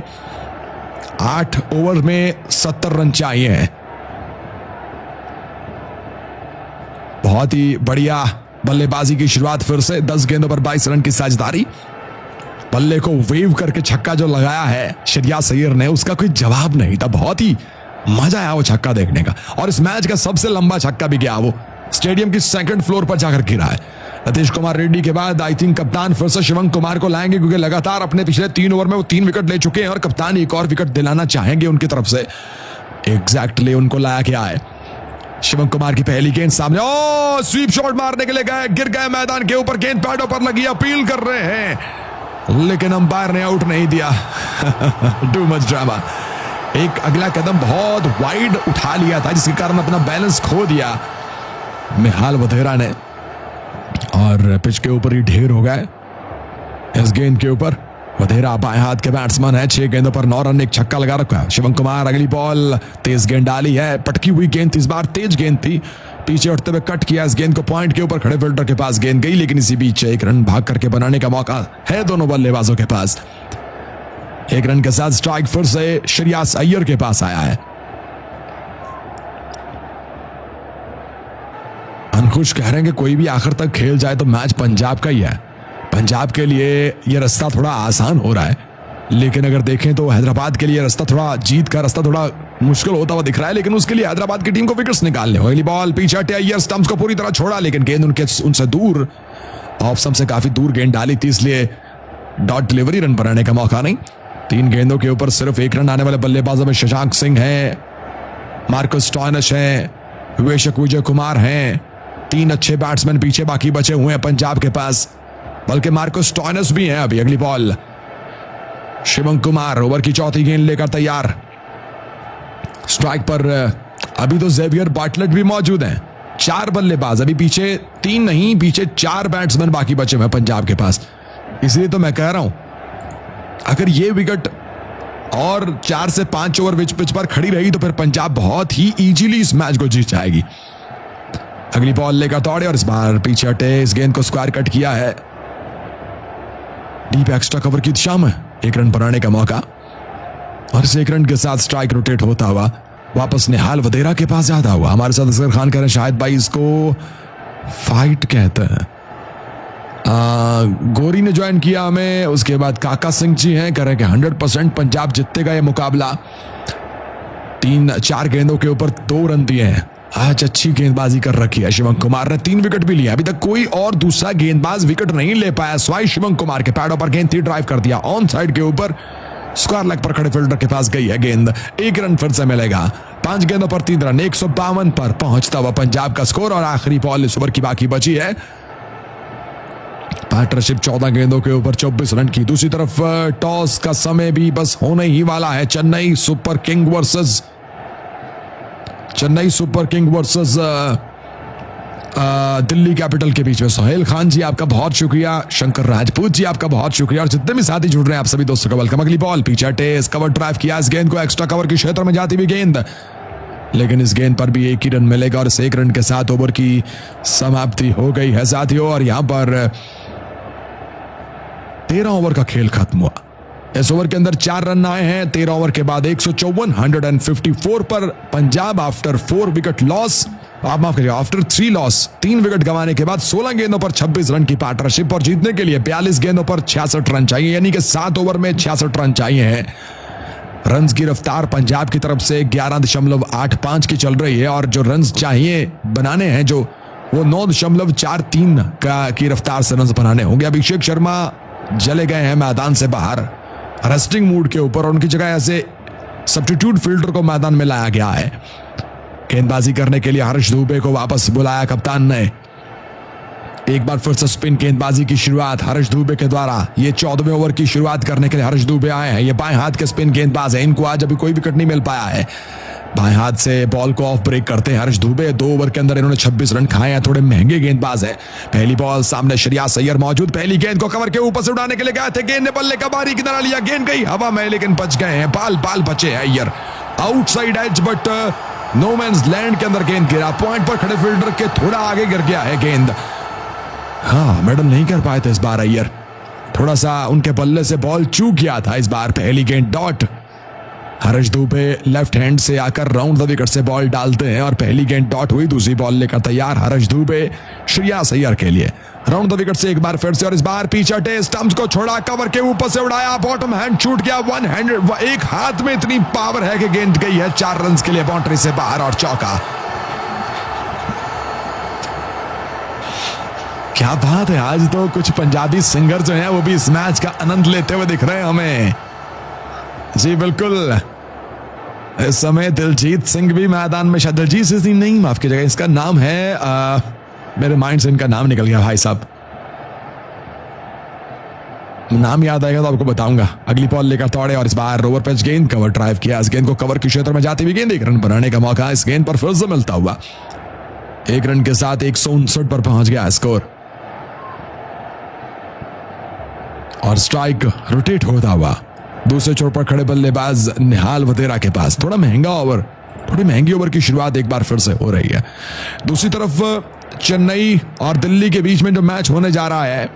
8 ओवर में 70 रन चाहिए। बहुत ही बढ़िया बल्लेबाजी की शुरुआत फिर से, 10 गेंदों पर 22 रन की साझेदारी। बल्ले को वेव करके छक्का जो लगाया है श्रेयस अय्यर ने, उसका कोई जवाब नहीं था। बहुत ही मजा आया वो छक्का देखने का, और इस मैच का सबसे लंबा छक्का भी गया, वो स्टेडियम की 2nd फ्लोर पर जाकर गिरा है। नीतीश कुमार रेड्डी के बाद आई थिंक कप्तान फिर से शिवम कुमार को लाएंगे, क्योंकि लगातार अपने पिछले 3 ओवर में वो 3 विकेट ले चुके हैं और कप्तान एक और विकेट दिलाना चाहेंगे उनकी तरफ से। एग्जैक्टली उनको लाया गया है। शिवम कुमार की पहली गेंद सामने, ओ स्वीप शॉट मारने के लिए गए, गिर गए मैदान के ऊपर, गेंद पैडों पर लगी, अपील कर रहे हैं लेकिन अंपायर ने आउट नहीं दिया। Too much drama. एक अगला कदम बहुत वाइड उठा लिया था, जिसके कारण अपना बैलेंस खो दिया निहाल बदेरा ने, और पिच के ऊपर ही ढेर हो गए इस गेंद के ऊपर। वधेरा बाएं हाथ के बैट्समैन है, 6 गेंदों पर 9 रन, एक छक्का लगा रखा है। शिवम कुमार अगली बॉल, तेज गेंद डाली है, पटकी हुई गेंद थी, इस बार तेज गेंद थी, पीछे उठते हुए कट किया इस गेंद को, पॉइंट के ऊपर खड़े फील्डर के पास गेंद गई, लेकिन इसी बीच एक रन भाग करके बनाने का मौका है दोनों बल्लेबाजों के पास। एक रन के साथ स्ट्राइक फिर से श्रेयस अय्यर के पास आया है। अंकुश कह रहे हैं कि कोई भी आखिर तक खेल जाए तो मैच पंजाब का ही है। पंजाब के लिए यह रास्ता थोड़ा आसान हो रहा है, लेकिन अगर देखें तो हैदराबाद के लिए रास्ता थोड़ा, जीत का रास्ता थोड़ा मुश्किल होता हुआ दिख रहा है, लेकिन उसके लिए हैदराबाद की टीम को विकेट्स निकालने हो। अगली बॉल पीछे हटे, अय्यर स्टंप्स को पूरी तरह छोड़ा, लेकिन गेंद उनसे दूर, ऑफ स्टंप से काफी दूर गेंद डाली थी, इसलिए डॉट डिलीवरी, रन बनाने का मौका नहीं। 3 गेंदों के ऊपर सिर्फ 1 रन आने वाले बल्लेबाजों में शशांक सिंह हैं, मार्कस स्टॉयनिस हैं, विवेशक विजय कुमार हैं। 3 अच्छे बैट्समैन पीछे बाकी बचे हुए हैं पंजाब के पास, बल्कि मार्कस स्टॉयनिस भी हैं अभी। अगली बॉल, शिवम कुमार ओवर की चौथी गेंद लेकर तैयार, स्ट्राइक पर अभी तो जेवियर बाटलेट भी मौजूद हैं। 4 बल्लेबाज अभी पीछे, 3 नहीं, पीछे 4 बैट्समैन बाकी बचे हुए हैं पंजाब के पास। इसलिए तो मैं कह रहा हूं, अगर ये विकेट और 4 से 5 ओवर पिच पर खड़ी रही तो फिर पंजाब बहुत ही इजीली इस मैच को जीत जाएगी। अगली बॉल लेकर दौड़े और इस बार पीछे हटे, इस गेंद को स्क्वायर कट किया है, डीप एक्स्ट्रा कवर की दिशा में 1 रन बनाने का मौका, और इस 1 रन के साथ स्ट्राइक रोटेट होता हुआ वापस निहाल वधेरा के पास जाता हुआ। हमारे साथ असगर खान कह रहे हैं शायद भाई इसको फाइट कहते हैं। गोरी ने ज्वाइन किया हमें, उसके बाद काका सिंह जी हैं, कह रहे हैं कि 100% पंजाब जीतेगा ये मुकाबला। 4 गेंदों के ऊपर 2 रन दिए हैं, आज अच्छी गेंदबाजी कर रखी है। शिवम कुमार ने 3 विकेट भी लिया, अभी तक कोई और दूसरा गेंदबाज विकेट नहीं ले पाया, स्वाई शिवम कुमार के पैडों पर गेंद थी, ड्राइव कर दिया ऑन साइड के ऊपर, स्क्वायर लेग पर खड़े फील्डर के पास गई है गेंद। 1 रन फिर से मिलेगा, 5 गेंदों पर 3 रन, 152 पर पहुंचता हुआ पंजाब का स्कोर। और आखिरी बॉल इस ओवर की बाकी बची है, पार्टनरशिप 14 गेंदों के ऊपर 24 रन की। दूसरी तरफ टॉस का समय भी बस होने ही वाला है, Chennai super king versus Delhi capital के बीच में। सोहेल खान जी आपका बहुत शुक्रिया, शंकर राजपूत जी आपका बहुत शुक्रिया, और जितने भी साथी जुड़ रहे हैं आप सभी दोस्तों का वेलकम। अगली बॉल पीछे हटे, कवर ड्राइव किया, इस गेंद को एक्स्ट्रा कवर के क्षेत्र में जाती हुई गेंद, लेकिन इस गेंद पर भी 1 ही रन मिलेगा और इस 1 रन के साथ ओवर की समाप्ति हो गई है साथियों। और यहां पर 13 ओवर का खेल खत्म हुआ। इस ओवर के अंदर 4 रन आए हैं 13 ओवर के बाद। 154 पर पंजाब आफ्टर 4 विकेट लॉस, आप माफ करिए आफ्टर 3 लॉस, 3 विकेट गंवाने के बाद 16 गेंदों पर 26 रन की पार्टनरशिप, और जीतने के लिए 42 गेंदों पर 66 रन चाहिए, यानी कि 7 ओवर में 66 रन चाहिए हैं। रन्स की रफ्तार पंजाब की तरफ से 11.85 की चल रही है, और जो रन्स चाहिए बनाने हैं जो वो 9.43 की रफ्तार से रन्स बनाने होंगे। अभिषेक शर्मा चले गए हैं मैदान से बाहर रेस्टिंग मूड के ऊपर, और उनकी जगह ऐसे सब्स्टिट्यूट फील्डर को मैदान में लाया गया है। गेंदबाजी करने के लिए हर्ष दुबे को वापस बुलाया कप्तान ने। एक बार फिर से स्पिन गेंदबाजी की शुरुआत हर्ष दुबे के द्वारा। ये 14वें ओवर की शुरुआत करने के लिए हर्ष दुबे आए हैं। ये बाएं हाथ के स्पिन गेंदबाज हैं, इनको आज अभी कोई विकेट नहीं मिल पाया है। बाएं हाथ से बॉल को ऑफ ब्रेक करते हैं हर्ष दुबे। 2 ओवर के अंदर इन्होंने 26 रन खाए हैं, थोड़े महंगे गेंदबाज हैं। पहली बॉल सामने श्रेयस अय्यर मौजूद, पहली गेंद को कवर के ऊपर से उड़ाने के लिए गए थे, गेंद ने बल्ले का बारी किनारा लिया, गेंद गई हवा में लेकिन बच गए हैं, बाल बचे हैं Iyer. Outside edge but no man's land के अंदर गेंद गिरा, पॉइंट पर खड़े फील्डर के थोड़ा आगे गिर गया है गेंद। हाँ, मेडल नहीं कर पाए थे इस बार अय्यर, थोड़ा सा उनके बल्ले से बॉल चूक गया था इस बार। पहली गेंद डॉट, हर्ष दुबे लेफ्ट हैंड से आकर राउंड द विकेट से बॉल डालते हैं और पहली गेंद डॉट हुई। दूसरी बॉल लेकर तैयार हर्ष दुबे श्रेयस अय्यर के लिए, राउंड द विकेट से एक बार फिर से, और इस बार पीछे हटे, स्टंप्स को छोड़ा, कवर के ऊपर से उड़ाया, बॉटम हैंड छूट गया, 1 हैंड, एक हाथ में इतनी पावर है कि गेंद गई है 4 रन के लिए बाउंड्री से बाहर और चौका। क्या बात है, आज तो कुछ पंजाबी सिंगर जो हैं वो भी इस मैच का आनंद लेते हुए दिख रहे हैं हमें। जी बिल्कुल, इस समय दिलजीत सिंह भी मैदान में, शायद दिलजीत सिंह नहीं, माफ कीजिएगा, इसका नाम है मेरे माइंड से इनका नाम निकल गया भाई साहब, नाम याद आएगा तो आपको बताऊंगा। अगली बॉल लेकर दौड़े और इस बार ओवर पिच गेंद, कवर ड्राइव किया, इस गेंद को कवर के क्षेत्र में जाती हुई गेंद, 1 रन बनाने का मौका इस गेंद पर फिर से मिलता हुआ। 1 रन के साथ 159 पर पहुंच गया स्कोर। और स्ट्राइक रोटेट होता हुआ दूसरे छोर पर खड़े बल्लेबाज निहाल वधेरा के पास। थोड़ा महंगा ओवर, थोड़ी महंगी ओवर की शुरुआत एक बार फिर से हो रही है। दूसरी तरफ चेन्नई और दिल्ली के बीच में जो मैच होने जा रहा है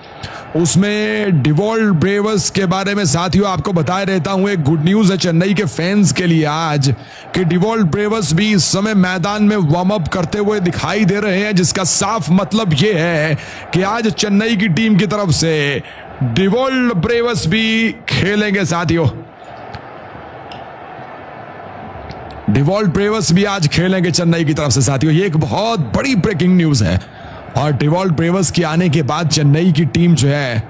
उसमें डिवॉल्ट ब्रेवर्स के बारे में साथियों आपको बताए रहता हूं। एक गुड न्यूज है चेन्नई के फैंस के लिए आज कि डिवॉल्ट ब्रेवर्स भी इस समय मैदान में वार्म अप करते हुए दिखाई दे रहे हैं, जिसका साफ मतलब यह है कि आज चेन्नई की टीम की तरफ से डिवॉल्ट ब्रेवर्स भी खेलेंगे साथियों। डिवॉल्ट ब्रेवर्स भी आज खेलेंगे चेन्नई की तरफ से साथियों। ये एक बहुत बड़ी ब्रेकिंग न्यूज है और डिवॉल्ट ब्रेवर्स के आने के बाद चेन्नई की टीम जो है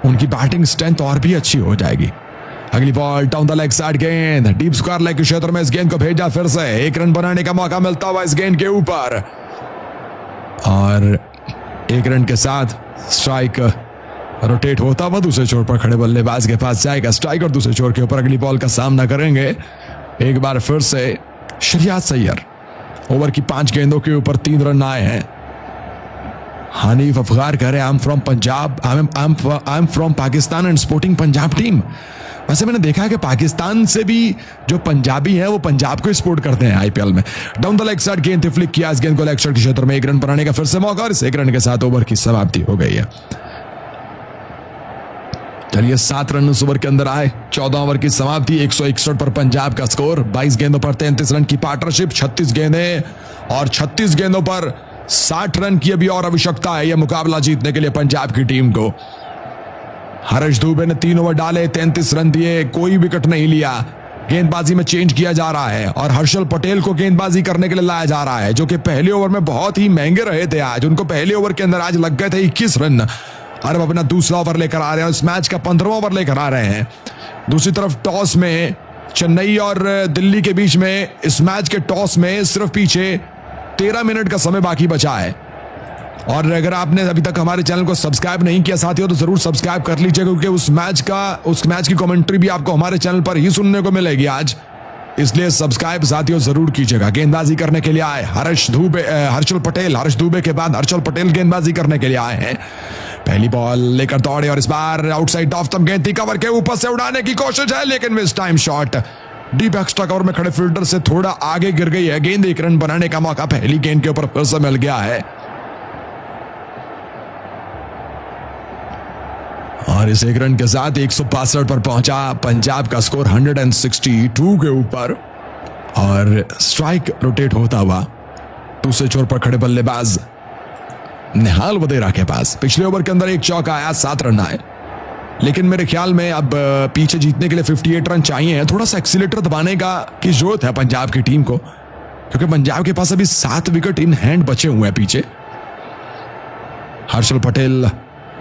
उनकी बैटिंग स्ट्रेंथ और भी अच्छी हो जाएगी। अगली ball down the leg side, गेंद डीप स्क्वायर लेग के क्षेत्र में इस गेंद को भेजा, फिर से एक रन बनाने का मौका मिलता हुआ इस गेंद के ऊपर और एक रन के साथ स्ट्राइक रोटेट होता हुआ दूसरे छोर पर खड़े बल्लेबाज के पास जाएगा। स्ट्राइक और दूसरे छोर के ऊपर अगली बॉल का सामना करेंगे एक बार फिर से शरियात सैयद। ओवर की 5 गेंदों के ऊपर 3 रन आए हैं। हनीफ अफगार कह रहे I am from Punjab, I am from Pakistan and sporting Punjab team. वैसे मैंने देखा है कि पाकिस्तान से भी जो पंजाबी हैं वो पंजाब को सपोर्ट करते हैं आईपीएल में। डाउन द लेग साइड गेंद फ्लिक किया, इस गेंद को लेग साइड के क्षेत्र में एक रन बनाने का फिर से मौका और इस 1 रन के साथ ओवर की समाप्ति हो गई है। चलिए 7 रन उस ओवर के अंदर आए। 14 ओवर की समाप्ति, 161 पर पंजाब का स्कोर। 22 गेंदों पर 33 रन की पार्टनरशिप, 36 गेंदें और 36 गेंदों पर 60 रन की अभी और आवश्यकता है यह मुकाबला जीतने के लिए पंजाब की टीम को। हर्ष दुबे ने 3 ओवर डाले, 33 रन दिए, कोई विकेट नहीं लिया। गेंदबाजी में चेंज किया जा रहा है और हर्षल पटेल को गेंदबाजी करने के लिए लाया जा रहा है, जो कि पहले ओवर में बहुत ही महंगे रहे थे। आज उनको पहले ओवर के अंदर आज लग गए थे 21 रन और अब अपना दूसरा ओवर लेकर आ रहे हैं, इस मैच का 15वां ओवर लेकर आ रहे हैं। दूसरी तरफ टॉस में चेन्नई और दिल्ली के बीच में इस मैच के टॉस में सिर्फ पीछे 13 मिनट का समय बाकी बचा है। और अगर आपने अभी तक हमारे चैनल को सब्सक्राइब नहीं किया साथियों तो जरूर सब्सक्राइब कर लीजिए, क्योंकि उस मैच की कमेंट्री भी आपको हमारे चैनल पर ही सुनने को मिलेगी आज, इसलिए सब्सक्राइब साथियों जरूर कीजिएगा। गेंदबाजी करने के लिए आए हर्षल दुबे के बाद हर्षल पटेल गेंदबाजी करने के लिए आए हैं। पहली बॉल लेकर दौड़े और इस बार आउटसाइड ऑफ स्टंप गेंद थी, कवर के ऊपर से उड़ाने की कोशिश है लेकिन miss time shot. Deep extra cover में खड़े फील्डर से थोड़ा आगे गिर गई है गेंद। 1 रन बनाने का मौका पहली गेंद के ऊपर फिर से मिल गया है और इस 1 रन के साथ 165 पर पहुंचा पंजाब का स्कोर 162 के ऊपर और स्ट्राइक रोटेट होता हुआ दूसरे छोर पर खड़े बल्लेबाज निहाल वधेरा के पास। पिछले ओवर के अंदर एक चौका आया, 7 रन आए, लेकिन मेरे ख्याल में अब पीछे जीतने के लिए 58 रन चाहिए। थोड़ा सा एक्सीलेटर दबाने की जरूरत है पंजाब की टीम को, क्योंकि पंजाब के पास अभी 7 विकेट इन हैंड बचे हुए हैं पीछे। हर्षल पटेल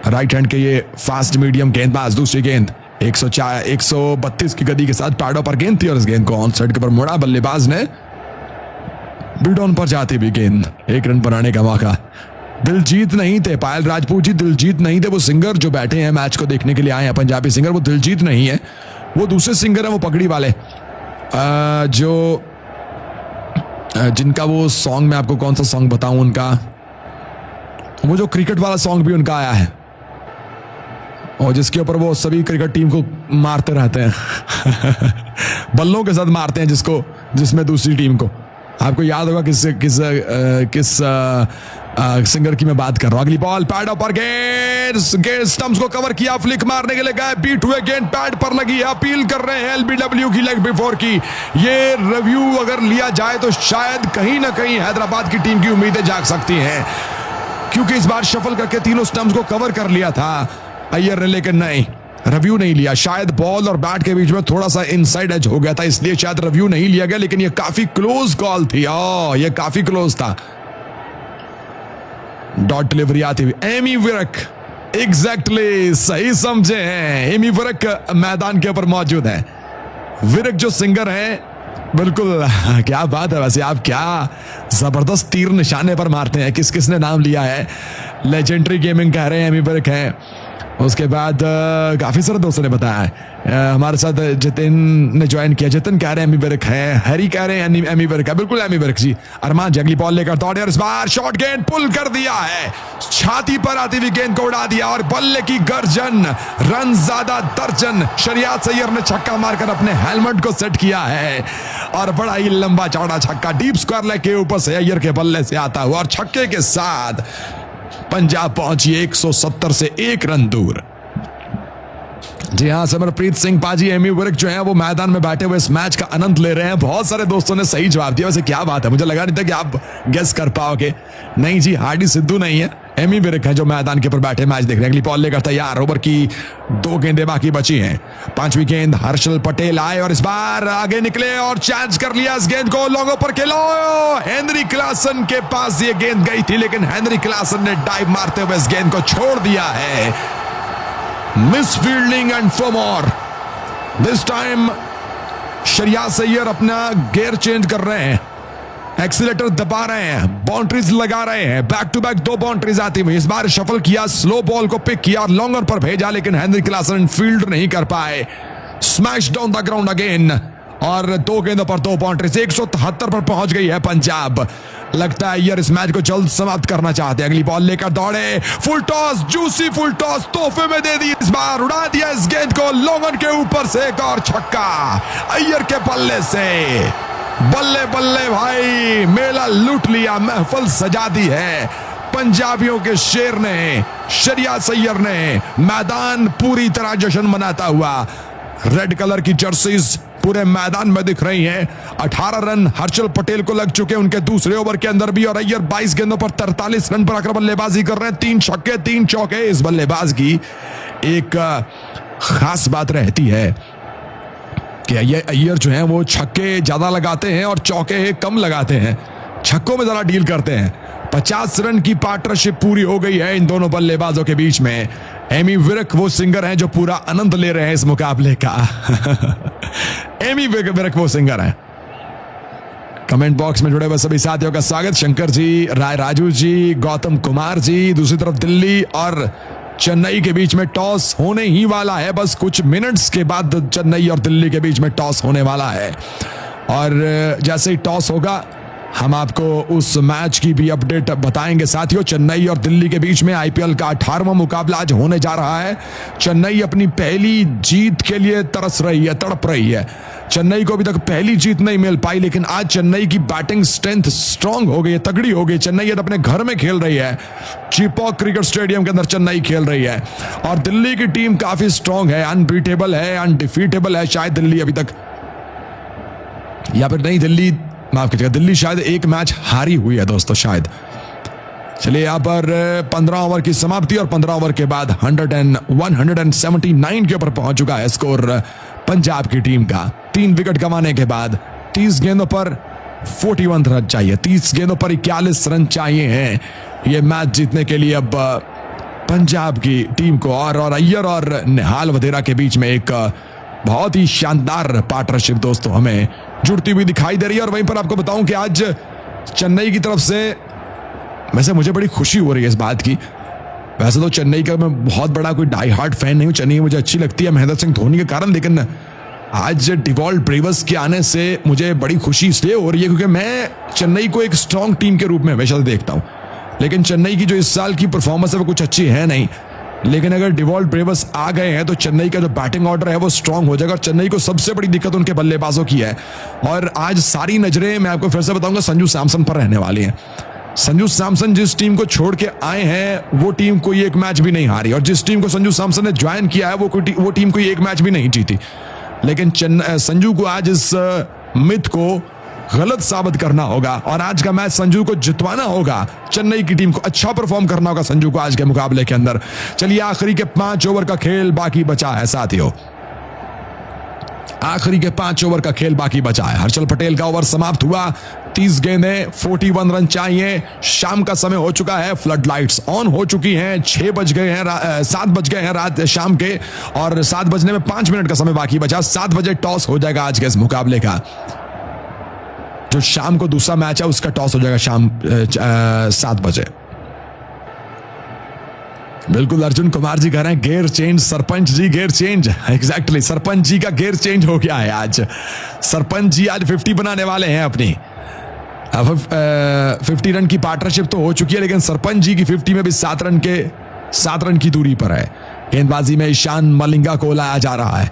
राइट हैंड के ये फास्ट मीडियम गेंदबाज। दूसरी गेंद 132 की गति के साथ पैडों पर गेंद थी और इस गेंद को ऑन साइड के ऊपर मोड़ा। बल्लेबाज ने बिड ऑन पर जाती भी गेंद, 1 रन बनाने का मौका। दिलजीत नहीं थे, पायल राजपूत जी दिलजीत नहीं थे, वो सिंगर जो बैठे हैं मैच को देखने के लिए आए हैं पंजाबी सिंगर, वो दिलजीत नहीं है, वो दूसरे सिंगर है, वो पगड़ी वाले जो जिनका वो सॉन्ग, मैं आपको कौन सा सॉन्ग बताऊं उनका, वो जो क्रिकेट वाला सॉन्ग भी उनका आया है और जिसके ऊपर वो सभी क्रिकेट टीम को मारते रहते हैं बल्लों के साथ मारते हैं जिसमें दूसरी टीम को। आपको याद होगा किस सिंगर की मैं बात कर रहा हूं। अगली बॉल पैड पर गेंद स्टंप्स को कवर किया, फ्लिक मारने के लिए गए, बीट हुए, गेंद पैड पर लगी है। अपील कर रहे हैं एलबीडब्ल्यू की लेग बिफोर की। ये रिव्यू अगर लिया जाए तो शायद कहीं ना कहीं हैदराबाद की टीम की उम्मीदें जाग सकती हैं, क्योंकि इस बार शफल करके तीनों स्टंप्स को कवर कर लिया था अय्यर ने, लेकिन नहीं, रिव्यू नहीं लिया। शायद बॉल और बैट के बीच में थोड़ा सा इनसाइड एज हो गया था, इसलिए शायद रिव्यू नहीं लिया गया, लेकिन ये काफी क्लोज कॉल थी। ये काफी क्लोज था। डॉट डिलीवरी आती हुई एमी विरक, एग्जैक्टली सही समझे हैं, एमी विरक मैदान के ऊपर मौजूद है। विरक जो सिंगर हैं, बिल्कुल क्या बात है। वैसे आप क्या जबरदस्त तीर निशाने पर मारते हैं, किसने नाम लिया है, लेजेंडरी गेमिंग कह रहे हैं एमी विरक हैं। उसके बाद काफी सारे दोस्तों ने बताया है। हमारे साथ जितिन ने ज्वाइन किया। जितिन कह रहे हैं एमी विर्क है, हरी कह रहे हैं एमी विर्क है, बिल्कुल एमी विर्क जी। अरमान जंगली बॉल लेकर दौड़े और इस बार शॉर्ट गेंद पुल कर दिया है, छाती पर आती हुई गेंद को उड़ा दिया और बल्ले की गर्जन, रन ज्यादा दर्जन। शरियात सैयद ने छक्का मारकर अपने हेलमेट को सेट किया है और बड़ा ही लंबा चौड़ा छक्का डीप स्क्वायर लेग के ऊपर से अय्यर के बल्ले से आता हुआ और छक्के के साथ पंजाब पहुंची 170 से 1 रन दूर। जी हाँ, समरप्रीत सिंह पाजी, एमी विर्क जो है वो मैदान में बैठे हुए इस मैच का आनंद ले रहे हैं। बहुत सारे दोस्तों ने सही जवाब दिया। वैसे क्या बात है, मुझे लगा नहीं था कि आप गेस कर पाओगे। नहीं जी, हार्डी सिद्धू नहीं है, एमी विर्क है जो मैदान के ऊपर बैठे मैच देख रहे हैं। अगली बॉल लेकर तैयार, ओवर की 2 गेंदें बाकी बची हैं। 5वीं गेंद हर्षल पटेल आए और इस बार आगे निकले और चार्ज कर लिया इस गेंद को, लॉन्गों पर खेलो। हेनरी क्लासन के पास ये गेंद गई थी लेकिन हेनरी क्लासन ने डाइव मारते हुए इस गेंद को छोड़ दिया है। Misfielding and four more. This time Shariyat Syed अपना गियर चेंज कर रहे हैं, एक्सीलेटर दबा रहे हैं, बाउंड्रीज लगा रहे हैं। बैक टू बैक 2 बाउंड्रीज आती हुई। इस बार शफल किया, स्लो बॉल को पिक किया और लॉन्गर पर भेजा लेकिन हेनरी क्लासन फील्ड नहीं कर पाए। Smash down the ground again और 2 गेंदों पर 2 बाउंड्रीज। 173 पर पहुंच गई है पंजाब। लगता है यार इस मैच को जल्द समाप्त करना चाहते हैं। अगली बॉल लेकर दौड़े, full toss, juicy full toss तोहफे में दे दी। इस बार उड़ा दिया इस गेंद को लॉन्गन के ऊपर से एक और छक्का अय्यर के बल्ले से। बल्ले बल्ले भाई, मेला लूट लिया, महफिल सजा दी है पंजाबियों के शेर ने, शरियात सैयद ने। मैदान पूरी तरह जश्न मनाता हुआ, रेड कलर की जर्सीज पूरे मैदान में दिख रही हैं। 18 रन हर्षल पटेल को लग चुके उनके दूसरे ओवर के अंदर भी और अय्यर 22 गेंदों पर 43 रन पर आकर बल्लेबाजी कर रहे हैं। 3 छक्के 3 चौके। इस बल्लेबाज की एक खास बात रहती है कि अय्यर जो है वो छक्के ज्यादा लगाते हैं और चौके कम लगाते हैं, छक्कों में ज्यादा डील करते हैं। 50 रन की पार्टनरशिप पूरी हो गई है इन दोनों बल्लेबाजों के बीच में। एमी विर्क वो सिंगर हैं जो पूरा आनंद ले रहे हैं इस मुकाबले का। एमी विर्क वो सिंगर हैं। कमेंट बॉक्स में जुड़े हुए सभी साथियों का स्वागत। शंकर जी, राय राजू जी, गौतम कुमार जी। दूसरी तरफ दिल्ली और चेन्नई के बीच में टॉस होने ही वाला है। बस कुछ मिनट्स के बाद चेन्नई और दिल्ली के बीच में टॉस होने वाला है और जैसे ही टॉस होगा हम आपको उस मैच की भी अपडेट बताएंगे। साथियों, चेन्नई और दिल्ली के बीच में आईपीएल का 18वां मुकाबला आज होने जा रहा है। चेन्नई अपनी पहली जीत के लिए तरस रही है, तड़प रही है। चेन्नई को अभी तक पहली जीत नहीं मिल पाई लेकिन आज चेन्नई की बैटिंग स्ट्रेंथ स्ट्रांग हो गई है, तगड़ी हो गई। चेन्नई अपने घर में खेल रही है, चिपॉक क्रिकेट स्टेडियम के अंदर चेन्नई खेल रही है और दिल्ली की टीम काफी स्ट्रांग है, अनबीटेबल है, अनडिफीटेबल है। शायद दिल्ली अभी तक, या फिर नहीं, दिल्ली माफ कीजिएगा, दिल्ली शायद एक मैच हारी हुई है दोस्तों, शायद। चलिए, यहाँ पर 15 ओवर की समाप्ति और 15 ओवर के बाद 179 के ऊपर पहुंच चुका है स्कोर पंजाब की टीम का। 3 विकेट गंवाने के बाद 30 गेंदों पर 41 रन चाहिए, 30 गेंदों पर 41 रन चाहिए हैं ये मैच जीतने के लिए अब पंजाब की टीम को। और अय्यर और निहाल वधेरा के बीच में एक बहुत ही शानदार पार्टनरशिप दोस्तों हमें जुड़ती हुई दिखाई दे रही है। और वहीं पर आपको बताऊं कि आज चेन्नई की तरफ से, वैसे मुझे बड़ी खुशी हो रही है इस बात की। वैसे तो चेन्नई का मैं बहुत बड़ा कोई डाई हार्ड फैन नहीं हूं, चेन्नई मुझे अच्छी लगती है महेंद्र सिंह धोनी के कारण, लेकिन आज डिवॉल्ट ब्रेवर्स के आने से मुझे बड़ी खुशी इसलिए हो रही है क्योंकि मैं चेन्नई को एक स्ट्रांग टीम के रूप में हमेशा से देखता हूं। लेकिन चेन्नई की जो इस साल की परफॉर्मेंस है वो कुछ अच्छी है नहीं, लेकिन अगर डिवॉल्ट ब्रेवर्स आ गए हैं तो चेन्नई का जो बैटिंग ऑर्डर है वो स्ट्रांग हो जाएगा। और चेन्नई को सबसे बड़ी दिक्कत उनके बल्लेबाजों की है और आज सारी नजरें, मैं आपको फिर से बताऊंगा, संजू सैमसन पर रहने वाली हैं। संजू सैमसन जिस टीम को छोड़ के आए हैं वो टीम कोई एक मैच भी नहीं हारी और जिस टीम को संजू सैमसन ने ज्वाइन किया है वो टीम कोई एक मैच भी नहीं जीती। लेकिन संजू को आज इस मिथ को गलत साबित करना होगा और आज का मैच संजू को जितवाना होगा। चेन्नई की टीम को अच्छा परफॉर्म करना होगा संजू को आज के मुकाबले के अंदर। चलिए, आखिरी के 5 ओवर का खेल बाकी बचा है साथियों, आखिरी के 5 ओवर का खेल बाकी बचा है। हर्षल पटेल का ओवर समाप्त हुआ, 30 गेंदें, 41 रन चाहिए। शाम का समय हो चुका है, फ्लड लाइट्स ऑन हो चुकी हैं, 7 बज गए हैं रात शाम के और 7 बजने में 5 मिनट का समय बाकी बचा। 7 बजे टॉस हो जाएगा आज के इस मुकाबले का। जो शाम को दूसरा मैच है उसका टॉस हो जाएगा शाम 7 बजे। बिल्कुल अर्जुन कुमार जी कह रहे हैं gear change, sarpanch ji gear change. Exactly sarpanch ji का गेयर चेंज हो गया है आज। सरपंच जी आज 50 बनाने वाले हैं अपनी। अब 50 रन की पार्टनरशिप तो हो चुकी है, लेकिन सरपंच जी की 50 में भी 7 रन की दूरी पर है। गेंदबाजी में ईशान मलिंगा को लाया जा रहा है।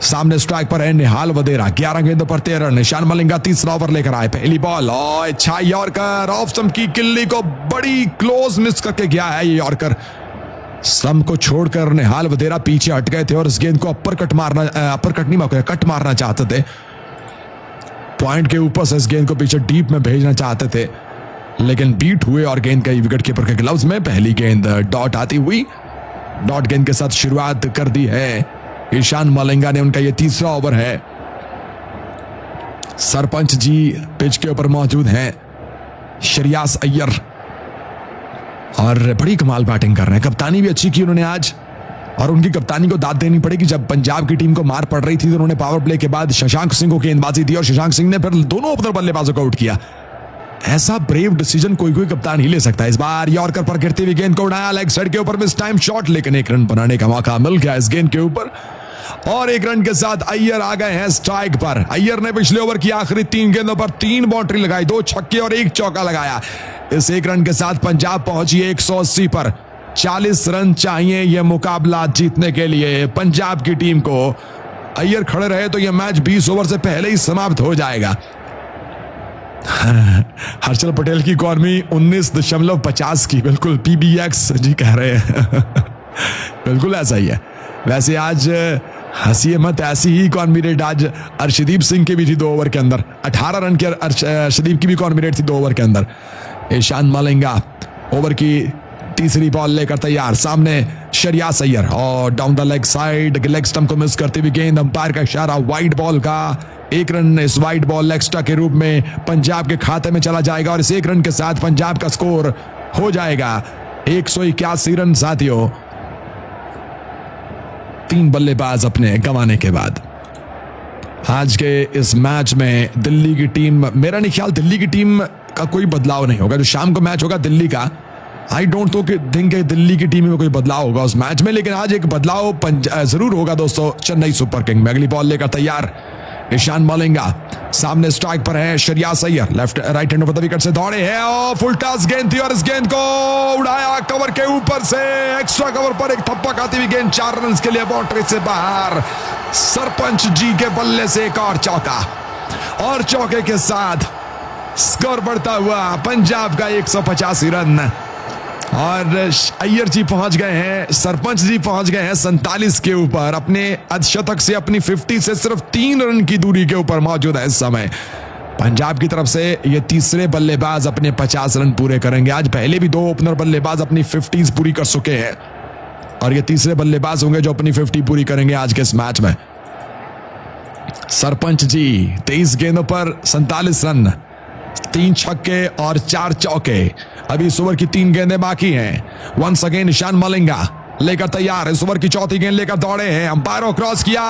सामने स्ट्राइक पर है निहाल वधेरा। 11 गेंदों पर 13 रन। ईशान मलिंगा तीसरा ओवर लेकर आए। पहली बॉल और अच्छा यॉर्कर ऑफ स्टंप की किल्ली को बड़ी क्लोज मिस करके गया है ये यॉर्कर। स्टंप को छोड़कर निहाल वधेरा पीछे हट गए थे और इस गेंद को कट मारना चाहते थे। पॉइंट के ऊपर से इस गेंद को पीछे डीप में भेजना चाहते थे, लेकिन बीट हुए और गेंद गई विकेट कीपर के ग्लव्स में। पहली गेंद डॉट आती हुई। डॉट गेंद के साथ शुरुआत कर दी है ईशान मलिंगा ने। उनका यह तीसरा ओवर है। सरपंच जी पिच के ऊपर मौजूद हैं। श्रेयास अय्यर और बड़ी कमाल बैटिंग कर रहे हैं। कप्तानी भी अच्छी की उन्होंने आज, और उनकी कप्तानी को दाद देनी पड़ेगी। जब पंजाब की टीम को मार पड़ रही थी तो उन्होंने पावर प्ले के बाद शशांक सिंह को गेंदबाजी दी और शशांक सिंह ने फिर दोनों ओपनर बल्लेबाजों को आउट किया। ऐसा ब्रेव डिसीजन कोई कप्तान ही ले सकता है। इस बार यॉर्कर पर गिरती हुई गेंद को उड़ाया लेग साइड के ऊपर, मिस टाइम शॉट, लेकिन 1 रन बनाने का मौका मिल गया इस गेंद के ऊपर। और 1 रन के साथ अय्यर आ गए हैं स्ट्राइक पर। अय्यर ने पिछले ओवर की आखिरी 3 गेंदों पर 3 बाउंड्री लगाई, 2 छक्के और 1 चौका लगाया। इस 1 रन के साथ पंजाब पहुंची 180 पर। 40 रन चाहिए यह मुकाबला जीतने के लिए पंजाब की टीम को। अय्यर खड़े रहे तो यह मैच 20 ओवर से पहले ही समाप्त हो जाएगा। हर्षल पटेल की इकॉनमी 19.50 की, बिल्कुल PBX जी कह रहे हैं। बिल्कुल ऐसा ही है। वैसे आज हंसी मत, ऐसी ही इकॉनमी रेट आज अर्शदीप सिंह की भी थी 2 ओवर के अंदर। 18 रन की अर्शदीप की भी इकॉनमी रेट थी 2 ओवर के अंदर। ईशान मलिंगा ओवर की तीसरी बॉल लेकर तैयार। सामने श्रेयास अय्यर और down the leg side, leg stump को मिस करती हुई गेंद। अंपायर का इशारा वाइड बॉल का। 1 रन इस वाइड बॉल एक्स्ट्रा के रूप में पंजाब के खाते में चला जाएगा और इस 1 रन के साथ पंजाब का स्कोर हो जाएगा 181 रन। साथियों 3 बल्लेबाज अपने गंवाने के बाद आज के इस मैच में दिल्ली की टीम, मेरा नहीं ख्याल दिल्ली की टीम का कोई बदलाव नहीं होगा। जो शाम को मैच होगा दिल्ली का, आई डोंट थिंक दिल्ली की टीम में कोई बदलाव होगा उस मैच में, लेकिन आज एक बदलाव जरूर होगा दोस्तों चेन्नई सुपर किंग में। अगली बॉल लेकर तैयार ईशान मलिंगा। सामने स्ट्राइक पर है Shreyas Iyer. Left right hand पर विकेट से दौड़े हैं और फुल टॉस गेंद थी और इस गेंद को उड़ाया कवर के ऊपर से। एक्स्ट्रा कवर पर एक थप्पा खाती हुई गेंद 4 रन के लिए बाउंड्री से बाहर। सरपंच जी के बल्ले से एक और चौका, और चौके के साथ स्कोर बढ़ता हुआ पंजाब का 185 रन। और अय्यर जी पहुंच गए हैं, सरपंच जी पहुंच गए हैं 47 के ऊपर। अपने अर्धशतक से, अपनी 50 से सिर्फ 3 रन की दूरी के ऊपर मौजूद है इस समय। पंजाब की तरफ से ये तीसरे बल्लेबाज अपने 50 रन पूरे करेंगे। आज पहले भी 2 ओपनर बल्लेबाज अपनी 50s पूरी कर चुके हैं और ये तीसरे बल्लेबाज होंगे जो अपनी 50 पूरी करेंगे आज के इस मैच में। सरपंच जी 23 गेंदों पर 47 रन, 3 छक्के और 4 चौके। अभी इस ओवर की 3 गेंदें बाकी हैं। वंस अगेन ईशान मलिंगा लेकर तैयार। इस ओवर की चौथी गेंद लेकर दौड़े हैं। अंपायरों क्रॉस किया,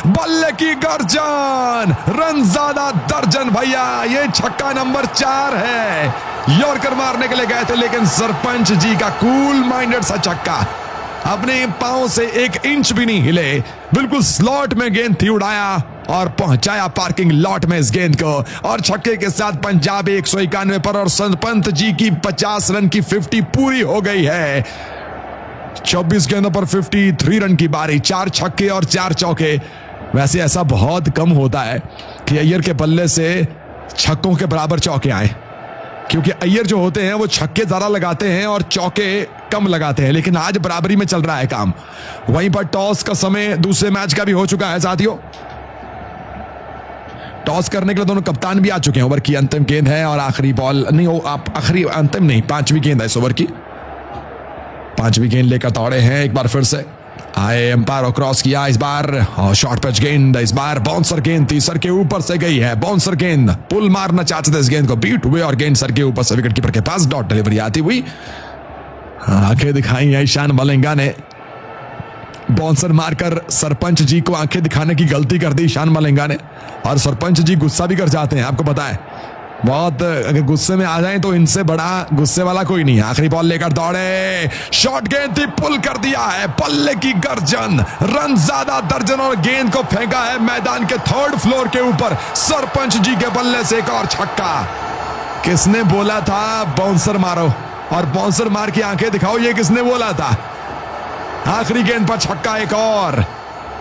बल्ले की गर्जन, रन ज्यादा दर्जन भैया। ये छक्का नंबर 4 है। यॉर्कर मारने के लिए गए थे, लेकिन सरपंच जी का कूल माइंडेड सा छक्का, अपने पांव से 1 इंच भी नहीं हिले, बिल्कुल स्लॉट में गेंद थी, उड़ाया और पहुंचाया पार्किंग लॉट में इस गेंद को। और छक्के के साथ पंजाब 191 पर और सरपंच जी की 50 रन की 50 पूरी हो गई है। 24 गेंदों पर 53 रन की बारी, 4 छक्के और 4 चौके। वैसे ऐसा बहुत कम होता है कि अय्यर के बल्ले से छक्कों के बराबर चौके आए, क्योंकि अय्यर जो होते हैं वो छक्के ज्यादा लगाते हैं और चौके कम लगाते हैं, लेकिन आज बराबरी में चल रहा है काम। वहीं पर टॉस का समय दूसरे मैच का भी हो चुका है साथियों। टॉस करने के लिए दोनों कप्तान भी आ चुके हैं। ओवर की अंतिम गेंद है और आखिरी बॉल नहीं हो, आप आखिरी अंतिम नहीं, 5वीं गेंद है इस ओवर की। 5वीं गेंद लेकर दौड़े हैं। एक बार फिर से आए, एम्पायर क्रॉस किया इस बार, शॉर्ट पिच गेंद, इस बार बाउंसर गेंद थी, सर के ऊपर से गई है। बाउंसर गेंद, पुल मारना चाहते थे इस गेंद को, बीट हुए और गेंद सर के ऊपर से विकेट कीपर के पास। डॉट डिलीवरी आती हुई, आंखें दिखाई है ईशान मलिंगा ने। बाउंसर मारकर सरपंच जी को आंखें दिखाने की गलती कर दी ईशान मलिंगा ने, और सरपंच जी गुस्सा भी कर जाते हैं, आपको पता है। बहुत अगर गुस्से में आ जाए तो इनसे बड़ा गुस्से वाला कोई नहीं है। आखिरी बॉल लेकर दौड़े, शॉट गेंद थी, पुल कर दिया है, बल्ले की गर्जन, रन ज्यादा दर्जन और गेंद को फेंका है मैदान के 3rd फ्लोर के ऊपर। सरपंच जी के बल्ले से एक और छक्का। किसने बोला था बाउंसर मारो और बाउंसर मार की आंखें दिखाओ, ये किसने बोला था? आखिरी गेंद पर छक्का एक और।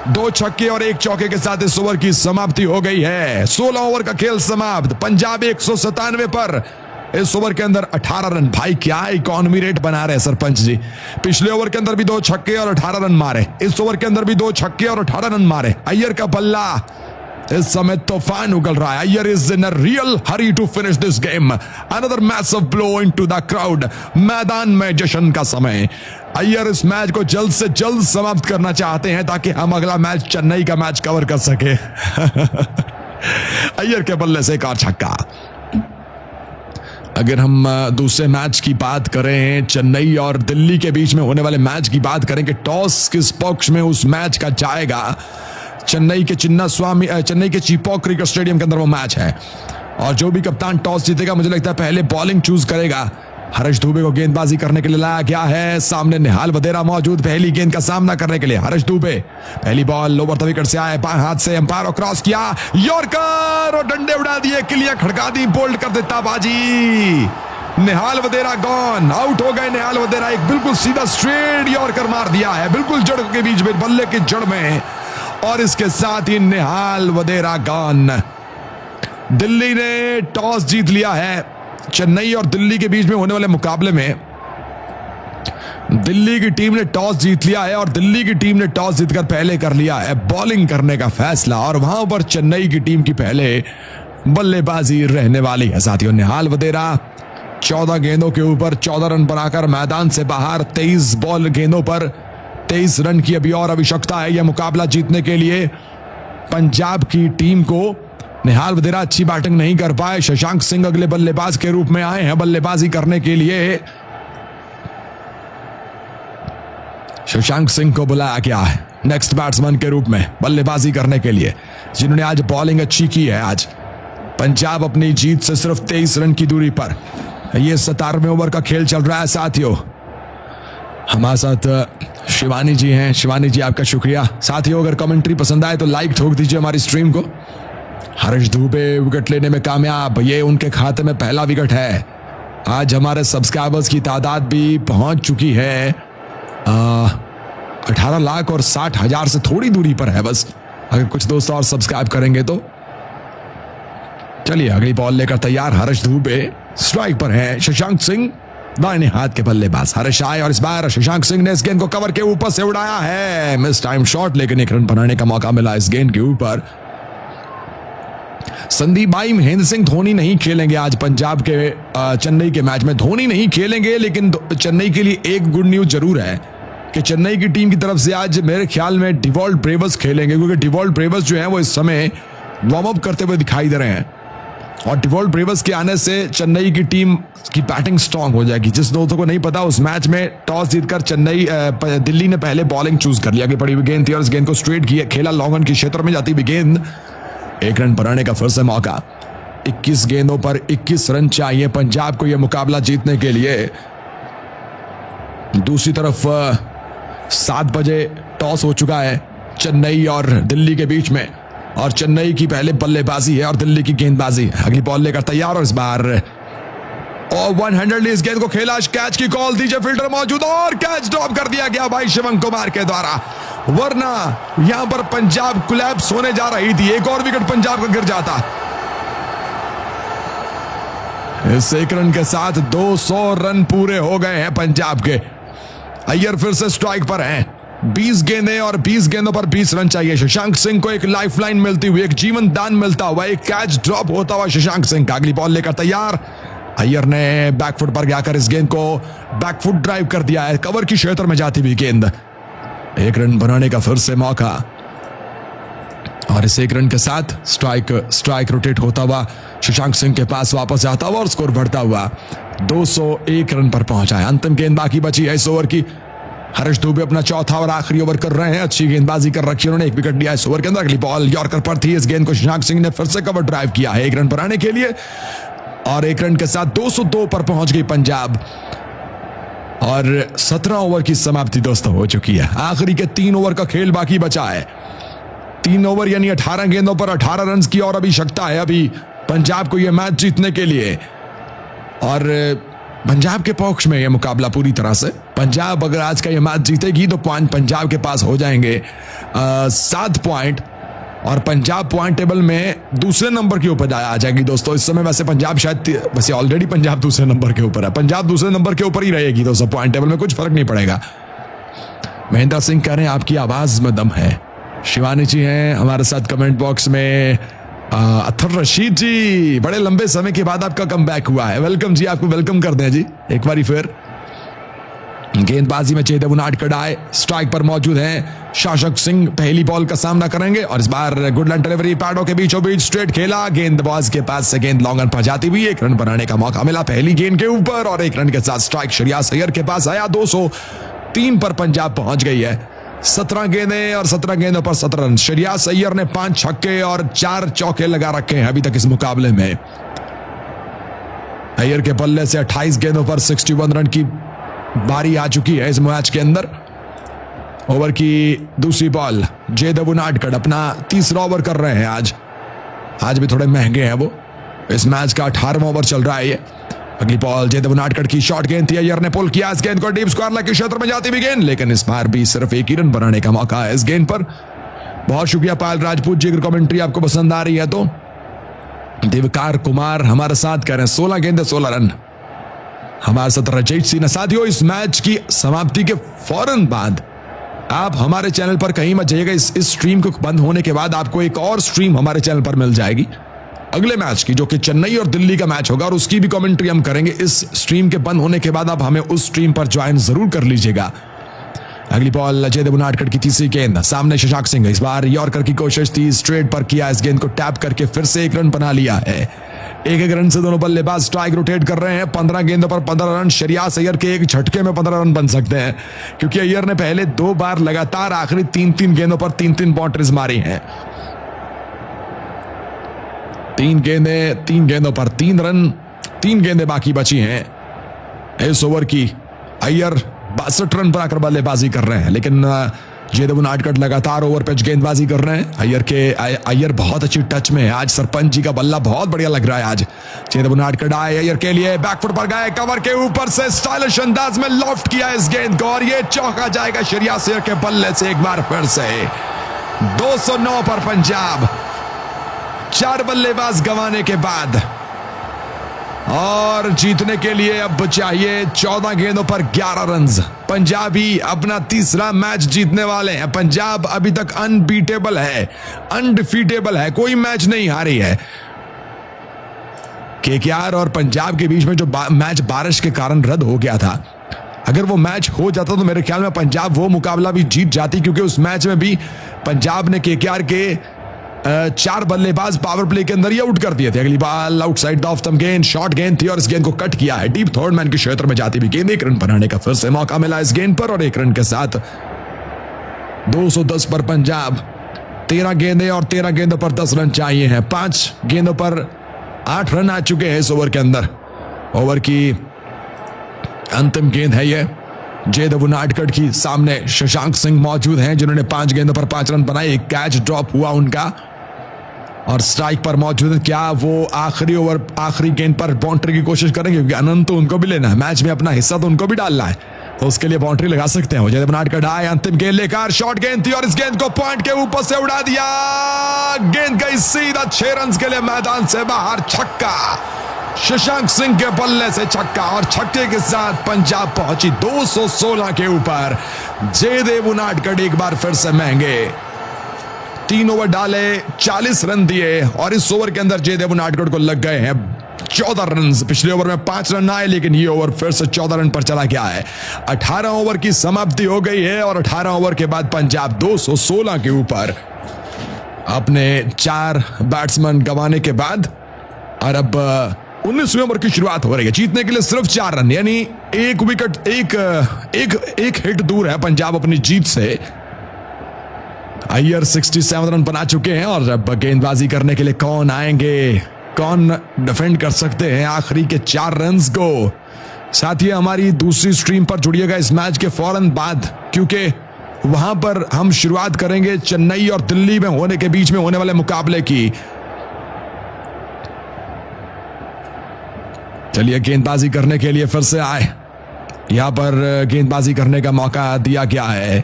2 छक्के और 1 चौके के साथ इस ओवर की समाप्ति हो गई है। 16 ओवर का खेल समाप्त। पंजाब 197 पर, इस ओवर के अंदर 18 रन। भाई क्या इकोनॉमी रेट बना रहे सरपंच जी। पिछले ओवर के अंदर भी 2 छक्के और 18 रन मारे, इस ओवर के अंदर भी 2 छक्के और 18 रन मारे। अय्यर का बल्ला इस समय तूफान उगल रहा है। Iyer is in a real hurry to finish this game. Another massive blow into the crowd. मैदान में जश्न का समय। अय्यर इस मैच को जल्द से जल्द समाप्त करना चाहते हैं ताकि हम अगला मैच चेन्नई का मैच कवर कर सके। अय्यर के बल्ले से एक और छक्का। अगर हम दूसरे मैच की बात करें, चेन्नई और दिल्ली के बीच में होने वाले मैच की बात करें कि टॉस किस पक्ष में उस मैच का जाएगा, चेन्नई के चीपॉक क्रिकेट स्टेडियम के अंदर वो मैच है और जो भी कप्तान टॉस जीतेगा मुझे लगता है पहले बॉलिंग चूज करेगा। हर्ष दुबे को गेंदबाजी करने के लिए लाया गया है। सामने निहाल वधेरा मौजूद पहली गेंद का सामना करने के लिए। हर्ष दुबे पहली बॉल ओवर द विकेट से आए, बाएं हाथ से अंपायर और क्रॉस किया, यॉर्कर और डंडे उड़ा दिए, किलियां खड़का दी, बोल्ड कर देता बाजी। निहाल वधेरा गॉन, आउट हो गए निहाल वधेरा। एक बिल्कुल सीधा स्ट्रेट यॉर्कर मार दिया है, बिल्कुल जड़ के बीच में, बल्ले की जड़ में, और इसके साथ ही निहाल वधेरा गॉन। दिल्ली ने टॉस जीत लिया है। चेन्नई और दिल्ली के बीच में होने वाले मुकाबले में दिल्ली की टीम ने टॉस जीत लिया है और दिल्ली की टीम ने टॉस जीतकर पहले कर लिया है बॉलिंग करने का फैसला और वहां पर चेन्नई की टीम की पहले बल्लेबाजी रहने वाली है। साथियों, निहाल वधेरा 14 गेंदों के ऊपर 14 रन बनाकर मैदान से बाहर। 23 बॉल गेंदों पर 23 रन की अभी और आवश्यकता है यह मुकाबला जीतने के लिए। पंजाब की टीम को निहाल वधेरा अच्छी बैटिंग नहीं कर पाए। शशांक सिंह अगले बल्लेबाज के रूप में आए हैं बल्लेबाजी करने के लिए। शशांक सिंह को बुलाया गया है नेक्स्ट बैट्समैन के रूप में बल्लेबाजी करने के लिए, जिन्होंने आज बॉलिंग अच्छी की है। आज पंजाब अपनी जीत से सिर्फ 23 रन की दूरी पर। यह 17वें ओवर का खेल चल रहा है। साथियों, हमारे साथ शिवानी जी हैं। शिवानी जी, आपका शुक्रिया। साथियों, अगर कमेंट्री पसंद आए तो लाइक ठोक दीजिए हमारी स्ट्रीम को। हर्ष दुबे विकेट लेने में कामयाब, ये उनके खाते में पहला विकेट है। आज हमारे सब्सक्राइबर्स की तादाद भी पहुंच चुकी है 18,60,000 से थोड़ी दूरी पर है बस। अगर कुछ दोस्त और सब्सक्राइब करेंगे तो। चलिए, अगली बॉल लेकर तैयार हर्ष दुबे। स्ट्राइक पर है शशांक सिंह, दाहिने हाथ के बल्लेबाज। हर्ष आए और इस बार शशांक सिंह ने इस गेंद को कवर के ऊपर से उड़ाया है। मिस टाइम शॉट, लेकिन एक रन बनाने का मौका मिला इस गेंद के ऊपर। संदीप भाई, महेंद्र सिंह धोनी नहीं खेलेंगे आज पंजाब के चेन्नई के मैच में। धोनी नहीं खेलेंगे, लेकिन चेन्नई के लिए एक गुड न्यूज जरूर है कि चेन्नई की टीम की तरफ से आज मेरे ख्याल में डिवॉल्ट ब्रेवर्स खेलेंगे, क्योंकि डिवॉल्ट ब्रेवर्स जो हैं वो इस समय वार्म अप करते हुए दिखाई दे रहे हैं और डिवॉल्ट ब्रेवर्स के आने से चेन्नई की टीम की बैटिंग स्ट्रांग हो जाएगी। जिस दोस्तों को नहीं पता, उस मैच में टॉस जीतकर दिल्ली ने पहले बॉलिंग चूज कर लिया कि पड़ी हुई गेंद थी और इस गेंद को स्ट्रेट किया, खेला लॉन्ग ऑन के क्षेत्र में जाती हुई गेंद। 1 रन बनाने का फिर से मौका। 21 गेंदों पर 21 रन चाहिए पंजाब को यह मुकाबला जीतने के लिए। दूसरी तरफ 7 बजे टॉस हो चुका है चेन्नई और दिल्ली के बीच में, और चेन्नई की पहले बल्लेबाजी है और दिल्ली की गेंदबाजी। अगली बॉल लेकर तैयार और इस बार और 100 इस गेंद को खेला, कैच की कॉल दीजिए, फील्डर मौजूद और कैच ड्रॉप कर दिया गया भाई शिवम कुमार के द्वारा, वरना यहां पर पंजाब कोलैप्स होने जा रही थी। एक और विकेट पंजाब का गिर जाता। इस 1 रन के साथ 200 रन पूरे हो गए हैं पंजाब के। अय्यर फिर से स्ट्राइक पर हैं। 20 गेंदें और 20 गेंदों पर 20 रन चाहिए। शशांक सिंह को एक लाइफलाइन मिलती हुई, एक जीवन दान मिलता हुआ, एक कैच ड्रॉप होता हुआ शशांक सिंह का। अगली बॉल लेकर तैयार। अय्यर ने बैकफुट पर जाकर इस गेंद को बैकफुट ड्राइव कर दिया है, कवर की क्षेत्र में जाती हुई गेंद। 1 रन बनाने का फिर से मौका और इस 1 रन के साथ स्ट्राइक रोटेट होता हुआ शशांक सिंह के पास वापस जाता हुआ और स्कोर बढ़ता हुआ 201 रन पर पहुंचा है। अंतिम गेंद बाकी बची है इस ओवर की। हर्ष दुबे अपना चौथा और आखिरी ओवर कर रहे हैं। अच्छी गेंदबाजी कर रखी है उन्होंने, 1 विकेट लिया इस ओवर के अंदर। अगली बॉल यॉर्कर पर थी, इस गेंद को शशांक सिंह ने फिर से कवर ड्राइव किया है 1 रन बनाने के लिए। और 1 रन के साथ 202 पर पहुंच गई पंजाब। और 17 ओवर की समाप्ति दोस्तों हो चुकी है। आखिरी के 3 ओवर का खेल बाकी बचा है। 3 ओवर यानी 18 गेंदों पर 18 रन की और आवश्यकता है अभी पंजाब को यह मैच जीतने के लिए। और पंजाब के पक्ष में यह मुकाबला पूरी तरह से, पंजाब अगर आज का यह मैच जीतेगी तो पॉइंट पंजाब के पास हो जाएंगे 7 पॉइंट, और पंजाब पॉइंट टेबल में दूसरे नंबर के ऊपर आ जाएगी दोस्तों। इस समय वैसे पंजाब वैसे ऑलरेडी पंजाब दूसरे नंबर के ऊपर है, पंजाब दूसरे नंबर के ऊपर ही रहेगी दोस्तों पॉइंट टेबल में, कुछ फर्क नहीं पड़ेगा। महेंद्र सिंह कह रहे हैं आपकी आवाज में दम है। शिवानी जी हैं हमारे साथ कमेंट बॉक्स में। अथर रशीद जी, बड़े लंबे समय के बाद आपका कमबैक हुआ है, वेलकम जी, आपको वेलकम कर दें जी एक बारी फिर। गेंदबाजी में जयदेव उनादकट स्ट्राइक पर मौजूद हैं। शासक सिंह पहली बॉल का सामना करेंगे और इस बार गुडलैंड डिलीवरी पैडों के बीचों बीच स्ट्रेट खेला, गेंदबाज के पास से गेंद लॉन्ग ऑन पर जाती हुई 1 रन बनाने का मौका मिला पहली गेंद के ऊपर, और 1 रन के साथ स्ट्राइक श्रेयस अय्यर के पास आया। 203 पर पंजाब पहुंच गई है। 17 गेंदें और 17 गेंदों पर 17 रन। श्रेयस अय्यर ने 5 छक्के और 4 चौके लगा रखे हैं अभी तक इस मुकाबले में। अय्यर के पल्ले से 28 गेंदों पर 61 रन की बारी आ चुकी है इस मैच के अंदर। ओवर की दूसरी बॉल, जयदेव उनादकट अपना तीसरा ओवर कर रहे हैं आज भी थोड़े महंगे हैं वो। इस मैच का 18वां ओवर चल रहा है ये। अगली बॉल जयदेव उनादकट की शॉर्ट गेंद थी, अय्यर ने पुल किया इस गेंद को डीप स्क्वायर के क्षेत्र में जाती हुई गेंद, लेकिन इस बार भी सिर्फ 1 ही रन बनाने का मौका है इस गेंद पर। बहुत शुक्रिया पायल राजपूत जी, अगर कमेंट्री आपको पसंद आ रही है तो। दिवकार कुमार हमारे साथ कह रहे हैं 16 गेंदे 16 रन। हमारे साथ रजत सिंह। साथियों इस मैच की समाप्ति के फौरन बाद आप हमारे चैनल पर कहीं मत जाइएगा। इस स्ट्रीम को बंद होने के बाद आपको एक और स्ट्रीम हमारे चैनल पर मिल जाएगी अगले मैच की, जो कि चेन्नई और दिल्ली का मैच होगा, और उसकी भी कमेंट्री हम करेंगे। इस स्ट्रीम के बंद होने के बाद आप हमें उस स्ट्रीम पर ज्वाइन जरूर कर लीजिएगा। अगली बॉल जयदेव उनादकट की तीसरी गेंद, सामने शशांक सिंह। इस बार यॉर्कर की कोशिश थी, स्ट्रेट पर किया, इस गेंद को टैप करके फिर से 1 रन बना लिया है। 1-1 रन से दोनों बल्लेबाज स्ट्राइक रोटेट कर रहे हैं। 15 गेंदों पर 15 रन। श्रेयस अय्यर के एक झटके में 15 रन बन सकते हैं, क्योंकि अय्यर ने पहले 2 बार लगातार आखिरी 3-3 गेंदों पर 3-3 बाउंड्रीज मारी हैं। 3 गेंदों पर 3 रन, 3 गेंदें बाकी बची हैं इस ओवर की। अय्यर 62 रन पर आकर बल्लेबाजी कर रहे हैं, लेकिन जयदेव उनादकट लगातार ओवर पिच गेंदबाजी कर रहे हैं। अय्यर बहुत अच्छी टच में है आज। सरपंच जी का बल्ला बहुत बढ़िया लग रहा है आज। जयदेव उनादकट अय्यर के लिए बैकफुट पर गए, कवर के ऊपर से स्टाइलिश अंदाज में लॉफ्ट किया इस गेंद को, और ये चौका जाएगा श्रेयस अय्यर के बल्ले से एक बार फिर से। 209 पर पंजाब, 4 बल्लेबाज गंवाने के बाद, और जीतने के लिए अब चाहिए 14 गेंदों पर 11 रन। पंजाबी अपना तीसरा मैच जीतने वाले हैं। पंजाब अभी तक अनबीटेबल है, अनडिफीटेबल है, कोई मैच नहीं हारी है। केकेआर और पंजाब के बीच में जो मैच बारिश के कारण रद्द हो गया था, अगर वो मैच हो जाता तो मेरे ख्याल में पंजाब वो मुकाबला भी जीत जाती, क्योंकि उस मैच में भी पंजाब ने केकेआर के 4 बल्लेबाज पावर प्ले के अंदर ही आउट कर दिए थे। अगली ball outside the off stump गेंद, शॉर्ट गेंद थी और इस गेंद को कट किया है डीप थर्ड मैन के क्षेत्र में जाती हुई गेंद। 1 रन बनाने का फिर से मौका मिला इस गेंद पर, और 1 रन के साथ 210 पर पंजाब। 13 गेंदें और 13 गेंदों पर 10 रन चाहिए हैं। 5 गेंदों पर 8 रन आ चुके हैं इस ओवर के अंदर। ओवर की अंतिम गेंद है ये। जयदेव उनादकट की सामने शशांक सिंह मौजूद हैं, जिन्होंने 5 गेंदों पर 5 रन बनाए। एक कैच ड्रॉप हुआ उनका, और स्ट्राइक पर मौजूद है। क्या वो आखिरी ओवर आखिरी गेंद पर बाउंड्री की कोशिश करेंगे, क्योंकि अनंत तो उनको भी लेना है मैच में, अपना हिस्सा तो उनको भी डालना है, तो उसके लिए बाउंड्री लगा सकते हैं। जयदेव उनादकट आए, अंतिम गेंद लेकर, शॉर्ट गेंद थी और इस गेंद को पॉइंट के ऊपर से उड़ा दिया। गेंद गई सीधा 6 रन के लिए मैदान से बाहर। छक्का, शशांक सिंह के बल्ले से छक्का, और छक्के के साथ पंजाब पहुंची 216 के ऊपर। जयदेव उनादकट एक बार फिर से महंगे। 3 ओवर डाले, 40 रन दिए, और इस ओवर के अंदर जयदेव उनादकट को लग गए हैं 14 रन। पिछले ओवर में 5 रन आए, लेकिन ये ओवर फिर से 14 रन पर चला गया है। 18 ओवर की समाप्ति हो गई है, और 18 ओवर के बाद पंजाब 216 के ऊपर अपने 4 बैट्समैन गंवाने के बाद, और अब 19वें ओवर की शुरुआत हो रही है। जीतने के लिए सिर्फ 4 रन, यानी 1 विकेट, एक हिट दूर है पंजाब अपनी जीत से। अय्यर 67 रन बना चुके हैं, और अब गेंदबाजी करने के लिए कौन आएंगे? कौन डिफेंड कर सकते हैं आखिरी के 4 रन्स को। साथ ही हमारी दूसरी स्ट्रीम पर जुड़िएगा इस मैच के फौरन बाद, क्योंकि वहां पर हम शुरुआत करेंगे चेन्नई और दिल्ली में होने के बीच में होने वाले मुकाबले की। चलिए गेंदबाजी करने के लिए फिर से आए, यहां पर गेंदबाजी करने का मौका दिया गया है।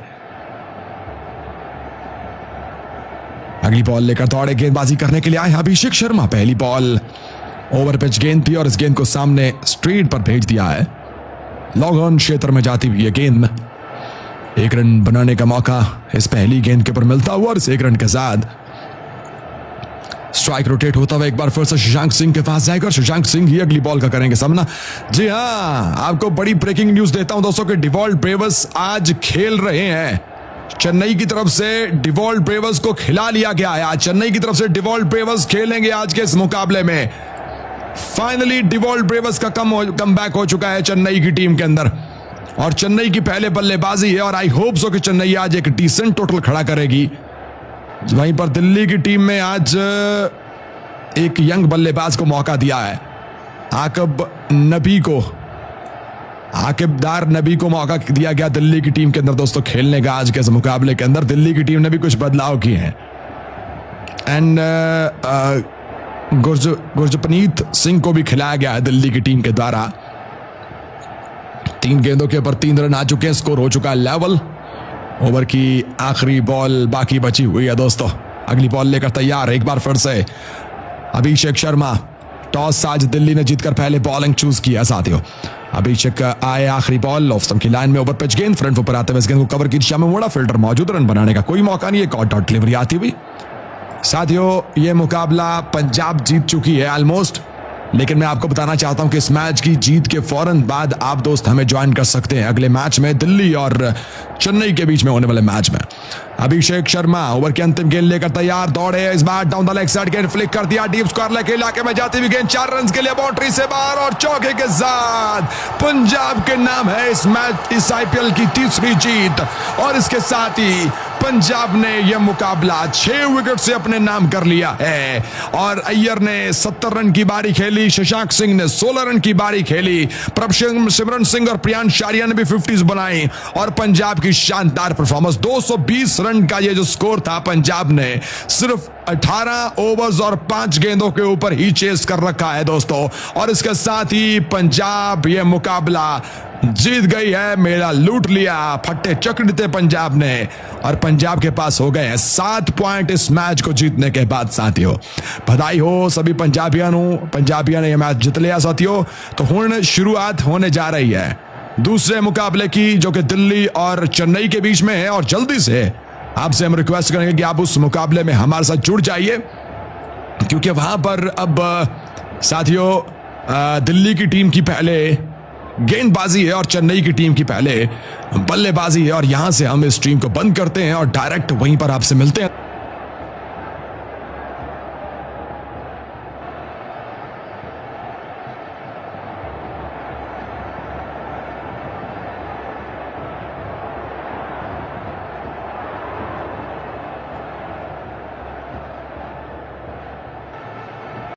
अगली बॉल लेकर दौड़े गेंदबाजी करने के लिए आए अभिषेक शर्मा। पहली बॉल ओवर पिच गेंद थी और इस गेंद को सामने स्ट्रेट पर भेज दिया है। लॉन्ग ऑन क्षेत्र में जाती हुई ये गेंद, 1 रन बनाने का मौका इस पहली गेंद के ऊपर मिलता हुआ और इस 1 रन के साथ स्ट्राइक रोटेट होता हुआ एक बार फिर से शशांक सिंह के पास जाएगा और शशांक सिंह ही अगली बॉल का करेंगे सामना। जी हां, आपको बड़ी ब्रेकिंग न्यूज देता हूं दोस्तों कि डिवॉल्ट ब्रेवर्स आज खेल रहे हैं। चेन्नई की तरफ से डिवॉल्ट ब्रेवर्स को खिला लिया गया है। आज चेन्नई की तरफ से डिवॉल्ट ब्रेवर्स खेलेंगे आज के इस मुकाबले में। फाइनली डिवॉल्ट ब्रेवर्स का कम बैक हो चुका है चेन्नई की टीम के अंदर और चेन्नई की पहले बल्लेबाजी है और आई होप सो कि चेन्नई आज एक डिसेंट टोटल खड़ा करेगी। वहीं पर दिल्ली की टीम में आज एक यंग बल्लेबाज को मौका दिया है, आकिबदार नबी को मौका दिया गया दिल्ली की टीम के अंदर दोस्तों खेलने का आज के इस मुकाबले के अंदर। दिल्ली की टीम ने भी कुछ बदलाव किए हैं एंड गुरजपनीत सिंह को भी खिलाया गया है दिल्ली की टीम के द्वारा। 3 गेंदों के ऊपर 3 रन आ चुके हैं, स्कोर हो चुका है लेवल। ओवर की आखिरी बॉल बाकी बची हुई है दोस्तों। अगली बॉल लेकर तैयार, एक बार फिर से अभिषेक शर्मा। टॉस आज दिल्ली ने जीतकर पहले बॉलिंग चूज किया साथियों। अभिषेक आए आखिरी बॉल ऑफ स्टंप की लाइन में, ओवर पिच गेंद फ्रंट ऊपर आते हुए इस गेंद को कवर की दिशा में मोड़ा। फील्डर मौजूद, रन बनाने का कोई मौका नहीं, एक डॉट डिलीवरी आती हुई। साथियों ये मुकाबला पंजाब जीत चुकी है ऑलमोस्ट, लेकिन मैं आपको बताना चाहता हूं कि इस मैच की जीत के फौरन बाद आप दोस्त हमें ज्वाइन कर सकते हैं अगले मैच में, दिल्ली और चेन्नई के बीच में होने वाले मैच में। अभिषेक शर्मा ओवर के अंतिम गेंद लेकर तैयार, दौड़े इस बार डाउन द लेग साइड, गेंद फ्लिक कर दिया डीप स्क्वायर के इलाके में जाती हुई गेंद 4 रन के लिए बाउंड्री से बाहर और चौके के साथ पंजाब के नाम है इस मैच, इस आईपीएल की तीसरी जीत। और इसके साथ ही पंजाब ने यह मुकाबला 6 विकेट से अपने नाम कर लिया है और अय्यर ने 70 रन की बारी खेली, शशांक सिंह ने 16 रन की बारी खेली, प्रभसिमरन सिंह और प्रियांश आर्या ने भी 50s बनाई और पंजाब की शानदार परफॉर्मेंस। 220 रन का ये जो स्कोर था, पंजाब ने सिर्फ 18 ओवर्स और 5 गेंदों के ऊपर ही चेस कर रखा है दोस्तों। और इसके साथ ही पंजाब ये मुकाबला जीत गई है, मेला लूट लिया, फट्टे चक्रते पंजाब ने और पंजाब के पास हो गए 7 पॉइंट इस मैच को जीतने के बाद साथियों। बधाई हो सभी पंजाबियों ने यह मैच जीत लिया साथियों। तो हुण शुरुआत होने जा रही है दूसरे मुकाबले की, जो कि दिल्ली और चेन्नई के बीच में है और जल्दी से आपसे हम रिक्वेस्ट करेंगे कि आप उस मुकाबले में हमारे साथ जुड़ जाइए, क्योंकि वहां पर अब साथियों दिल्ली की टीम की पहले गेंदबाजी है और चेन्नई की टीम की पहले बल्लेबाजी है और यहां से हम इस स्ट्रीम को बंद करते हैं और डायरेक्ट वहीं पर आपसे मिलते हैं।